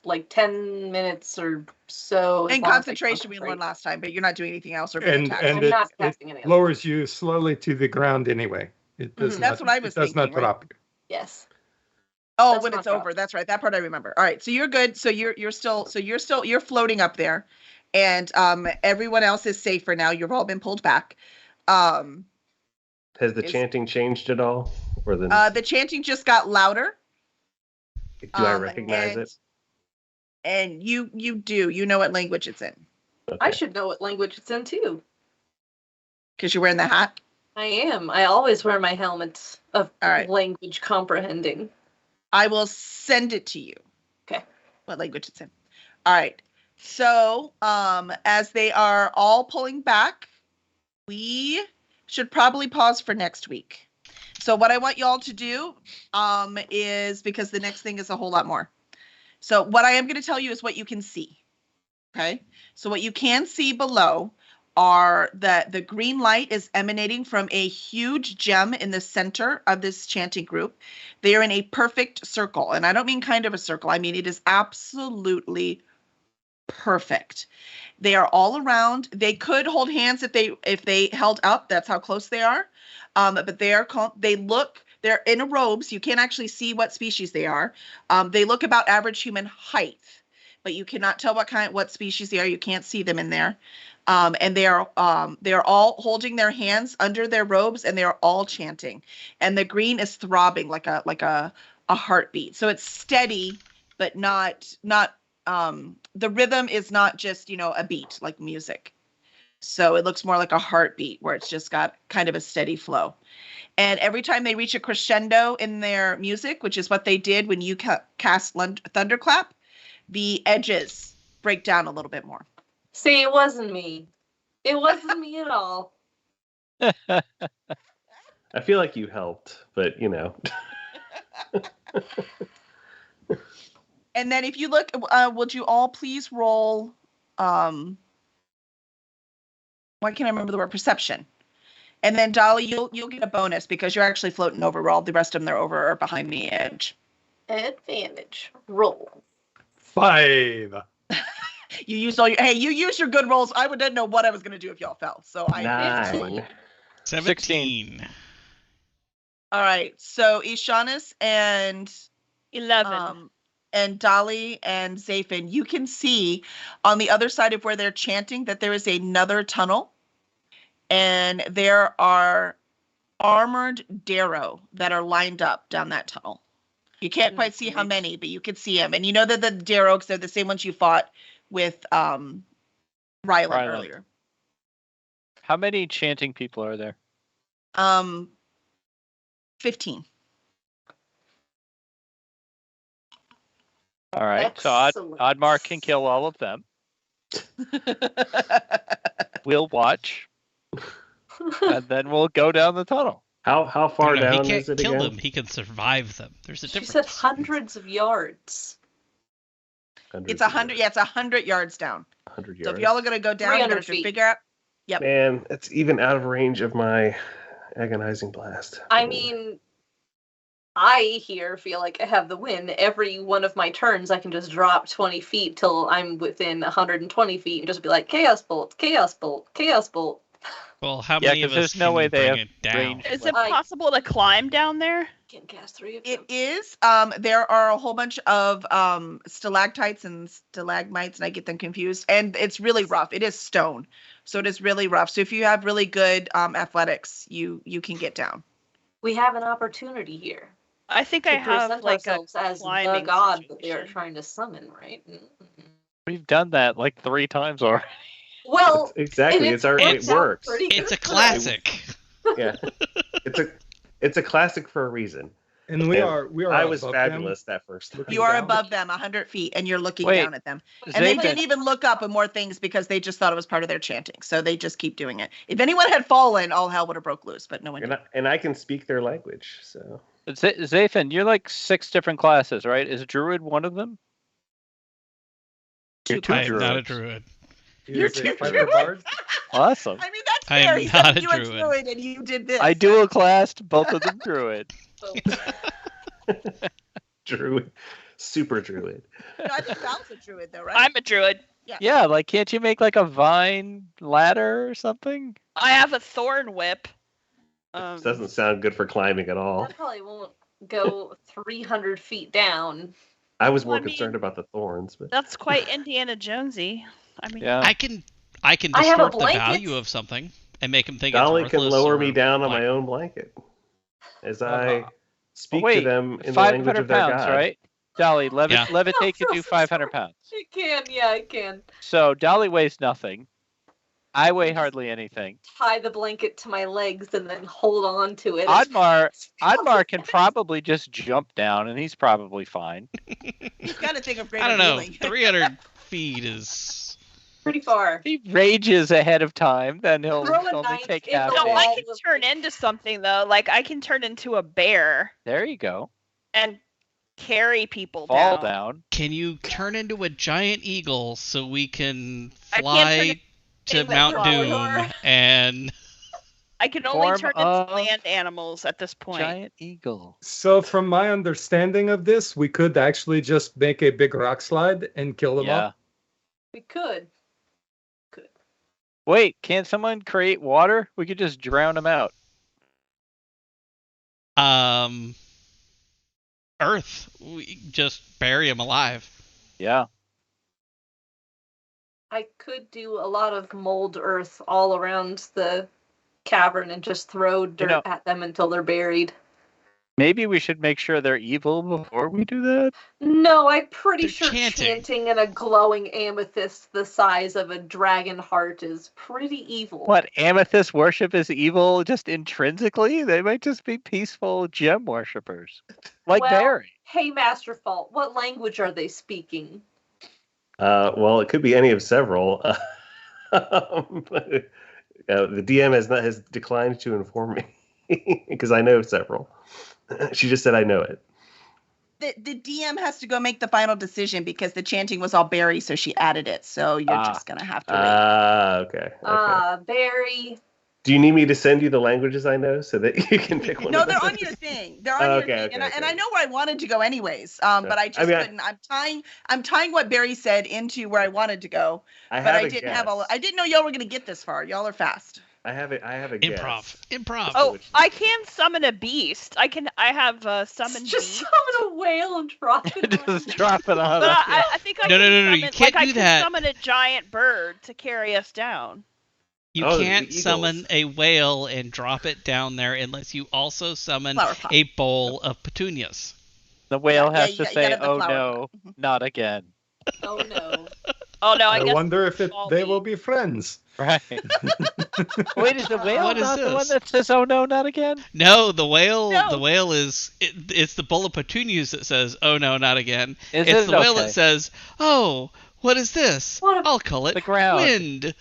S7: like 10 minutes or so. as
S2: And
S7: long as I
S2: concentration we learned
S7: concentrate.
S2: last time, but you're not doing anything else or being
S5: And
S2: attacked.
S5: and
S7: I'm
S5: it,
S7: not
S5: it
S7: casting any other.
S5: lowers you slowly to the ground anyway. It does
S7: Mhm.
S2: That's
S5: not,
S2: what I was
S5: it does not
S2: thinking, right?
S5: drop you.
S7: Yes.
S2: Oh,
S7: That's
S2: when
S7: not
S2: it's
S7: drop.
S2: over. That's right. That part I remember. All right. So you're good. So you're floating up there, and everyone else is safer now. You've all been pulled back.
S4: Has the
S2: Is-
S4: chanting changed at all? Or the
S2: The chanting just got louder.
S4: do I recognize it?
S2: And you do. You know what language it's in
S7: I
S4: Okay.
S7: should know what language it's in too.
S2: because you're wearing the hat.
S7: I am. I always wear my helmet of
S2: All right.
S7: language comprehending.
S2: I will send it to you.
S7: Okay.
S2: What language it's in. All right. So, as they are all pulling back, we should probably pause for next week. So what I want y'all to do is, because the next thing is a whole lot more. So what I am going to tell you is what you can see. Okay. So what you can see below are that the green light is emanating from a huge gem in the center of this chanting group. They are in a perfect circle, and I don't mean kind of a circle. I mean it is absolutely perfect. They are all around. They could hold hands if they held up. That's how close they are. But they're in robes. You can't actually see what species they are. They look about average human height, but you cannot tell what species they are. You can't see them in there. And they are all holding their hands under their robes, and they are all chanting. And the green is throbbing like a heartbeat. So it's steady, but not the rhythm is not just, a beat like music. So it looks more like a heartbeat where it's just got kind of a steady flow. And every time they reach a crescendo in their music, which is what they did when you cast Thunderclap, the edges break down a little bit more.
S7: See, it wasn't me. It wasn't me at all.
S4: I feel like you helped, but
S2: And then if you look, would you all please roll, why can't I remember the word, perception. And then Dolly, you'll get a bonus because you're actually floating over where all the rest of them, they're over or behind the edge.
S7: Advantage. Roll.
S5: 5.
S2: You used you used your good rolls. I didn't know what I was going to do if y'all fell. So
S4: 9.
S1: 17.
S2: All right. So Ishanis and
S6: 11.
S2: And Dolly and Zafin, you can see on the other side of where they're chanting that there is another tunnel, and there are armored Darrow that are lined up down that tunnel. You can't quite see how many, but you can see them. And you know that the Darrows, they're the same ones you fought with Rylan earlier.
S3: How many chanting people are there?
S2: 15.
S3: All right,
S7: Excellent.
S3: so Oddmar can kill all of them. We'll watch, and then we'll go down the tunnel.
S4: How far
S1: No,
S4: down
S1: he can't
S4: is it
S1: kill
S4: again?
S1: them. He can survive them. There's a
S7: She
S1: difference.
S7: said hundreds of yards.
S2: It's 100. Yeah, it's 100 yards down.
S4: 100
S2: So
S4: yards.
S2: if y'all are gonna go down, you're
S7: 300
S2: gonna have to
S7: feet.
S2: figure out. Yep.
S4: Man, it's even out of range of my agonizing blast.
S7: I mean, I here feel like I have the win. Every one of my turns, I can just drop 20 feet till I'm within 120 feet and just be like, Chaos Bolt, Chaos Bolt, Chaos Bolt.
S1: Well, how
S3: Yeah,
S1: many of
S3: 'cause
S1: us
S3: there's no
S1: can
S3: way
S1: you
S3: they
S1: bring
S3: have
S1: it down?
S3: range.
S6: Is it
S7: I-
S6: possible to climb down there?
S7: Can cast 3 of
S2: It
S7: them.
S2: is. There are a whole bunch of stalactites and stalagmites, and I get them confused. And it's really rough. It is stone, so it is really rough. So if you have really good athletics, you can get down.
S7: We have an opportunity here.
S6: I think
S7: To
S6: I have
S7: present
S6: like a
S7: ourselves as the
S6: climbing
S7: god that they are
S6: situation.
S7: trying to summon, right?
S3: We've done that like 3 times already.
S7: Well,
S4: Exactly.
S7: and
S4: It's already
S1: It's-
S4: it works.
S7: pretty
S1: It's a
S7: good for us.
S1: classic.
S4: Yeah. It's a classic for a reason.
S5: And we
S4: Yeah.
S5: are
S4: I was
S5: above
S4: fabulous that first time.
S5: Looking
S2: You are
S5: down.
S2: above them 100 feet, and you're looking
S3: Wait,
S2: down at them. And they
S3: Zayden,
S2: didn't even look up at more things because they just thought it was part of their chanting. So they just keep doing it. If anyone had fallen, all hell would have broke loose, but no one did.
S4: And I can speak their language, so
S3: Zathan, you're like 6 different classes, right? Is Druid one of them? You're two
S1: I am not a
S3: druids.
S1: druid.
S2: You're
S5: Is it
S2: too
S5: fighter bard?
S3: Awesome.
S2: I mean, that's
S1: I am
S2: fair. He
S1: not
S2: said
S1: a
S2: you were
S1: druid.
S2: druid and you did this.
S3: I dual classed both of them druid.
S4: druid, super druid.
S2: No, I think Val's a druid, though, right?
S6: I'm a druid.
S3: Yeah, like can't you make like a vine ladder or something?
S6: I have a thorn whip.
S4: This doesn't sound good for climbing at all.
S7: That probably won't go 300 feet down.
S4: I was more
S6: Well, I mean-
S4: concerned about the thorns, but
S6: That's quite Indiana Jonesy. I mean,
S3: Yeah.
S1: I can
S7: I have a
S1: distort the
S7: blanket.
S1: value of something and make him think
S4: Dolly
S1: it's
S4: can
S1: worthless
S4: lower
S1: or
S4: me down on
S1: like-
S4: my own blanket as I speak
S3: wait,
S4: to them in the language
S3: 500
S4: of their
S3: pounds,
S4: god.
S3: right? Dolly,
S1: Yeah.
S3: levitate can do 500 pounds.
S7: It can, yeah, it can.
S3: So Dolly weighs nothing. I weigh hardly anything.
S7: Tie the blanket to my legs and then hold on to it. as-
S3: Oddmar can probably just jump down, and he's probably fine.
S2: He's got to think of greater
S1: I don't know.
S2: healing.
S1: 300 feet is.
S7: Pretty far.
S3: He rages ahead of time, then he'll
S7: Throw a
S3: only
S7: knife
S3: take
S7: in the
S3: half.
S6: no,
S7: wall.
S3: damage.
S6: I can turn into something though. Like I can turn into a bear
S3: There you go.
S6: and carry people
S3: Fall
S6: down.
S3: down.
S1: Can you turn into a giant eagle so we can
S6: I can't turn
S1: fly
S6: it-
S1: to
S7: Aim that
S1: Mount
S7: Polydor.
S1: Doom and
S6: I can only
S3: Form
S6: turn into
S3: of
S6: land animals at this point.
S3: Giant eagle.
S5: So from my understanding of this, we could actually just make a big rock slide and kill them
S3: Yeah.
S5: all.
S7: We could.
S3: Wait, can't someone create water? We could just drown them out.
S1: Earth. We just bury them alive.
S3: Yeah.
S7: I could do a lot of mold earth all around the cavern and just throw dirt
S3: know-
S7: at them until they're buried.
S3: Maybe we should make sure they're evil before we do that.
S7: No, I'm pretty
S1: They're
S7: sure
S1: chanting.
S7: chanting in a glowing amethyst the size of a dragon heart is pretty evil.
S3: What, amethyst worship is evil just intrinsically? They might just be peaceful gem worshippers. Like
S7: Well-
S3: Barry.
S7: Hey, Master Fault, what language are they speaking?
S4: Well, it could be any of several. The DM has declined to inform me because I know several. She just said I know it.
S2: The DM has to go make the final decision because the chanting was all Barry, so she added it. So you're just gonna have to wait.
S4: Okay.
S7: Barry.
S4: Do you need me to send you the languages I know so that you can pick one?
S2: No,
S4: of
S2: they're
S4: them?
S2: on your thing. They're on your
S4: Okay,
S2: thing,
S4: okay,
S2: and I
S4: okay.
S2: know where I wanted to go anyways. But I just
S4: I mean,
S2: couldn't. I'm tying what Barry said into where I wanted to go,
S4: I
S2: but
S4: have
S2: I
S4: a
S2: didn't have
S4: guess.
S2: all. I didn't know y'all were gonna get this far. Y'all are fast.
S4: I have a guess.
S1: Improv.
S6: Oh, I can summon a beast. I have summoned
S7: Just
S6: beast.
S7: summon a whale and drop it.
S3: Just drop it on
S6: But
S3: us.
S6: I think I
S1: No,
S6: can
S1: no, no, no,
S6: summon,
S1: you can't
S6: like, I
S1: do
S6: can
S1: that.
S6: summon a giant bird to carry us down.
S1: You
S4: Oh, the
S1: can't
S4: eagles.
S1: summon a whale and drop it down there unless you also summon
S2: Flower pot.
S1: a bowl of petunias.
S3: The whale
S2: Yeah,
S3: has
S2: you
S3: to
S2: gotta
S3: say,
S2: have the
S3: oh
S2: flower
S3: no, not again.
S7: Oh no.
S6: Oh no, I
S5: I
S6: guess
S5: wonder if
S6: all
S5: they
S6: beast.
S5: will be friends.
S3: Right. Wait, is the whale
S1: What is
S3: not the one
S1: this?
S3: that says, oh no, not again?
S1: No, the whale.
S6: No.
S1: The whale is. It's the bowl of petunias that says, "Oh no, not again."
S3: Is
S1: It's
S3: it?
S1: the whale
S3: Okay.
S1: that says, "Oh, what is this?
S7: What a-
S1: I'll call it
S3: The ground.
S1: wind."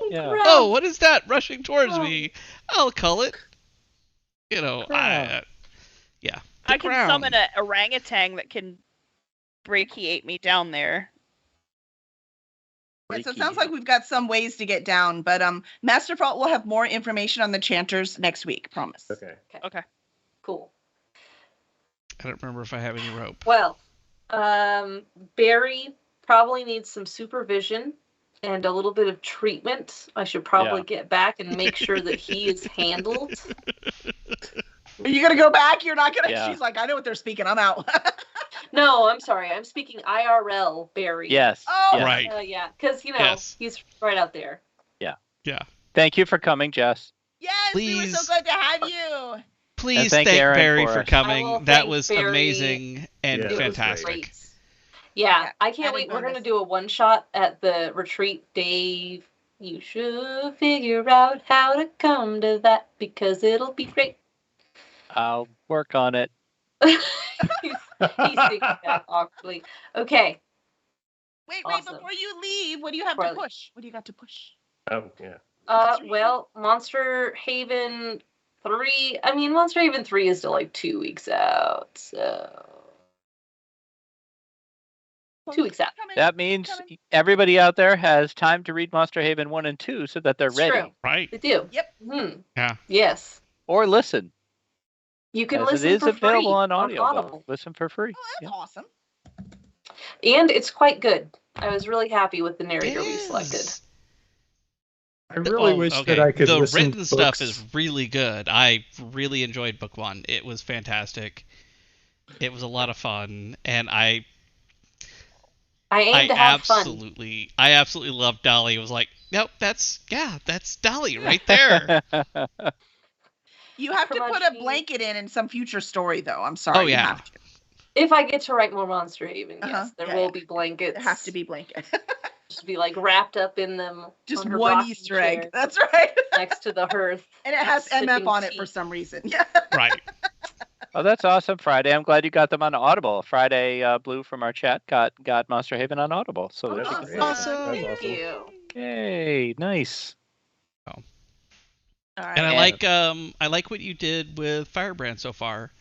S3: Yeah.
S1: Oh, what is that rushing towards
S7: Oh.
S1: me? I'll call it.
S3: Ground.
S1: Yeah.
S6: I
S1: the
S6: can
S1: ground.
S6: summon an orangutan that can brachiate me down there.
S2: Yeah, so it sounds like we've got some ways to get down, but Master Fault will have more information on the chanters next week. Promise.
S4: Okay.
S6: Okay.
S7: Cool.
S1: I don't remember if I have any rope.
S7: Well, Barry probably needs some supervision and a little bit of treatment. I should probably get back and make sure that he is handled.
S2: Are you gonna go back? You're not gonna.
S3: Yeah.
S2: She's like, I know what they're speaking. I'm out.
S7: No, I'm sorry. I'm speaking IRL Barry.
S3: Yes.
S2: Oh,
S3: yes.
S1: Right.
S7: Yeah, because
S1: Yes.
S7: he's right out there.
S3: Thank you for coming, Jess.
S2: yes, we were so
S1: Please.
S2: glad to have you.
S1: Please
S3: thank
S1: thank
S3: Aaron
S1: Barry
S3: for
S1: for
S3: us.
S7: I
S1: coming.
S7: will
S1: That
S7: thank
S1: was
S7: Barry.
S1: amazing and
S4: Yeah, it was
S1: fantastic.
S7: Great. Yeah,
S2: Yeah,
S7: I can't
S2: added
S7: wait. We're
S2: bonus.
S7: gonna do a one shot at the retreat, Dave. You should figure out how to come to that because it'll be great.
S3: I'll work on it.
S7: he's thinking that awkwardly. Okay.
S2: Wait,
S7: Awesome.
S2: before you leave, what do you have to
S7: Before I leave.
S2: push? What do you got to push?
S4: Oh yeah.
S7: Well, Monster Haven 3. I mean, Monster Haven 3 is still like 2 weeks out, so 2 weeks out.
S2: Coming.
S3: That means
S2: Coming.
S3: everybody out there has time to read Monster Haven 1 and 2 so that they're
S7: It's
S3: ready.
S7: true.
S1: Right.
S7: They do.
S2: Yep.
S1: Yeah.
S7: Yes.
S3: Or listen.
S7: You can
S3: As
S7: listen
S3: it is
S7: for free
S3: available on Audible. Listen for free.
S2: Oh, that's
S3: Yeah.
S2: awesome.
S7: And it's quite good. I was really happy with the narrator we selected.
S1: Yes.
S5: I really wish
S1: okay.
S5: that I could
S1: The
S5: listen
S1: written
S5: to
S1: stuff
S5: books.
S1: is really good. I really enjoyed book 1. It was fantastic. It was a lot of fun, and I
S7: I aim to have fun.
S1: I absolutely loved Dolly. It was like, nope, that's Dolly right there.
S2: You have to
S7: Come on,
S2: put a
S7: Shane.
S2: blanket in some future story, though. I'm sorry.
S1: Oh,
S2: You
S1: yeah.
S2: have to.
S7: If I get to write more Monster Haven,
S2: Uh-huh.
S7: yes, there
S2: Yeah,
S7: will
S2: yeah.
S7: be blankets.
S2: There has to be blanket.
S7: Just be like wrapped up in them.
S2: Just
S7: on her
S2: one
S7: rocking
S2: Easter egg.
S7: chair
S2: That's right.
S7: next to the hearth.
S2: And it has
S7: Sipping
S2: MF on it
S7: tea.
S2: for some reason. Yeah.
S1: Right.
S3: Oh, that's awesome, Friday. I'm glad you got them on Audible. Friday Blue from our chat got Monster Haven on Audible. So
S7: Oh,
S3: that's
S2: awesome.
S3: great.
S1: Awesome.
S7: Thank
S4: That's awesome.
S7: you.
S3: Yay, nice.
S2: All right.
S1: And
S3: And-
S1: I like what you did with Firebrand so far.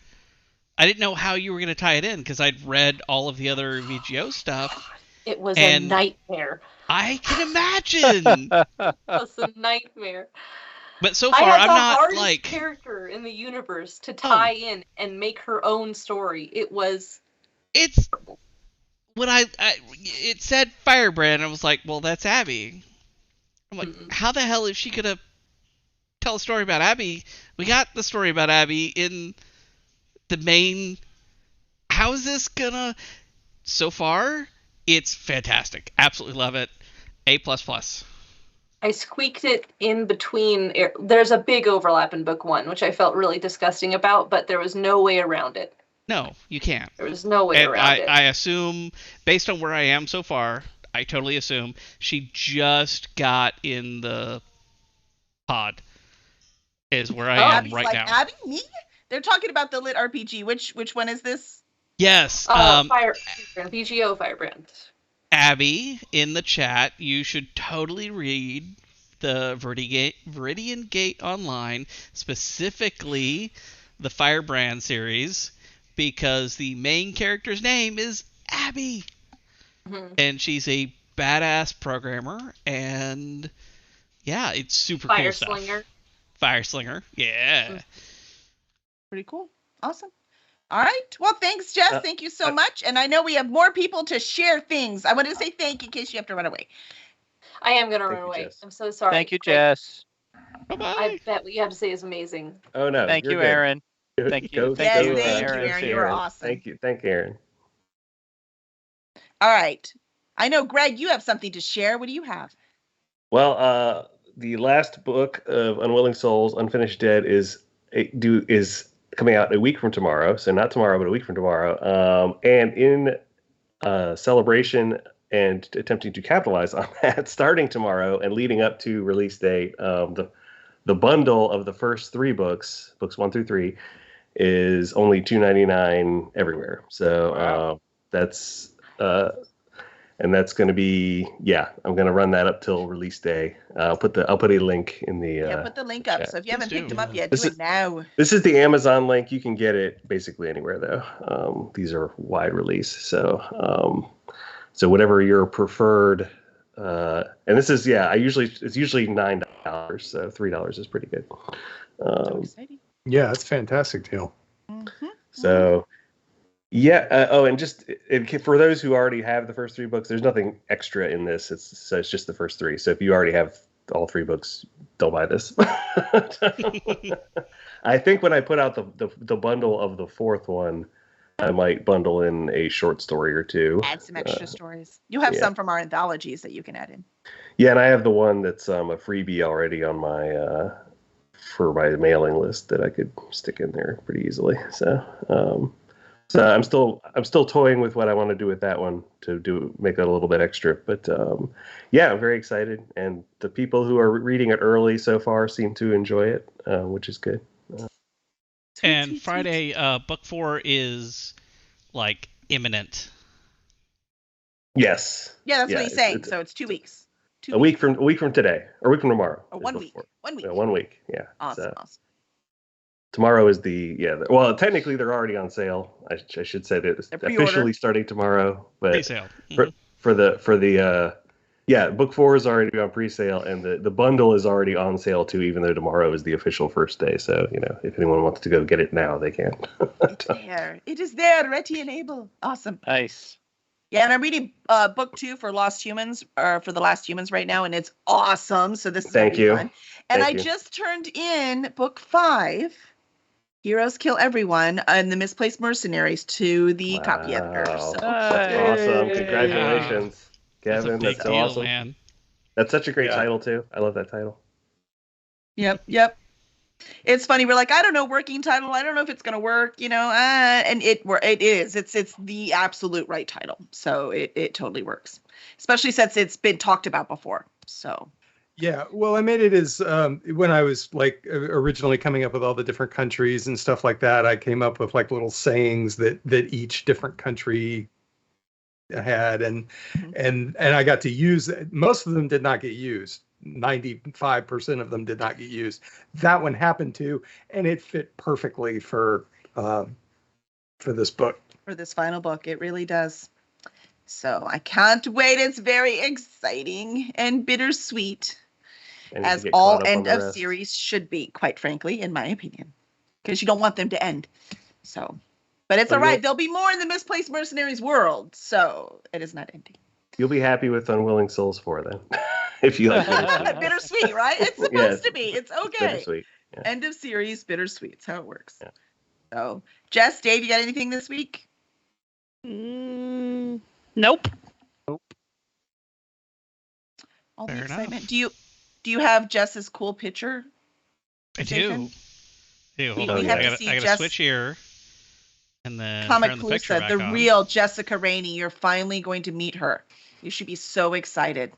S1: I didn't know how you were going to tie it in because I'd read all of the other VGO stuff,
S7: It was
S1: And-
S7: a nightmare.
S1: I can imagine.
S7: It was a nightmare.
S1: But so
S7: I
S1: far,
S7: had
S1: I'm
S7: the
S1: not
S7: hardest
S1: like.
S7: character in the universe to tie in and make her own story. It was
S1: It's when it said Firebrand. I was like, well, that's Abby. I'm like, how the hell is she gonna tell a story about Abby? We got the story about Abby in the main. How is this gonna? So far, it's fantastic. Absolutely love it. A++.
S7: I squeaked it in between. There's a big overlap in book 1, which I felt really disgusting about, but there was no way around it.
S1: No, you can't.
S7: There was no way
S1: And
S7: around it.
S1: I assume, based on where I am so far, I totally assume she just got in the pod. Is where I am
S2: Abby's
S1: right
S2: like,
S1: now.
S2: Abby, me? They're talking about the lit RPG. Which one is this?
S1: Yes.
S7: Firebrand, BGO Firebrand.
S1: Abby, in the chat, you should totally read the Viridian Gate Online, specifically the Firebrand series, because the main character's name is Abby.
S7: Mm-hmm.
S1: And she's a badass programmer, and yeah, it's super cool stuff. Fireslinger, yeah.
S2: Pretty cool. Awesome. All right. Well, thanks, Jess. Thank you so much. And I know we have more people to share things. I wanted to say thank you in case you have to run away.
S7: I am going to run away. I'm so sorry.
S3: Thank you, Jess.
S1: Bye-bye.
S7: I bet what you have to say is amazing.
S4: Oh no.
S3: Thank
S4: you're
S3: you,
S4: good.
S3: Aaron. Thank you.
S2: Yes,
S3: you,
S2: thank you,
S3: Aaron.
S2: Aaron. You were awesome.
S4: Thank you. Thank you, Aaron.
S2: All right. I know, Greg, you have something to share. What do you have?
S4: Well, the last book of Unwilling Souls, Unfinished Dead, is coming out a week from tomorrow. So not tomorrow, but a week from tomorrow. And in celebration and attempting to capitalize on that, starting tomorrow and leading up to release date, the bundle of the first 3 books 1 through 3, is only $2.99 everywhere. So that's and that's going to be I'm going to run that up till release day. I'll put a link in the
S2: put the link up.
S4: chat.
S2: So if you haven't picked them up yet,
S4: This
S2: do
S4: is-
S2: it now.
S4: This is the Amazon link. You can get it basically anywhere though. These are wide release. So whatever your preferred and this is it's usually $9, so $3 is pretty good.
S2: So exciting.
S5: Yeah, it's a fantastic deal.
S2: Mm-hmm.
S4: So and just for those who already have the first 3 books, there's nothing extra in this. It's just the first 3. So if you already have all 3 books, don't buy this. I think when I put out the bundle of the 4th one, I might bundle in a short story or 2.
S2: Add some extra stories. You have some from our anthologies that you can add in.
S4: Yeah, and I have the one that's a freebie already on my for my mailing list that I could stick in there pretty easily. So I'm still toying with what I want to do with that one to make it a little bit extra. But I'm very excited, and the people who are reading it early so far seem to enjoy it, which is good.
S1: And Friday, book 4 is like imminent.
S4: Yes.
S2: Yeah, that's what he's saying. So it's 2 weeks.
S4: A week from today, or a week from tomorrow.
S2: Or 1 week. 1 week.
S4: Yeah, 1 week. Yeah.
S2: Awesome.
S4: Tomorrow is well, technically they're already on sale. I should say that it's officially starting tomorrow, but
S1: Pre-sale.
S4: For the book 4 is already on pre-sale, and the bundle is already on sale too, even though tomorrow is the official first day. So if anyone wants to go get it now, they can.
S2: It's there. It is there, ready and able. Awesome.
S3: Nice.
S2: Yeah, and I'm reading book 2 for Lost Humans, or for The Last Humans right now, and it's awesome. So this is gonna be fun. And I just turned in book 5, Heroes Kill Everyone, and the Misplaced Mercenaries to the copy editor. So
S4: that's awesome! Congratulations, Kevin. That's so awesome.
S1: Man.
S4: That's such a great title too. I love that title.
S2: Yep. It's funny. We're like, I don't know, working title. I don't know if it's gonna work, and it is. It's the absolute right title. So it totally works, especially since it's been talked about before. So.
S5: Yeah, well, I made it as when I was like originally coming up with all the different countries and stuff like that. I came up with like little sayings that each different country had, and I got to use. Most of them did not get used. 95% of them did not get used. That one happened to, and it fit perfectly for this book.
S2: For this final book, it really does. So I can't wait. It's very exciting and bittersweet,
S4: I need to
S2: as
S4: get
S2: all
S4: caught up on
S2: end
S4: the
S2: of
S4: rest.
S2: series should be, quite frankly, in my opinion, because you don't want them to end. So, but it's
S4: But
S2: all right.
S4: you'll-
S2: There'll be more in the Misplaced Mercenaries world, so it is not ending.
S4: You'll be happy with Unwilling Souls 4 then, if you like bittersweet.
S2: Bittersweet, right? It's supposed
S4: Yes,
S2: to be. It's okay.
S4: Bittersweet. Yeah.
S2: End of series, bittersweet. That's how it works.
S4: Yeah.
S2: So, Jess, Dave, you got anything this week?
S6: Nope.
S2: All the
S1: Fair
S2: excitement.
S1: enough.
S2: Do you have Jess's cool picture?
S1: I
S2: Jason?
S1: do.
S2: We-
S1: Hold on.
S4: we have
S1: I
S4: to
S1: gotta,
S2: see
S1: I gotta
S2: Jess-
S1: switch here. And then
S2: Comic
S1: turn the picture
S2: Pusa,
S1: back
S2: the
S1: on.
S2: real Jessica Rainey. You're finally going to meet her. You should be so excited.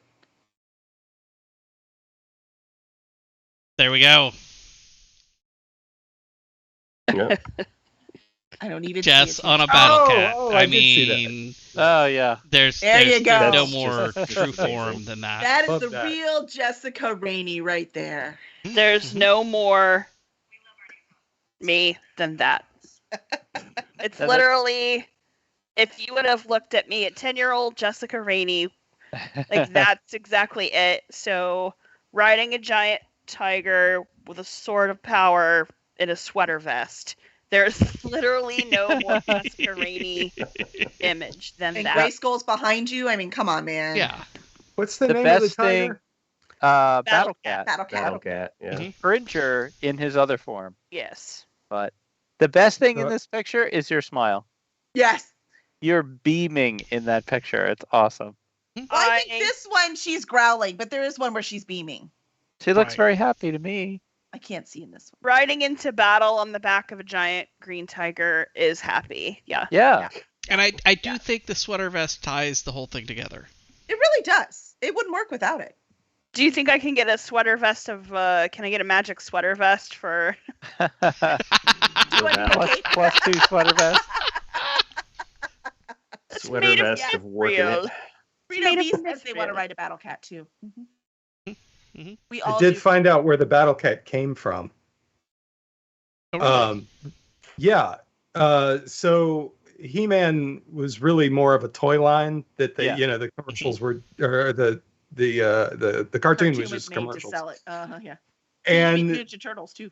S1: There we go.
S4: Yeah.
S2: I don't even
S1: Jess
S2: see it.
S1: on a battle
S5: Oh,
S1: cat.
S5: oh,
S1: I
S5: I did see that.
S1: mean,
S3: Oh yeah.
S1: there's
S2: There you go.
S1: no
S4: That's
S1: more
S4: just
S1: true
S4: amazing.
S1: form than that.
S2: That is
S5: Love
S2: the
S5: that.
S2: real Jessica Rainey right there.
S6: There's no more me than that. It's
S3: That is-
S6: literally, if you would have looked at me at 10-year-old Jessica Rainey, like that's exactly it. So riding a giant tiger with a sword of power in a sweater vest. There's literally no more Jessica Rainey image than
S2: And
S6: that.
S2: Grayskull's behind you. I mean, come on, man.
S1: Yeah.
S5: What's the,
S3: The
S5: name of the
S3: best thing-
S5: tiger?
S3: Battle Cat.
S2: Battle Cat.
S4: Battle Cat. Yeah.
S1: Mhm.
S3: Cringer in his other form.
S6: Yes.
S3: But the best thing in
S5: Uh,
S3: this picture is your smile.
S2: Yes.
S3: You're beaming in that picture. It's awesome.
S2: Well, I think this one she's growling, but there is one where she's beaming.
S3: She looks
S1: Right.
S3: very happy to me.
S2: I can't see in this one.
S6: Riding into battle on the back of a giant green tiger is happy. Yeah.
S3: Yeah.
S1: And I do think the sweater vest ties the whole thing together.
S2: It really does. It wouldn't work without it.
S6: Do you think I can get a sweater vest of can I get a magic sweater vest for
S2: Do you want me to
S3: plus,
S2: take-
S3: plus 2 sweater vest.
S6: It's
S4: Sweater
S6: made of
S4: vest of working
S6: real.
S4: it.
S2: Frito
S6: made of
S2: B says they want to
S6: Mithril.
S2: ride a battle cat too.
S1: Mhm.
S2: We
S5: I
S2: all
S5: did
S2: do.
S5: find out where the battle cat came from.
S1: Oh, really?
S5: Yeah. So He-Man was really more of a toy line that the
S3: Yeah.
S5: the commercials were, or the cartoon was just
S2: made to
S5: commercials.
S2: sell it. Yeah.
S5: And
S2: Ninja Turtles too.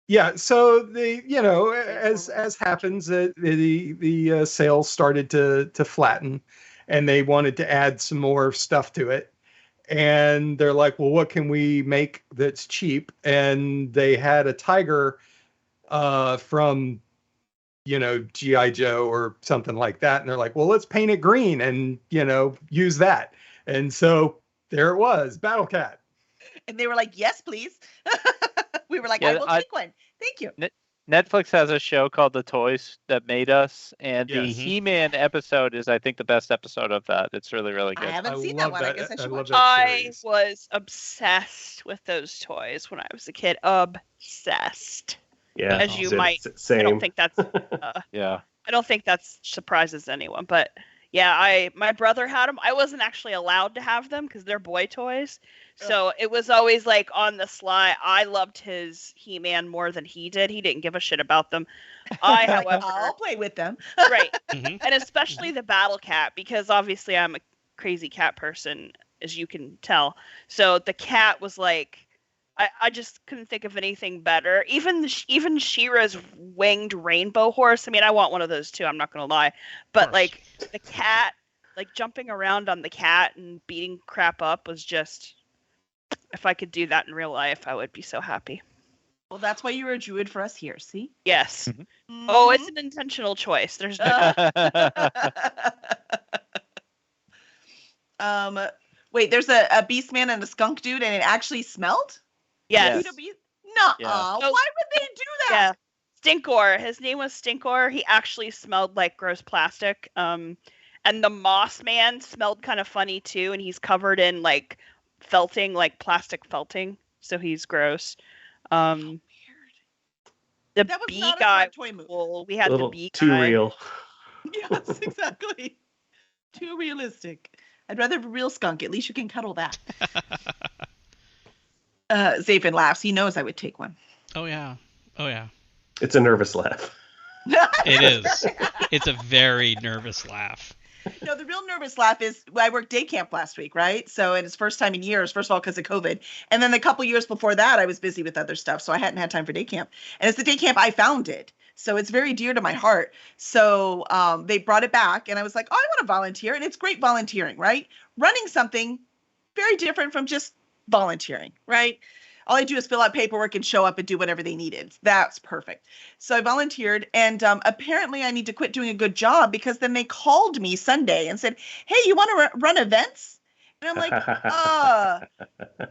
S5: yeah, so as happens, the sales started to flatten, and they wanted to add some more stuff to it. And they're like, well, what can we make that's cheap? And they had a tiger from G.I. Joe or something like that. And they're like, well, let's paint it green and use that. And so there it was, Battle Cat.
S2: And they were like, yes, please. We were like,
S3: Yeah,
S2: I will take one. Thank you.
S3: Netflix has a show called The Toys That Made Us, and the
S5: Yes.
S3: He-Man episode is, I think, the best episode of that. It's really, really
S2: I
S3: good.
S2: haven't
S5: I
S2: seen that
S5: love
S2: one. I
S5: that-
S2: guess I
S5: I
S2: should
S5: love
S2: watch
S5: that.
S2: it.
S6: I
S5: series.
S6: was obsessed with those toys when I was a kid. Obsessed.
S4: Yeah.
S6: As you
S4: so-
S6: might-
S4: Same.
S6: I don't think that's
S3: Yeah.
S6: I don't think that surprises anyone, but yeah, my brother had them. I wasn't actually allowed to have them because they're boy toys. So it was always like on the sly. I loved his He-Man more than he did. He didn't give a shit about them. I,
S2: Like,
S6: however,
S2: I'll play with them.
S6: right,
S1: Mhm.
S6: and especially the Battle Cat, because obviously I'm a crazy cat person, as you can tell. So the cat was like, I just couldn't think of anything better. Even She-Ra's winged rainbow horse. I mean, I want one of those too. I'm not gonna lie, but
S1: course.
S6: like the cat, like jumping around on the cat and beating crap up was just. If I could do that in real life, I would be so happy.
S2: Well, that's why you were a druid for us here. See?
S6: Yes.
S2: Mhm.
S6: Oh, it's an intentional choice. There's no.
S2: Wait, there's a beast man and a skunk dude, and it actually smelled?
S6: Yes.
S2: Pluto beast? No.
S3: Yeah.
S2: Why
S6: Oh.
S2: would they do
S6: Yeah.
S2: that?
S6: Stinkor. His name was Stinkor. He actually smelled like gross plastic. And the Moss Man smelled kind of funny too, and he's covered in like felting, like plastic felting, so he's gross. The
S2: That was
S6: bee
S2: not a
S6: guy.
S2: smart toy move.
S6: Well, we
S4: A
S6: had the
S4: little
S6: bee
S4: too
S6: guy.
S4: real.
S2: Yes, exactly. Too realistic. I'd rather have a real skunk. At least you can cuddle that. Zayvin laughs. He knows I would take one.
S1: Oh yeah. Oh yeah.
S4: It's a nervous laugh.
S1: It is. It's a very nervous laugh.
S2: No, the real nervous laugh is I worked day camp last week, right? So, and it's first time in years, first of all, because of COVID. And then the couple years before that, I was busy with other stuff. So I hadn't had time for day camp. And it's the day camp I founded. So it's very dear to my heart. So they brought it back and I was like, oh, I want to volunteer. And it's great volunteering, right? Running something very different from just volunteering, right? All I do is fill out paperwork and show up and do whatever they needed. That's perfect. So I volunteered, and apparently I need to quit doing a good job because then they called me Sunday and said, hey, you want to run events? And I'm like,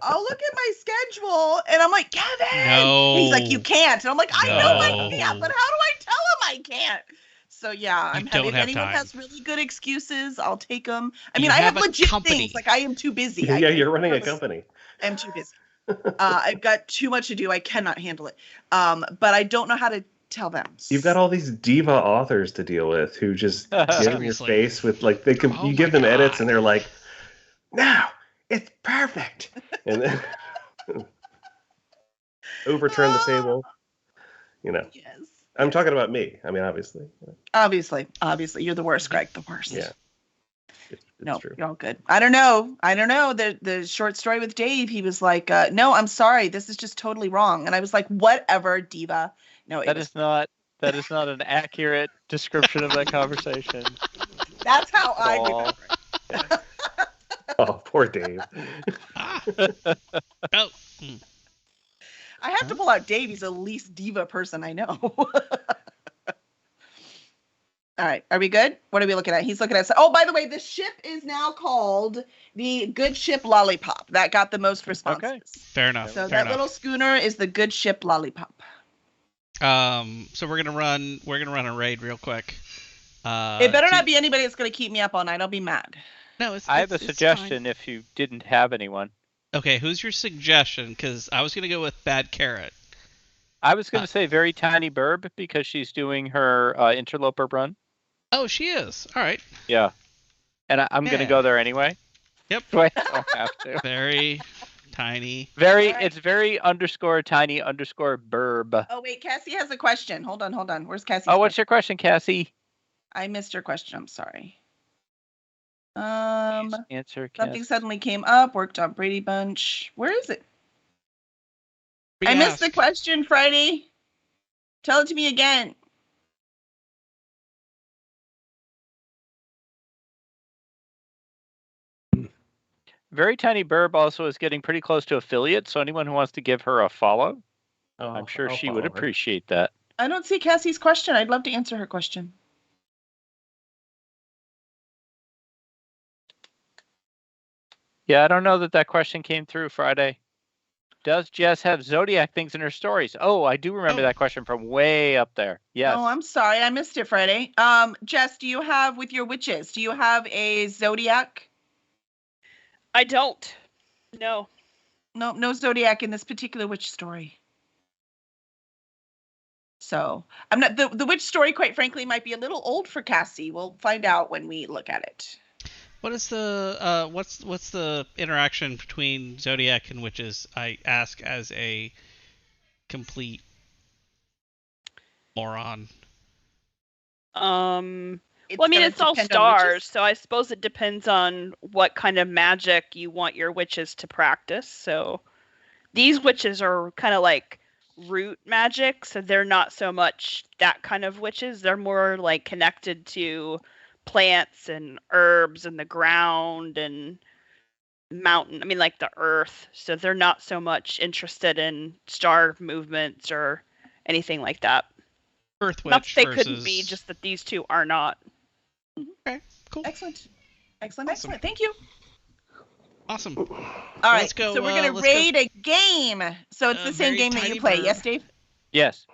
S2: I'll look at my schedule. And I'm like, Kevin.
S1: No.
S2: And he's like, you can't. And I'm like, I know I
S1: No.
S2: can't, but how do I tell him I can't? So yeah,
S1: You
S2: I'm
S1: don't
S2: having, if
S1: have
S2: anyone
S1: time.
S2: has really good excuses, I'll take them. I
S1: You
S2: mean, I have
S1: have a
S2: legit
S1: company.
S2: things. Like I am too busy.
S4: Yeah, you're running a company.
S2: I'm too busy. I've got too much to do. I cannot handle it. But I don't know how to tell them.
S4: You've got all these diva authors to deal with who just get in your
S1: Seriously.
S4: face with like they can.
S1: Oh
S4: You give
S1: my
S4: them edits
S1: God.
S4: and they're like, "Now it's perfect," and then overturn the table. You know,
S2: Yes.
S4: I'm talking about me. I mean, obviously,
S2: Obviously, you're the worst, Greg. The worst.
S4: yeah, it's
S2: No,
S4: true.
S2: you're all good. I don't know. The short story with Dave, he was like, no, I'm sorry. This is just totally wrong. And I was like, whatever, diva. No,
S3: That is not an accurate description of that conversation.
S2: that's how I
S3: Aw.
S2: remember it.
S4: Oh, poor Dave.
S1: Ah. Oh. Hmm.
S2: I have to pull out Dave. He's the least diva person I know. All right. Are we good? What are we looking at? He's looking at. Oh, by the way, the ship is now called the Good Ship Lollipop. That got the most responses.
S3: Okay.
S1: Fair enough.
S2: So
S1: fair
S2: that
S1: enough.
S2: little schooner is the Good Ship Lollipop.
S1: So we're gonna run a raid real quick.
S2: It better not be anybody that's going to keep me up all night. I'll be mad.
S1: No, it's.
S3: I have a
S1: it's fine.
S3: suggestion if you didn't have anyone.
S1: Okay, who's your suggestion? Because I was gonna go with Bad Carrot.
S3: I was going to say Very Tiny Burb because she's doing her interloper run.
S1: Oh, she is. All right.
S3: Yeah. And I'm going to
S1: Yeah.
S3: go there anyway.
S1: Yep.
S3: So I don't have to.
S1: Very tiny.
S3: Very,
S2: Alright.
S3: it's very underscore tiny underscore burb.
S2: Oh, wait. Cassie has a question. Hold on. Where's Cassie?
S3: Oh, what's your question, Cassie?
S2: I missed her question. I'm sorry.
S3: Please answer,
S2: Something
S3: Cassie.
S2: suddenly came up. Worked on Brady Bunch. Where is it? I
S1: Re-ask.
S2: missed the question, Friday. Tell it to me again.
S3: Very Tiny Burb also is getting pretty close to affiliate, so anyone who wants to give her a follow,
S4: Oh,
S3: I'm sure
S4: I'll
S3: she would
S4: follow her.
S3: appreciate that.
S2: I don't see Cassie's question. I'd love to answer her question.
S3: Yeah, I don't know that question came through Friday. Does Jess have Zodiac things in her stories? Oh, I do remember
S1: Oh.
S3: that question from way up there. Yes.
S2: Oh, I'm sorry. I missed it, Friday. Jess, do you have, with your witches, do you have a Zodiac?
S6: I don't. No.
S2: No Zodiac in this particular witch story. So I'm not the witch story, quite frankly, might be a little old for Cassie. We'll find out when we look at it.
S1: What is the what's the interaction between Zodiac and witches? I ask as a complete moron.
S6: Well, I mean,
S2: gonna
S6: it's all
S2: depend on witches.
S6: stars, so I suppose it depends on what kind of magic you want your witches to practice. So these witches are kind of like root magic, so they're not so much that kind of witches. They're more like connected to plants and herbs and the ground and mountain. I mean, like the earth. So they're not so much interested in star movements or anything like that.
S1: Earth
S6: Not
S1: witch
S6: that they
S1: versus...
S6: couldn't be, just that these two are not.
S1: Okay, cool,
S2: Excellent.
S1: Awesome.
S2: Thank you.
S1: awesome.
S2: All right.
S1: Let's go,
S2: So we're gonna
S1: let's go.
S2: raid a game. So it's the same
S1: Very
S2: game that
S1: Tiny
S2: you play.
S1: Bird.
S2: Yes, Dave?
S3: Yes.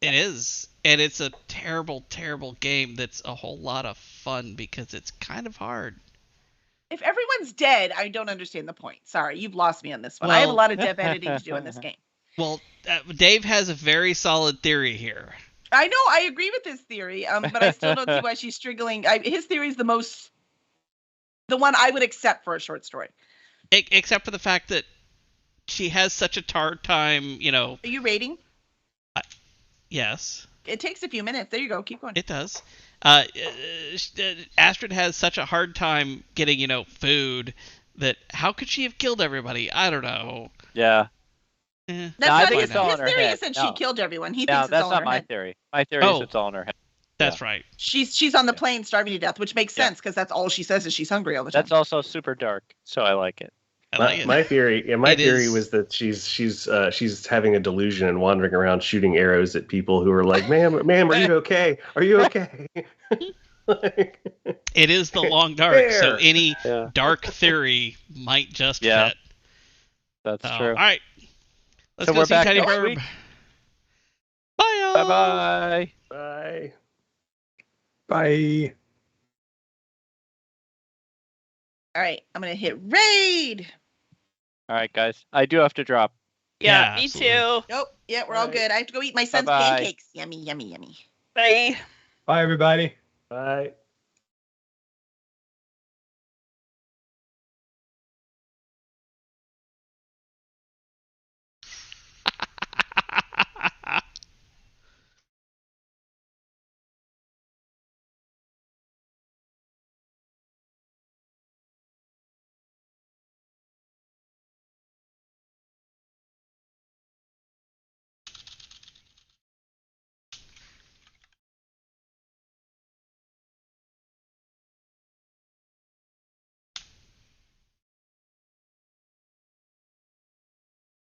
S1: It is, and it's a terrible, terrible game that's a whole lot of fun because it's kind of hard.
S2: If everyone's dead, I don't understand the point. Sorry, you've lost me on this one. I have a
S1: Well-
S2: lot of dev editing to do in this game.
S1: Well, Dave has a very solid theory here.
S2: I know, I agree with his theory, but I still don't see why she's struggling. His theory is the one I would accept for a short story.
S1: Except for the fact that she has such a hard time,
S2: Are you rating?
S1: Yes.
S2: It takes a few minutes. There you go. Keep going.
S1: It does. Astrid has such a hard time getting, food that how could she have killed everybody? I don't know.
S3: Yeah.
S2: That's
S3: No, I
S2: not
S3: think
S2: his,
S3: it's all
S2: his
S3: in her
S2: theory.
S3: head.
S2: Isn't
S3: No.
S2: she killed everyone? He
S3: No,
S2: thinks it's
S3: that's
S2: all
S3: not
S2: in her
S3: my
S2: head.
S3: theory. My theory is it's all in her head.
S1: That's right.
S2: She's on the plane starving to death, which makes
S3: Yeah.
S2: sense because that's all she says is she's hungry all the time.
S3: That's also super dark, so I like it.
S1: I like it.
S4: My theory,
S1: It
S4: theory
S1: is-
S4: was that she's having a delusion and wandering around shooting arrows at people who are like, "Ma'am, are you okay? Are you okay?" Like,
S1: It is the long dark, so
S4: There.
S1: any
S4: yeah.
S1: dark theory might just
S3: Yeah.
S1: fit.
S3: That's
S1: So,
S3: true.
S1: All right. Let's
S3: So
S1: go
S3: we're
S1: see
S3: back
S1: Tiny
S3: next
S1: Verb.
S3: week?
S1: Bye, y'all.
S3: Bye-bye.
S4: Bye.
S5: Bye.
S2: All right, I'm gonna hit raid.
S3: All right, guys. I do have to drop.
S6: Yeah,
S1: Yeah,
S6: me
S1: absolutely.
S6: too.
S2: Nope. Yeah, we're all
S4: Right.
S2: good. I have to go eat my son's
S3: Bye-bye.
S2: pancakes. Yummy, yummy, yummy.
S6: Bye.
S5: Bye, everybody.
S4: Bye.